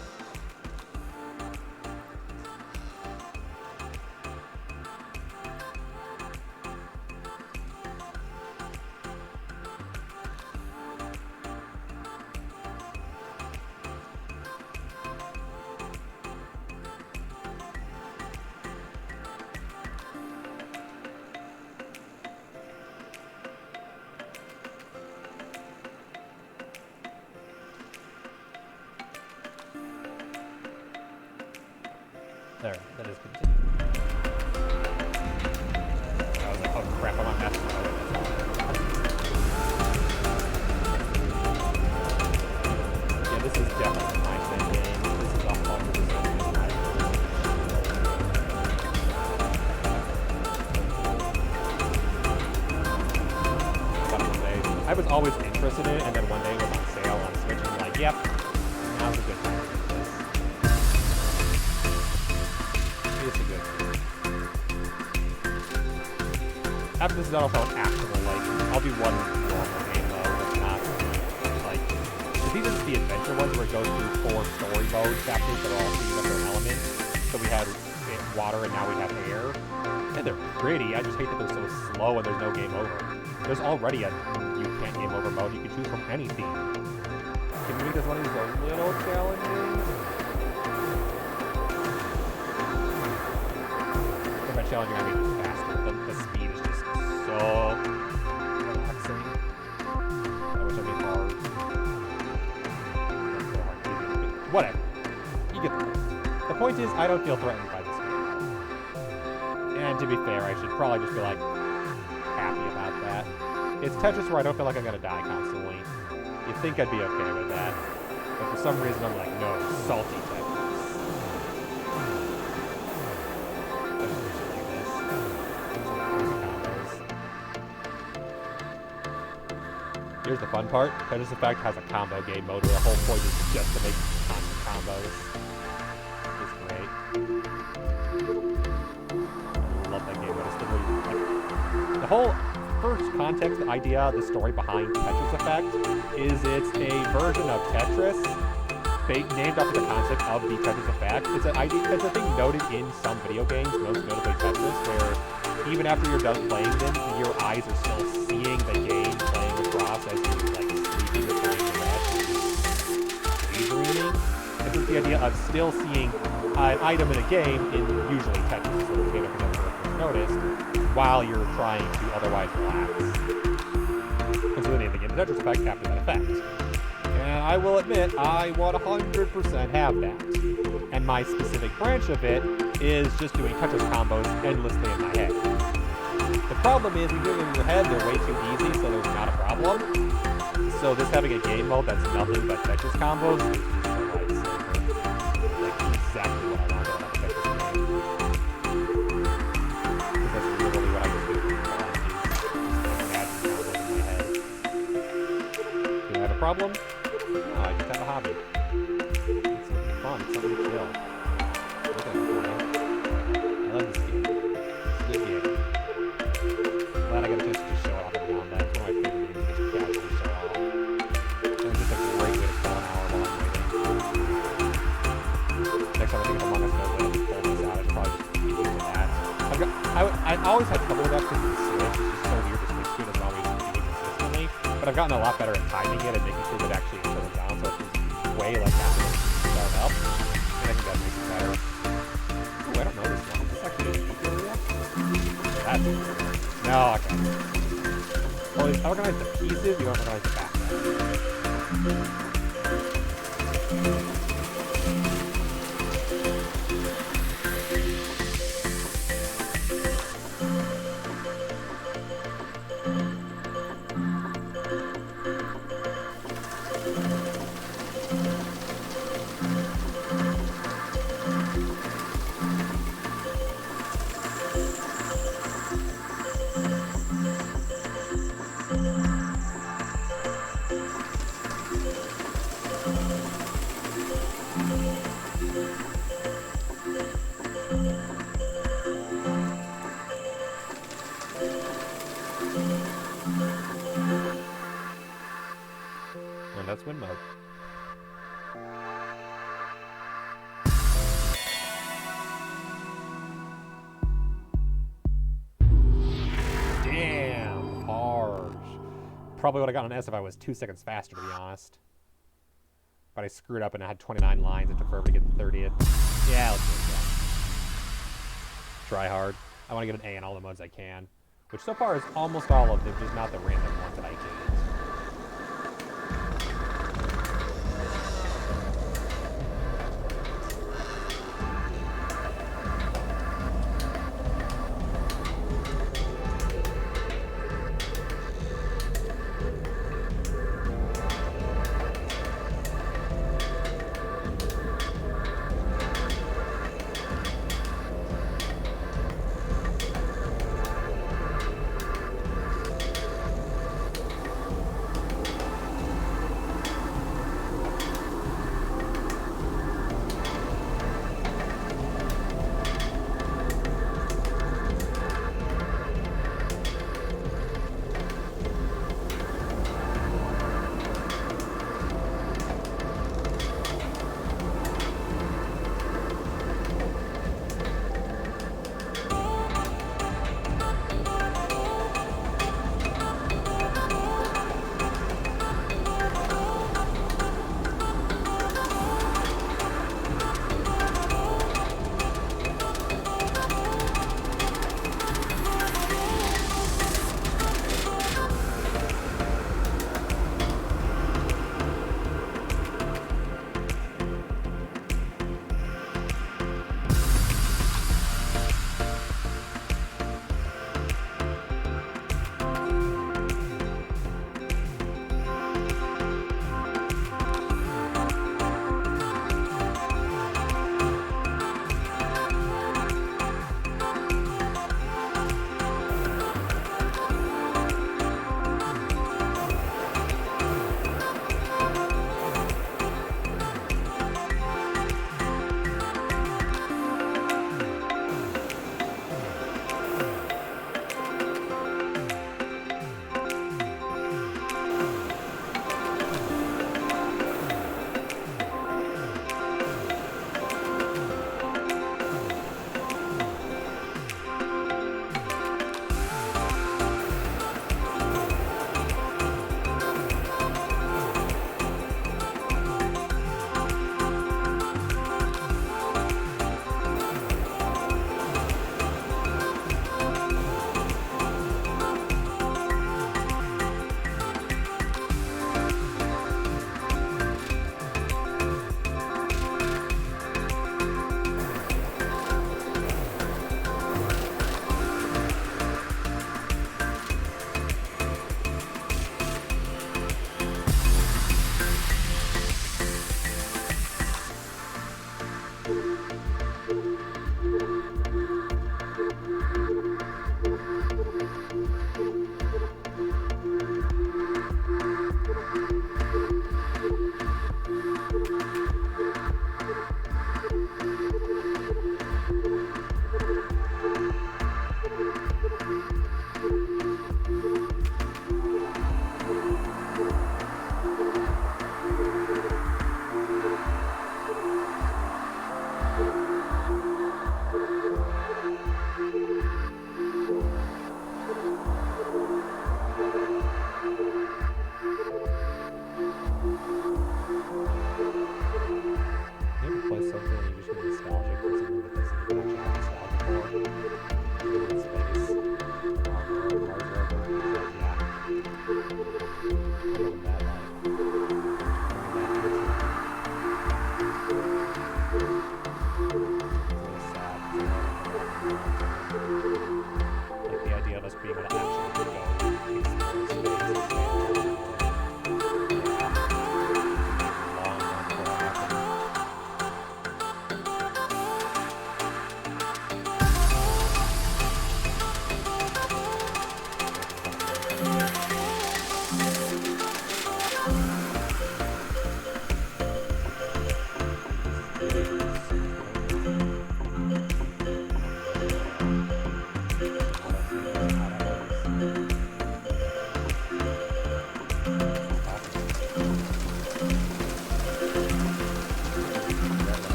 There, that is continued. I was like, oh crap, I'm on Master Mode. Yeah, this is definitely my same game. This is 100% my I was always interested in it, and then one day it was on sale on Switch, and I'm like, yep, now's a good time to do this. It's a good thing. After this is also an actual, I'll do one normal game mode. It's not, these are just the adventure ones where it goes through 4 story mode chapters that are all each other elements. So we had water and now we have air. And they're pretty, I just hate that they're so slow and there's no game over. There's already a you can't game over mode. You can choose from any theme. Can you make this one of these a little challenging? By challenging, I mean just faster. The speed is just so relaxing. I wish I made hard. Whatever. You get the point. The point is, I don't feel threatened by this game. And to be fair, I should probably just be happy about that. It's Tetris where I don't feel like I'm gonna die constantly. You'd think I'd be okay with that. But for some reason, I'm like, no, salty Tetris. Here's the fun part. Tetris Effect has a combo game mode where the whole point is just to make constant combos. It's great. I love that game mode. It's literally like the whole first context, the idea, the story behind Tetris Effect is it's a version of Tetris named after the concept of the Tetris Effect. It's a thing noted in some video games, most notably Tetris, where even after you're done playing them, your eyes are still seeing the game playing across as you're like sleeping or trying to rest, daydreaming. This is the idea of still seeing an item in a game, in usually Tetris, sort of game I've never noticed, while you're trying to otherwise relax. And so the name of the game, the Tetris Effect, captures that effect. And I will admit, I 100% have that. And my specific branch of it is just doing Tetris combos endlessly in my head. The problem is, when you do them in your head, they're way too easy, so there's not a problem. So this having a game mode that's nothing but Tetris combos is just a lifesaver. Like, exactly what I want out of a Tetris game. Because that's literally what I just do. Imagine combos in my head. Do I have a problem? No, I just have a hobby. It's something fun, it's something chill. I love this game. It's a good game. Glad I got a chance to just show it off every now and then. It's one of my favorite games to just casually show off. And it's just a great way to kill an hour while I'm waiting. Next time I think of Among Us No Way to pull this out, I should probably just keep using that. I always had trouble with that because the Switch is just so weird. The Switch 2 doesn't always do consistently. But I've gotten a lot better at timing it and making sure that it actually turns down so it's way like after it start up. And I think that makes it better. I don't know this one. Is this actually a deep area? That's no, okay. Well, you organize the pieces, you don't organize the background. And that's win mode. Damn, harsh. Probably would have gotten an S if I was 2 seconds faster, to be honest. But I screwed up and I had 29 lines. It took forever to get the 30th. Yeah, let's do that. Try hard. I want to get an A in all the modes I can. Which so far is almost all of them, just not the random ones that I can't.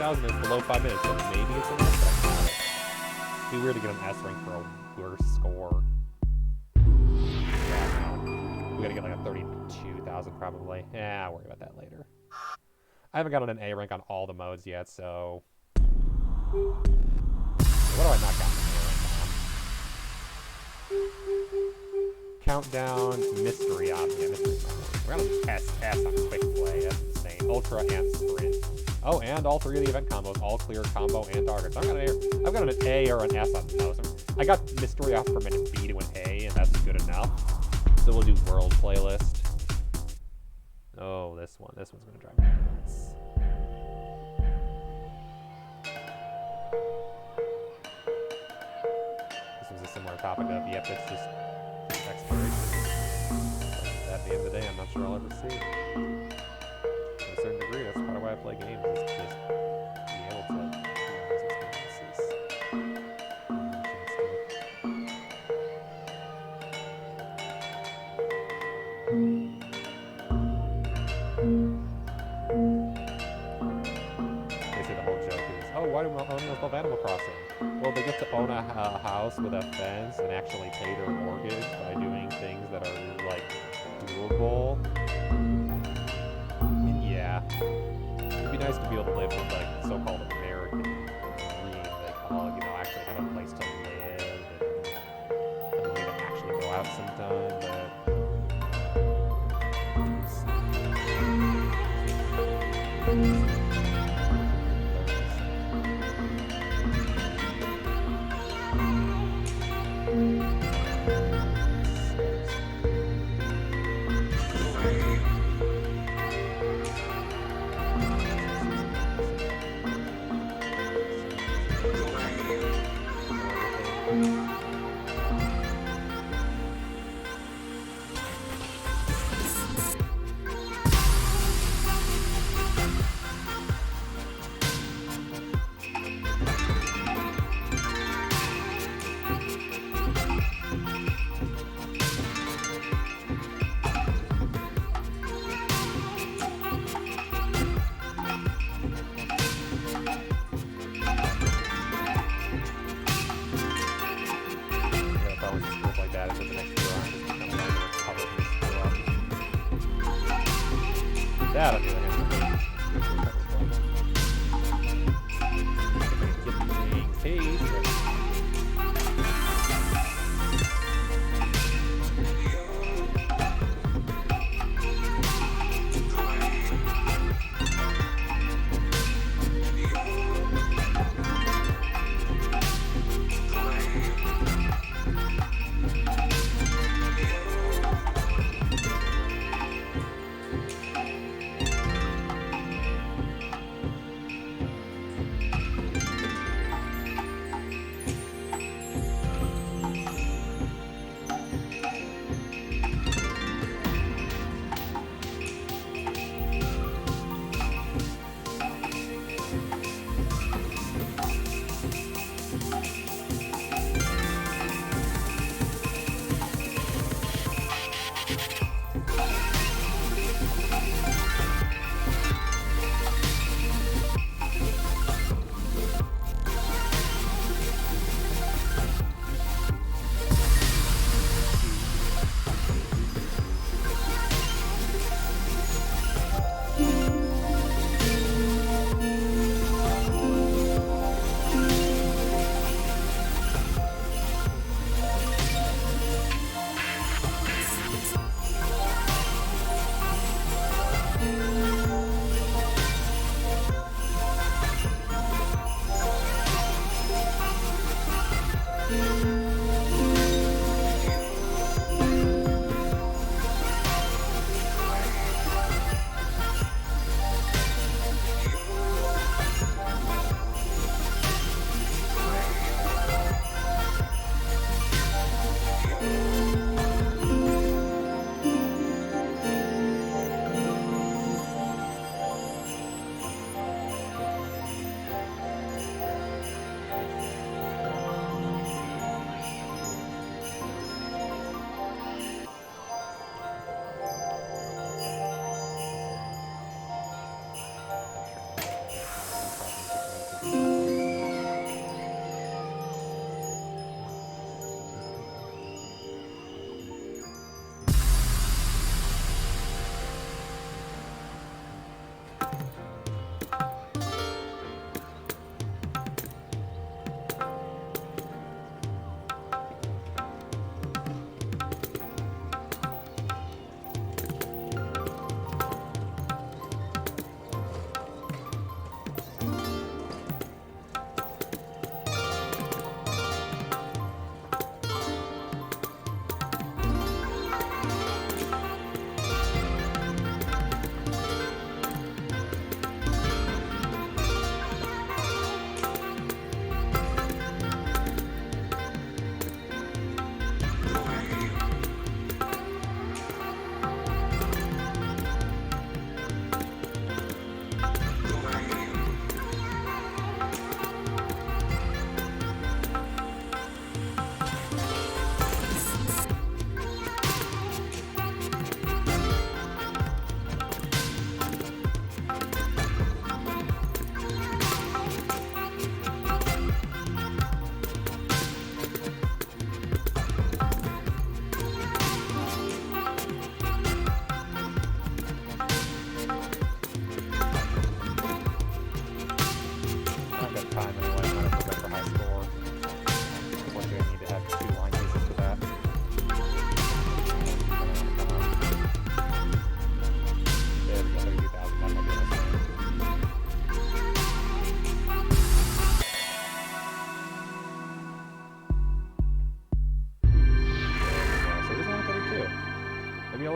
2,000 is below 5 minutes, so maybe it's an S, but I doubt it. It'd be weird to get an S rank for a worse score. Yeah, no. We gotta get like a 32,000 probably. Yeah, I'll worry about that later. I haven't gotten an A rank on all the modes yet, so... What do I not got an A rank on? Countdown, mystery object. Mystery object. We're gonna SS on quick play. That's insane. Ultra and sprint. Oh, and all 3 of the event combos. All clear, combo, and targets. I've got an A or an S on those. I got mystery off from an B to an A, and that's good enough. So we'll do world playlist. Oh, this one. This one's gonna drive me nuts. This was a similar topic of, yep, it's just exploration. But at the end of the day, I'm not sure I'll ever see. To a certain degree, that's part of why I play games, is just be able to realize experiences. They say the whole joke is, oh, why do millennials love Animal Crossing? Well, they get to own a house with a fence and actually pay their mortgage by doing things that are, like, doable. And yeah, it'd be nice to be able to live with, like, so-called American dream, they call it, you know, actually have a place to live and ability to actually go out sometime, but... That, on the other hand,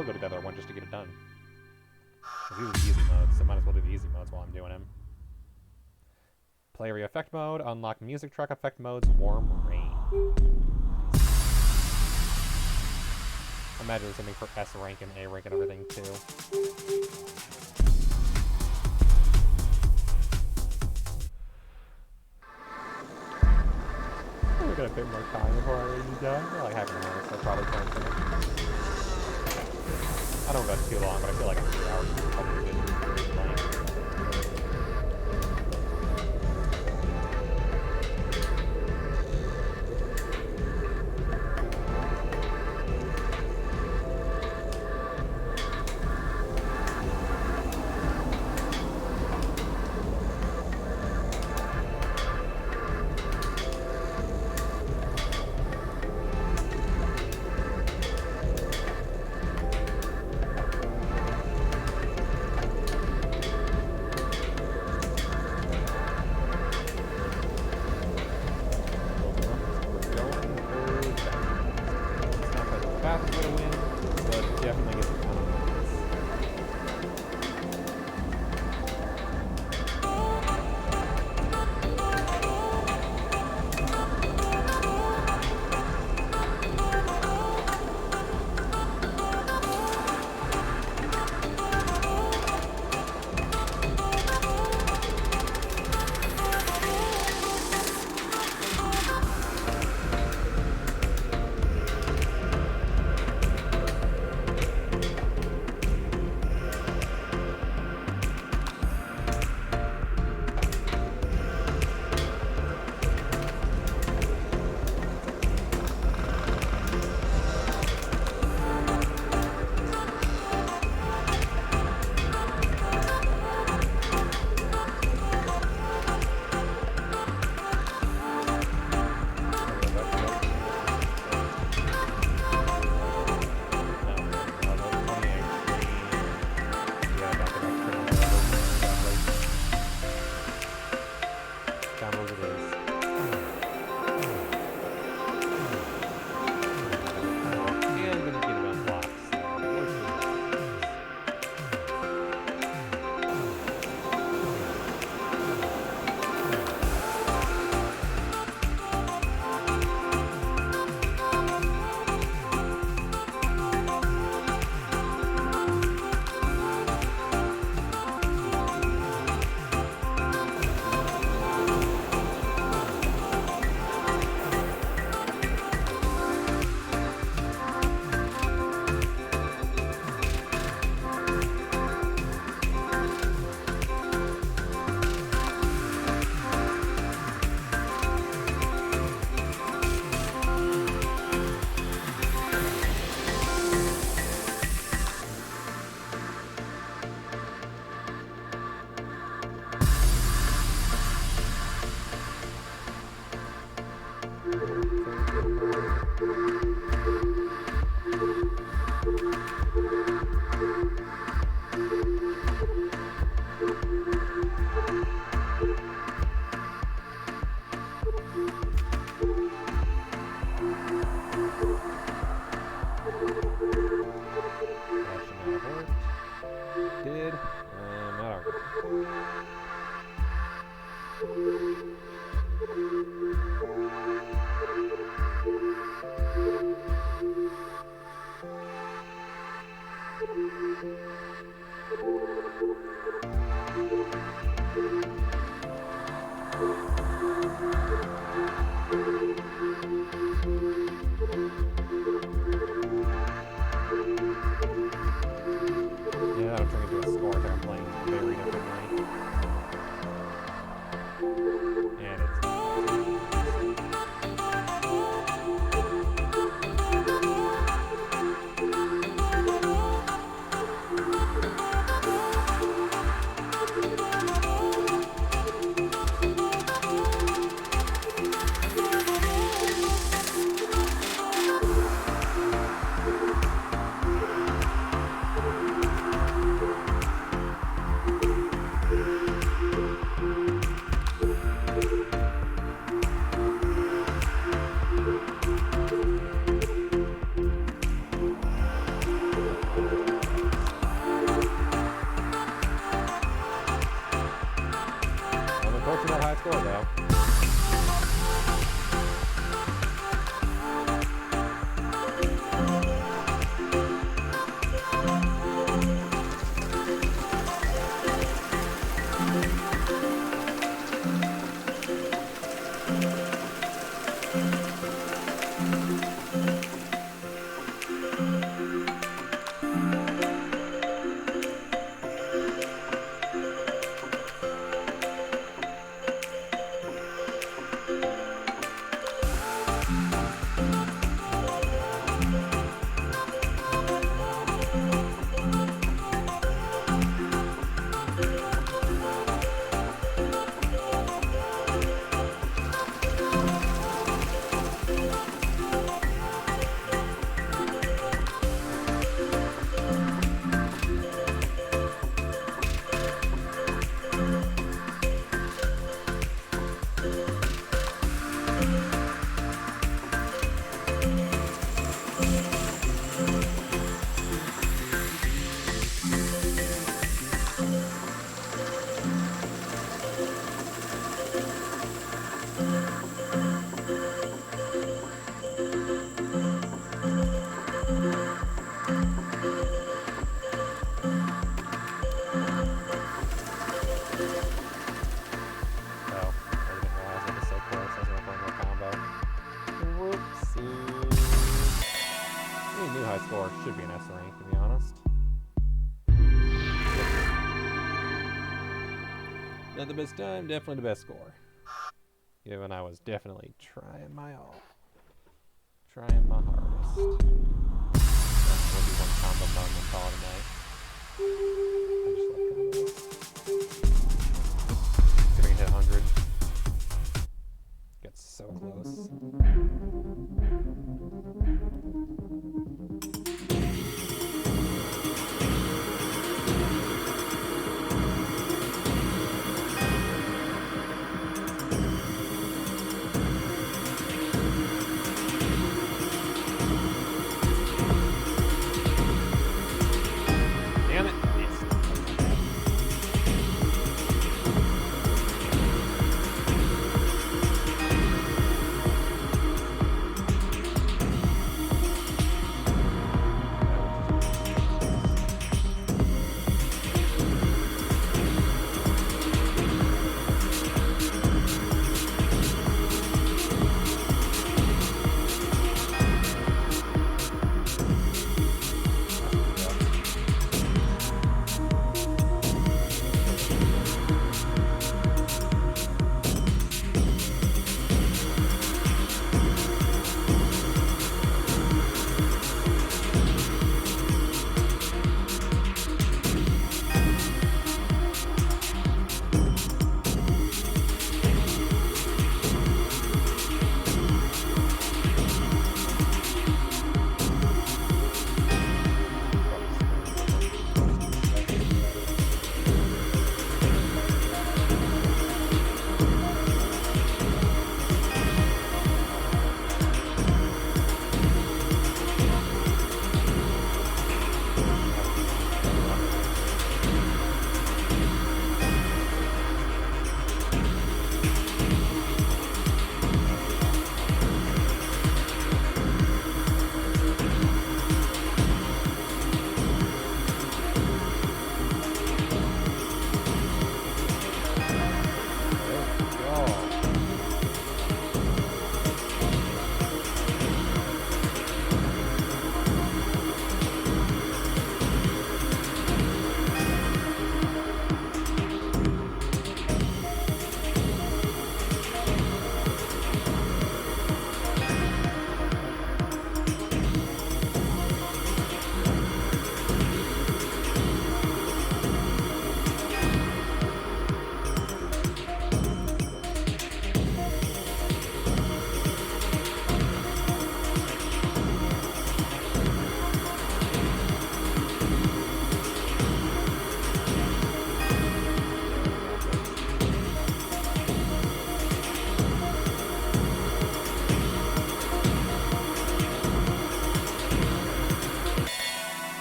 go to the other one just to get it done. 'Cause these are the easy modes, so might as well do the easy modes while I'm doing them. Play area effect mode, unlock music track effect modes, warm rain. I imagine there's something for S rank and A rank and everything too. We got a bit more time before I read done. Like half an hour, so probably time for it. I don't know if that's too long, but I feel like 3 hours is probably a good length. high score. Should be an S rank, to be honest. Not the best time, definitely the best score. Given I was definitely trying my all. Trying my hardest. That's maybe one combo bug and call it a night. I just love combos. See if I can hit 100. Gets so close. Damn it. Missed.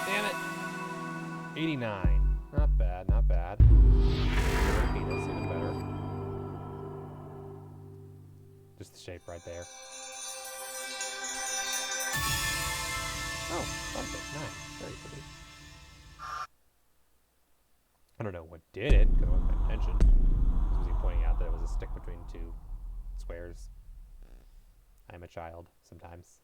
Damn it. 89. Not bad, not bad. Penis, even better. Just the shape right there. Oh, perfect. Nice. Very pretty. I don't know what did it, because it wasn't my intention. Was he pointing out that it was a stick between two squares? I'm a child, sometimes.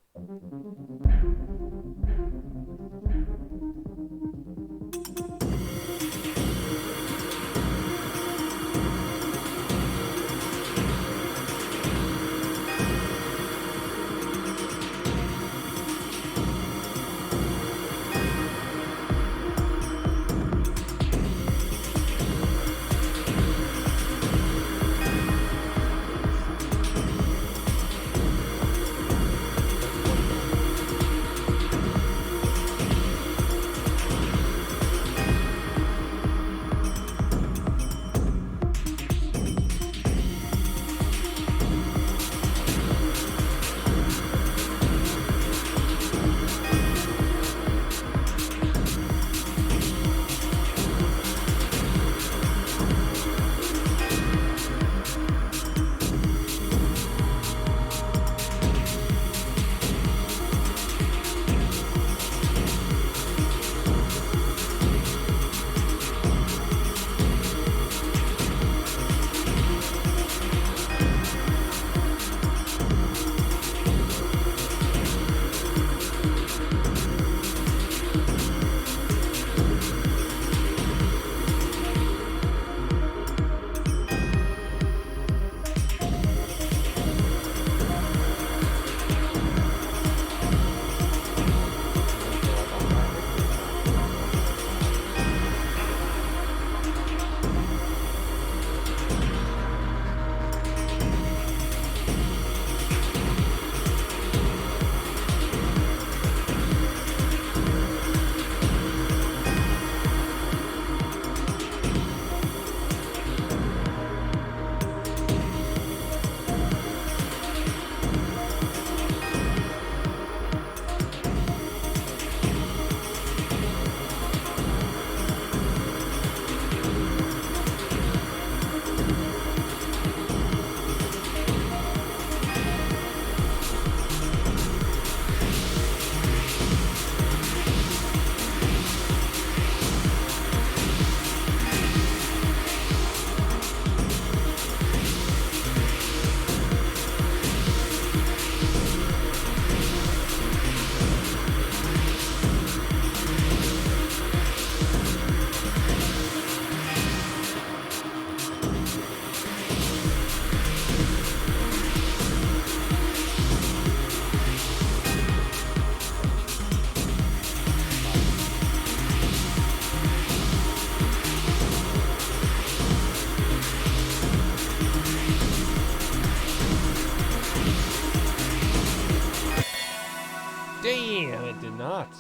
Damn, it did not.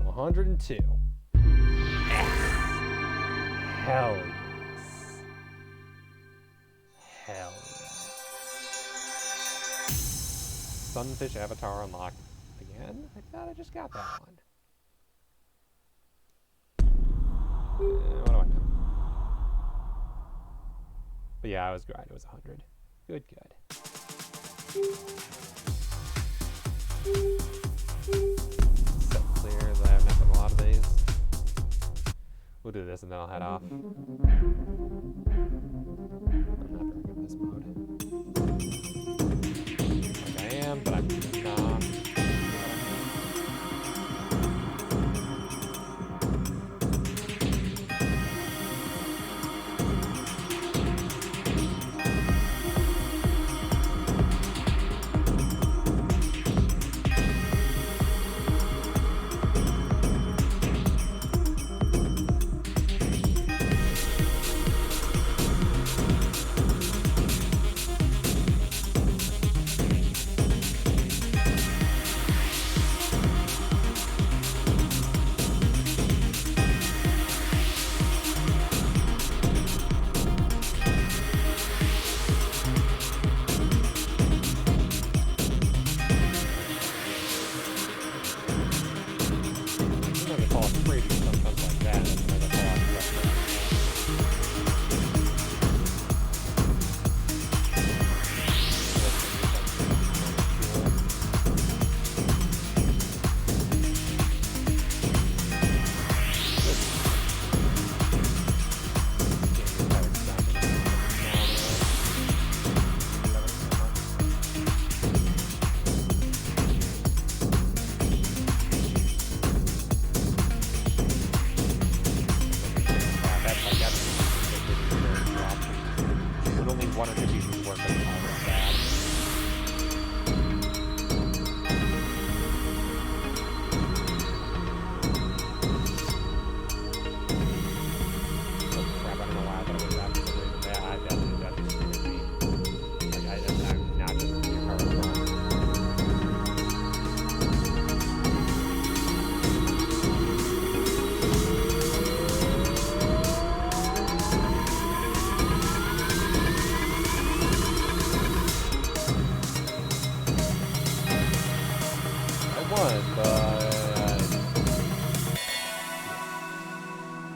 102. Hell yes. Hell yes. Sunfish avatar unlocked again? I thought I just got that one. What do I know? But yeah, I was right. It was 100. Good, good. So clear as I have not done a lot of these. We'll do this and then I'll head off. I'm not very good at this mode. Like I am, but I'm not.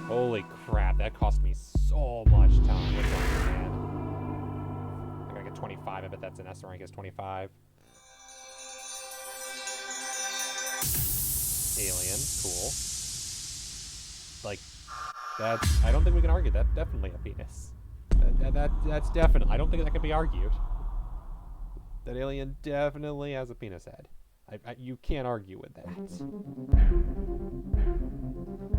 Holy crap, that cost me so much time. What's wrong, man? I gotta get 25. I bet that's an S rank is 25. Alien, cool. Like, that's, I don't think we can argue that. Definitely a penis. That's definitely, I don't think that can be argued. That alien definitely has a penis head. You can't argue with that.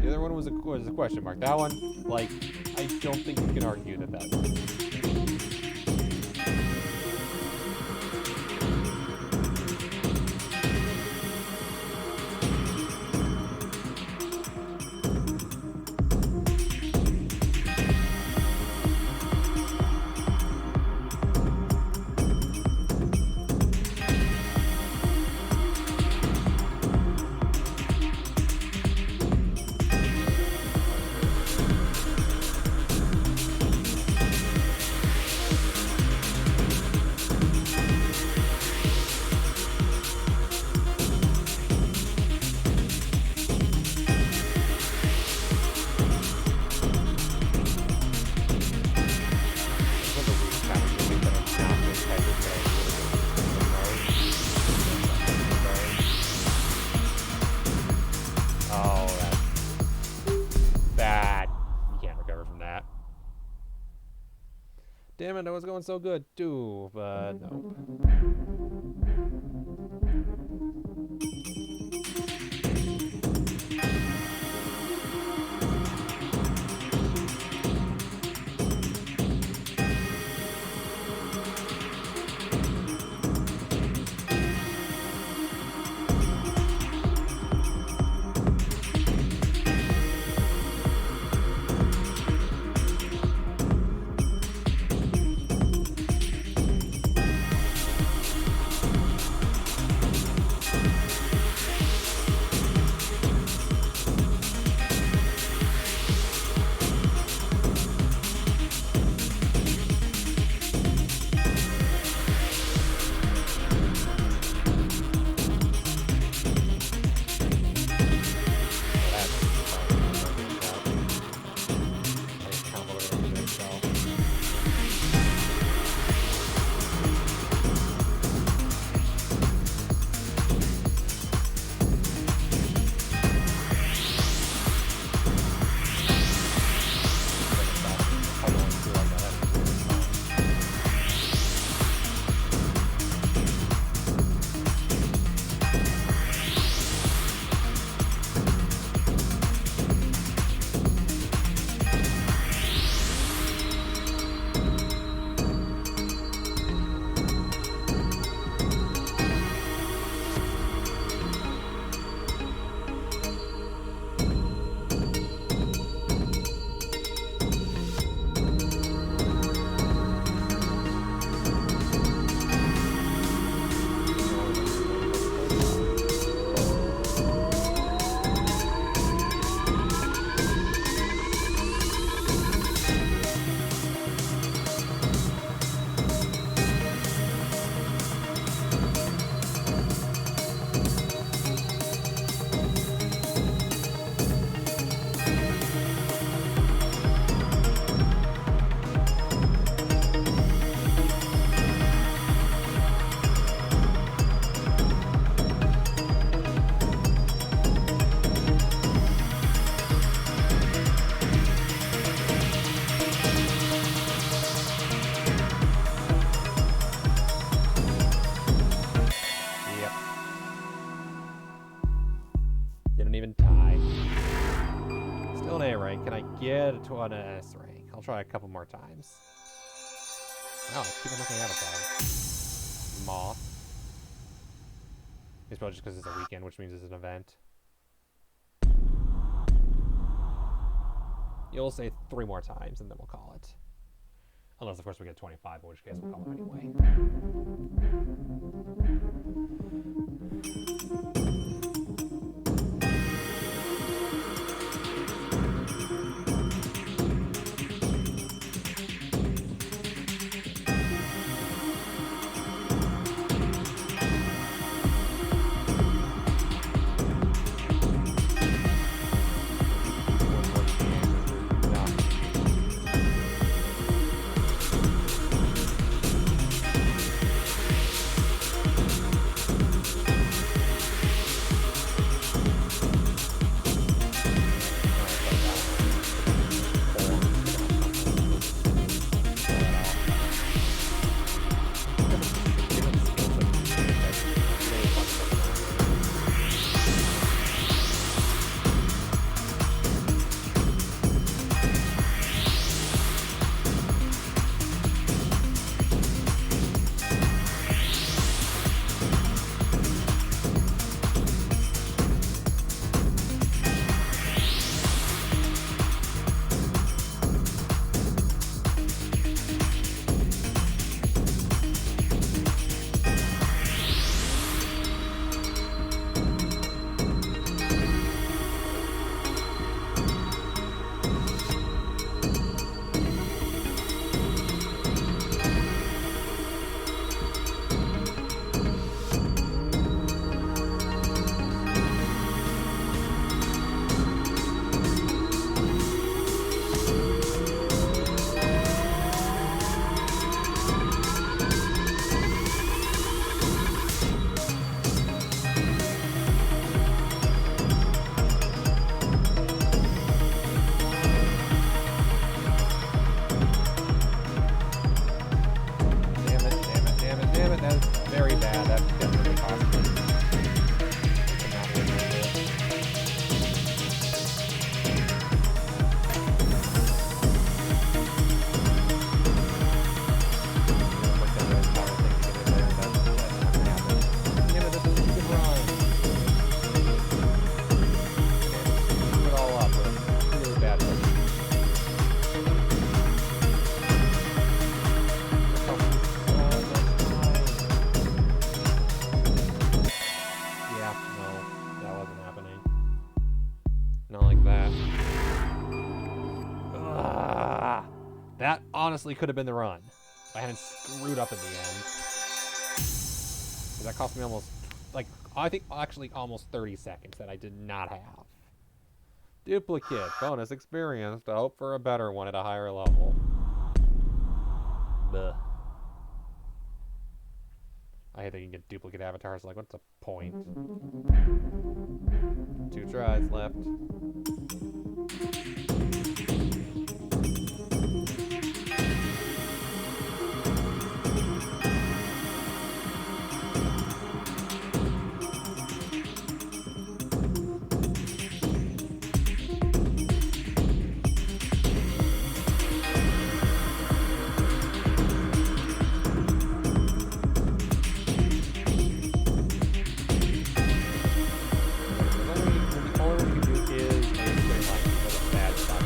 The other one was a question mark. That one, like, I don't think you can argue that one. Damn it, I was going so good too, but nope. Didn't even die. Still an A rank. Can I get an S rank? I'll try a couple more times. Wow, I keep on looking at avatar. Moth. It's probably just because it's a weekend, which means it's an event. You'll say 3 more times, and then we'll call it. Unless, of course, we get 25, in which case we'll call it anyway. Honestly could have been the run. I hadn't screwed up in the end. That cost me almost, like, I think actually almost 30 seconds that I did not have. Duplicate, bonus experience to hope for a better one at a higher level. Bleh. I hate that you can get duplicate avatars, like, what's the point? 2 tries left. All we can do is a straight line with a bad stop.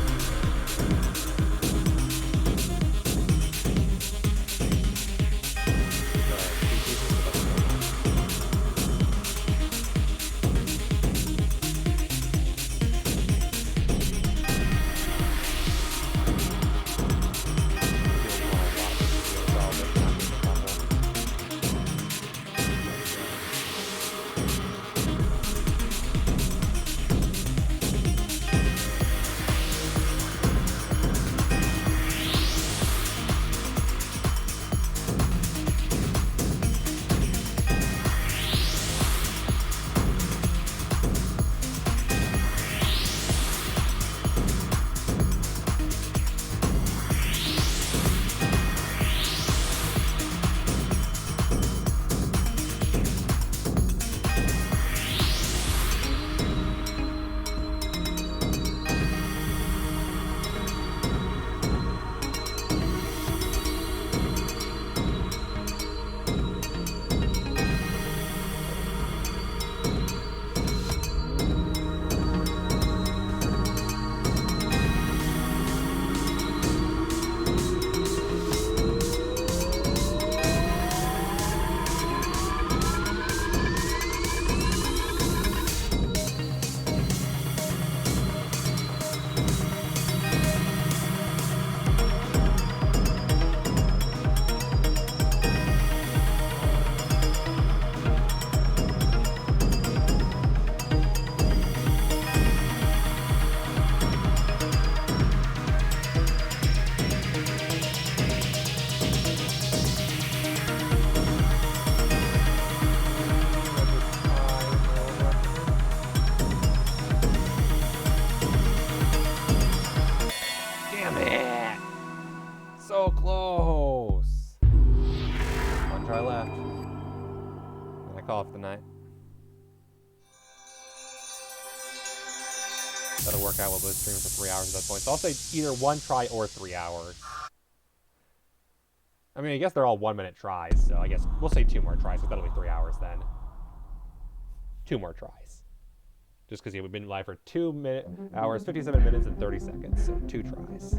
That'll work out. We'll be streaming for 3 hours at that point. So I'll say either 1 try or 3 hours. I mean, I guess they're all 1-minute tries, so I guess we'll say 2 more tries, because that'll be 3 hours then. 2 more tries. Just because we've been live for 2 hours, 57 minutes, and 30 seconds, so 2 tries.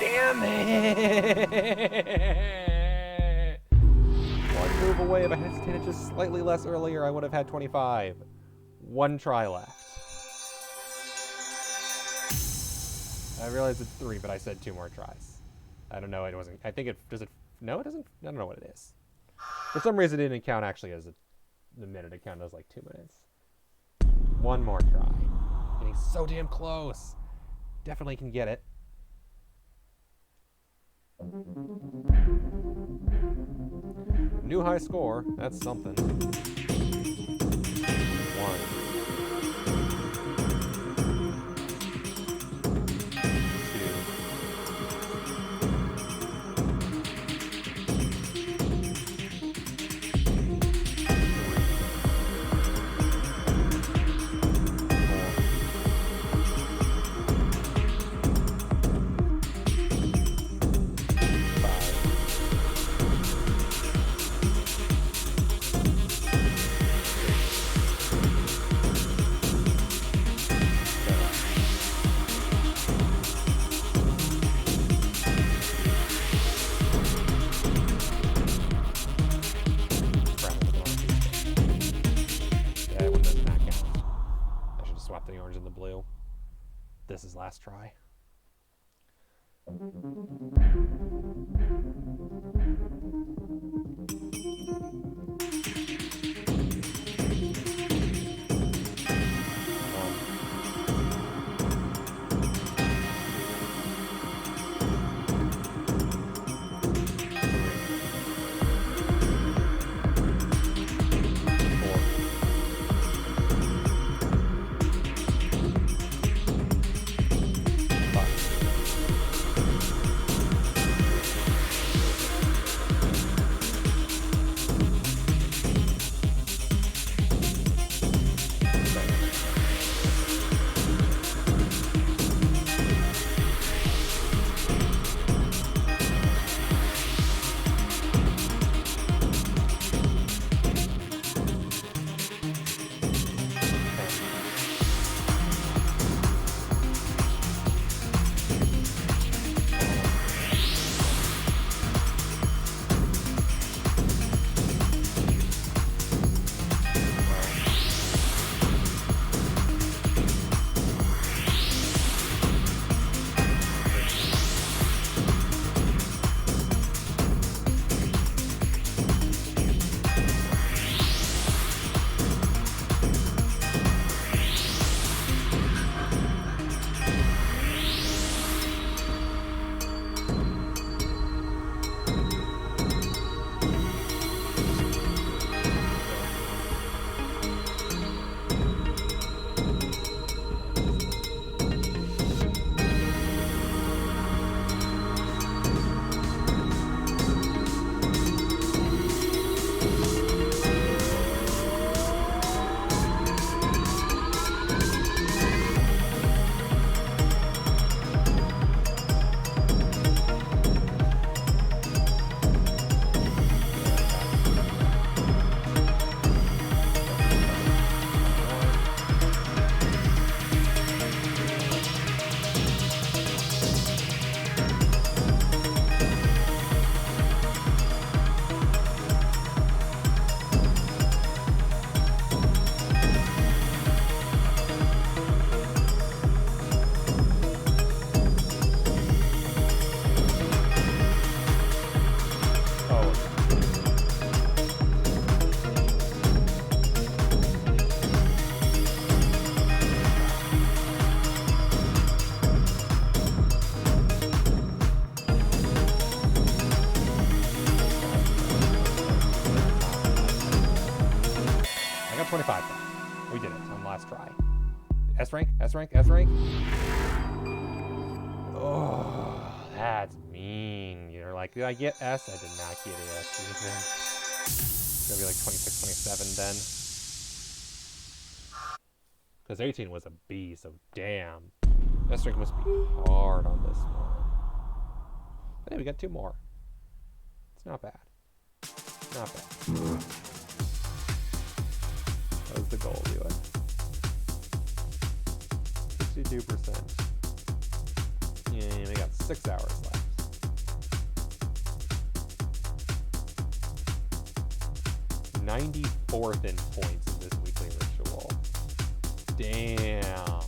Damn it! One move away. If I had hesitated just slightly less earlier, I would have had 25. 1 try left. I realize it's 3, but I said 2 more tries. I don't know. It wasn't. I think it does it. No, it doesn't. I don't know what it is. For some reason, it didn't count actually as the minute. It counted as like 2 minutes. 1 more try. Getting so damn close. Definitely can get it. New high score. That's something. 1. 5. Swap the orange and the blue. This is last try. last try. S rank, S rank, S rank. Oh, that's mean. You're like, did I get S? I did not get S even. It's gonna be like 26, 27 then. Because 18 was a B, so damn. S rank must be hard on this one. But hey, we got 2 more. It's not bad. Not bad. That was the goal, do it. 62%. Yeah, we got 6 hours left. '94th in points in this weekly ritual. Damn.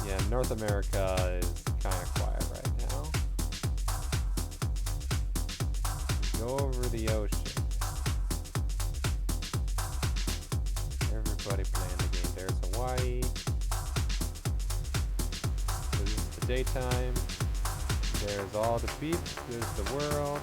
Yeah, North America is kind of quiet right now. Go over the ocean. Everybody playing the game. There's Hawaii. This is the daytime. There's all the peeps. There's the world.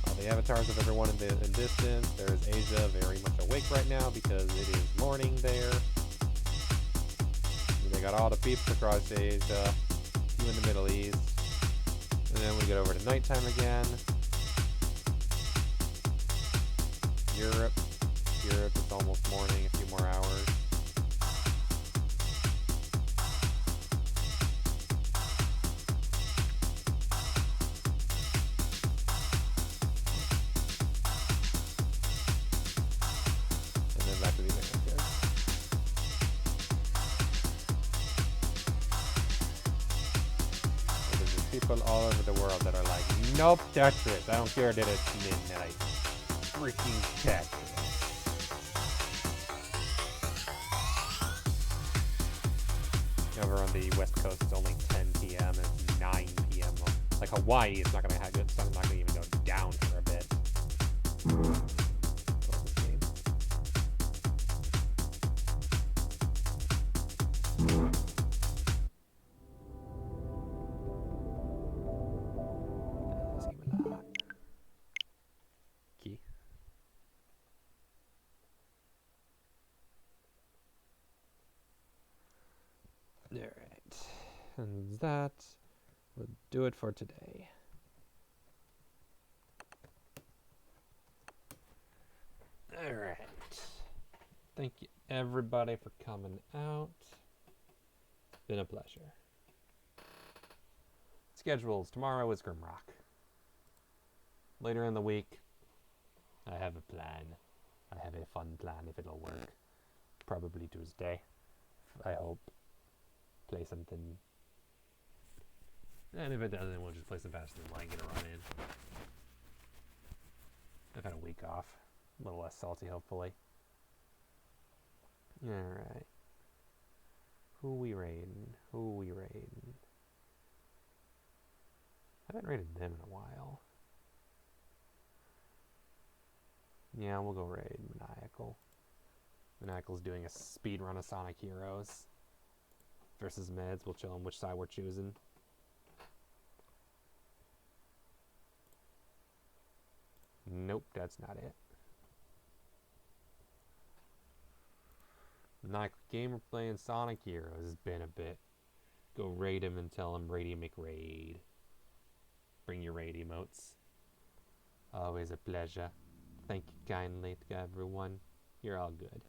All the avatars of everyone in distance. There's Asia very much awake right now because it is morning there. They got all the peeps across Asia, you in the Middle East. And then we get over to nighttime again. Europe. Europe, it's almost morning, a few more hours. And then back to the Americas. There's just people all over the world that are like, nope, Tetris. I don't care that it's midnight. Freaking Tetris. Over on the West Coast, it's only 10 p.m. and 9 p.m. Like Hawaii, it's not gonna have good. Sun's not gonna even go down for a bit. Love this game. This game a lot. Key. Alright. And that will do it for today. Alright. Thank you everybody for coming out. Been a pleasure. Schedules. Tomorrow is Grimrock. Later in the week, I have a plan. I have a fun plan if it'll work. Probably Tuesday. I hope. Play something. And if it doesn't, we'll just play some Faster Than Light, get a run in. I've had a week off. A little less salty, hopefully. Alright. Who we raiding? Who we raiding? I haven't raided them in a while. Yeah, we'll go raid Maniacal. Maniacal's doing a speed run of Sonic Heroes. Versus meds, we'll chill on which side we're choosing. Nope, that's not it. Maniacal Gamer playing Sonic Heroes has been a bit. Go raid him and tell him Rady McRaid. Bring your raid emotes. Always a pleasure. Thank you kindly to everyone. You're all good.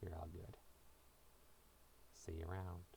You're all good. See you around.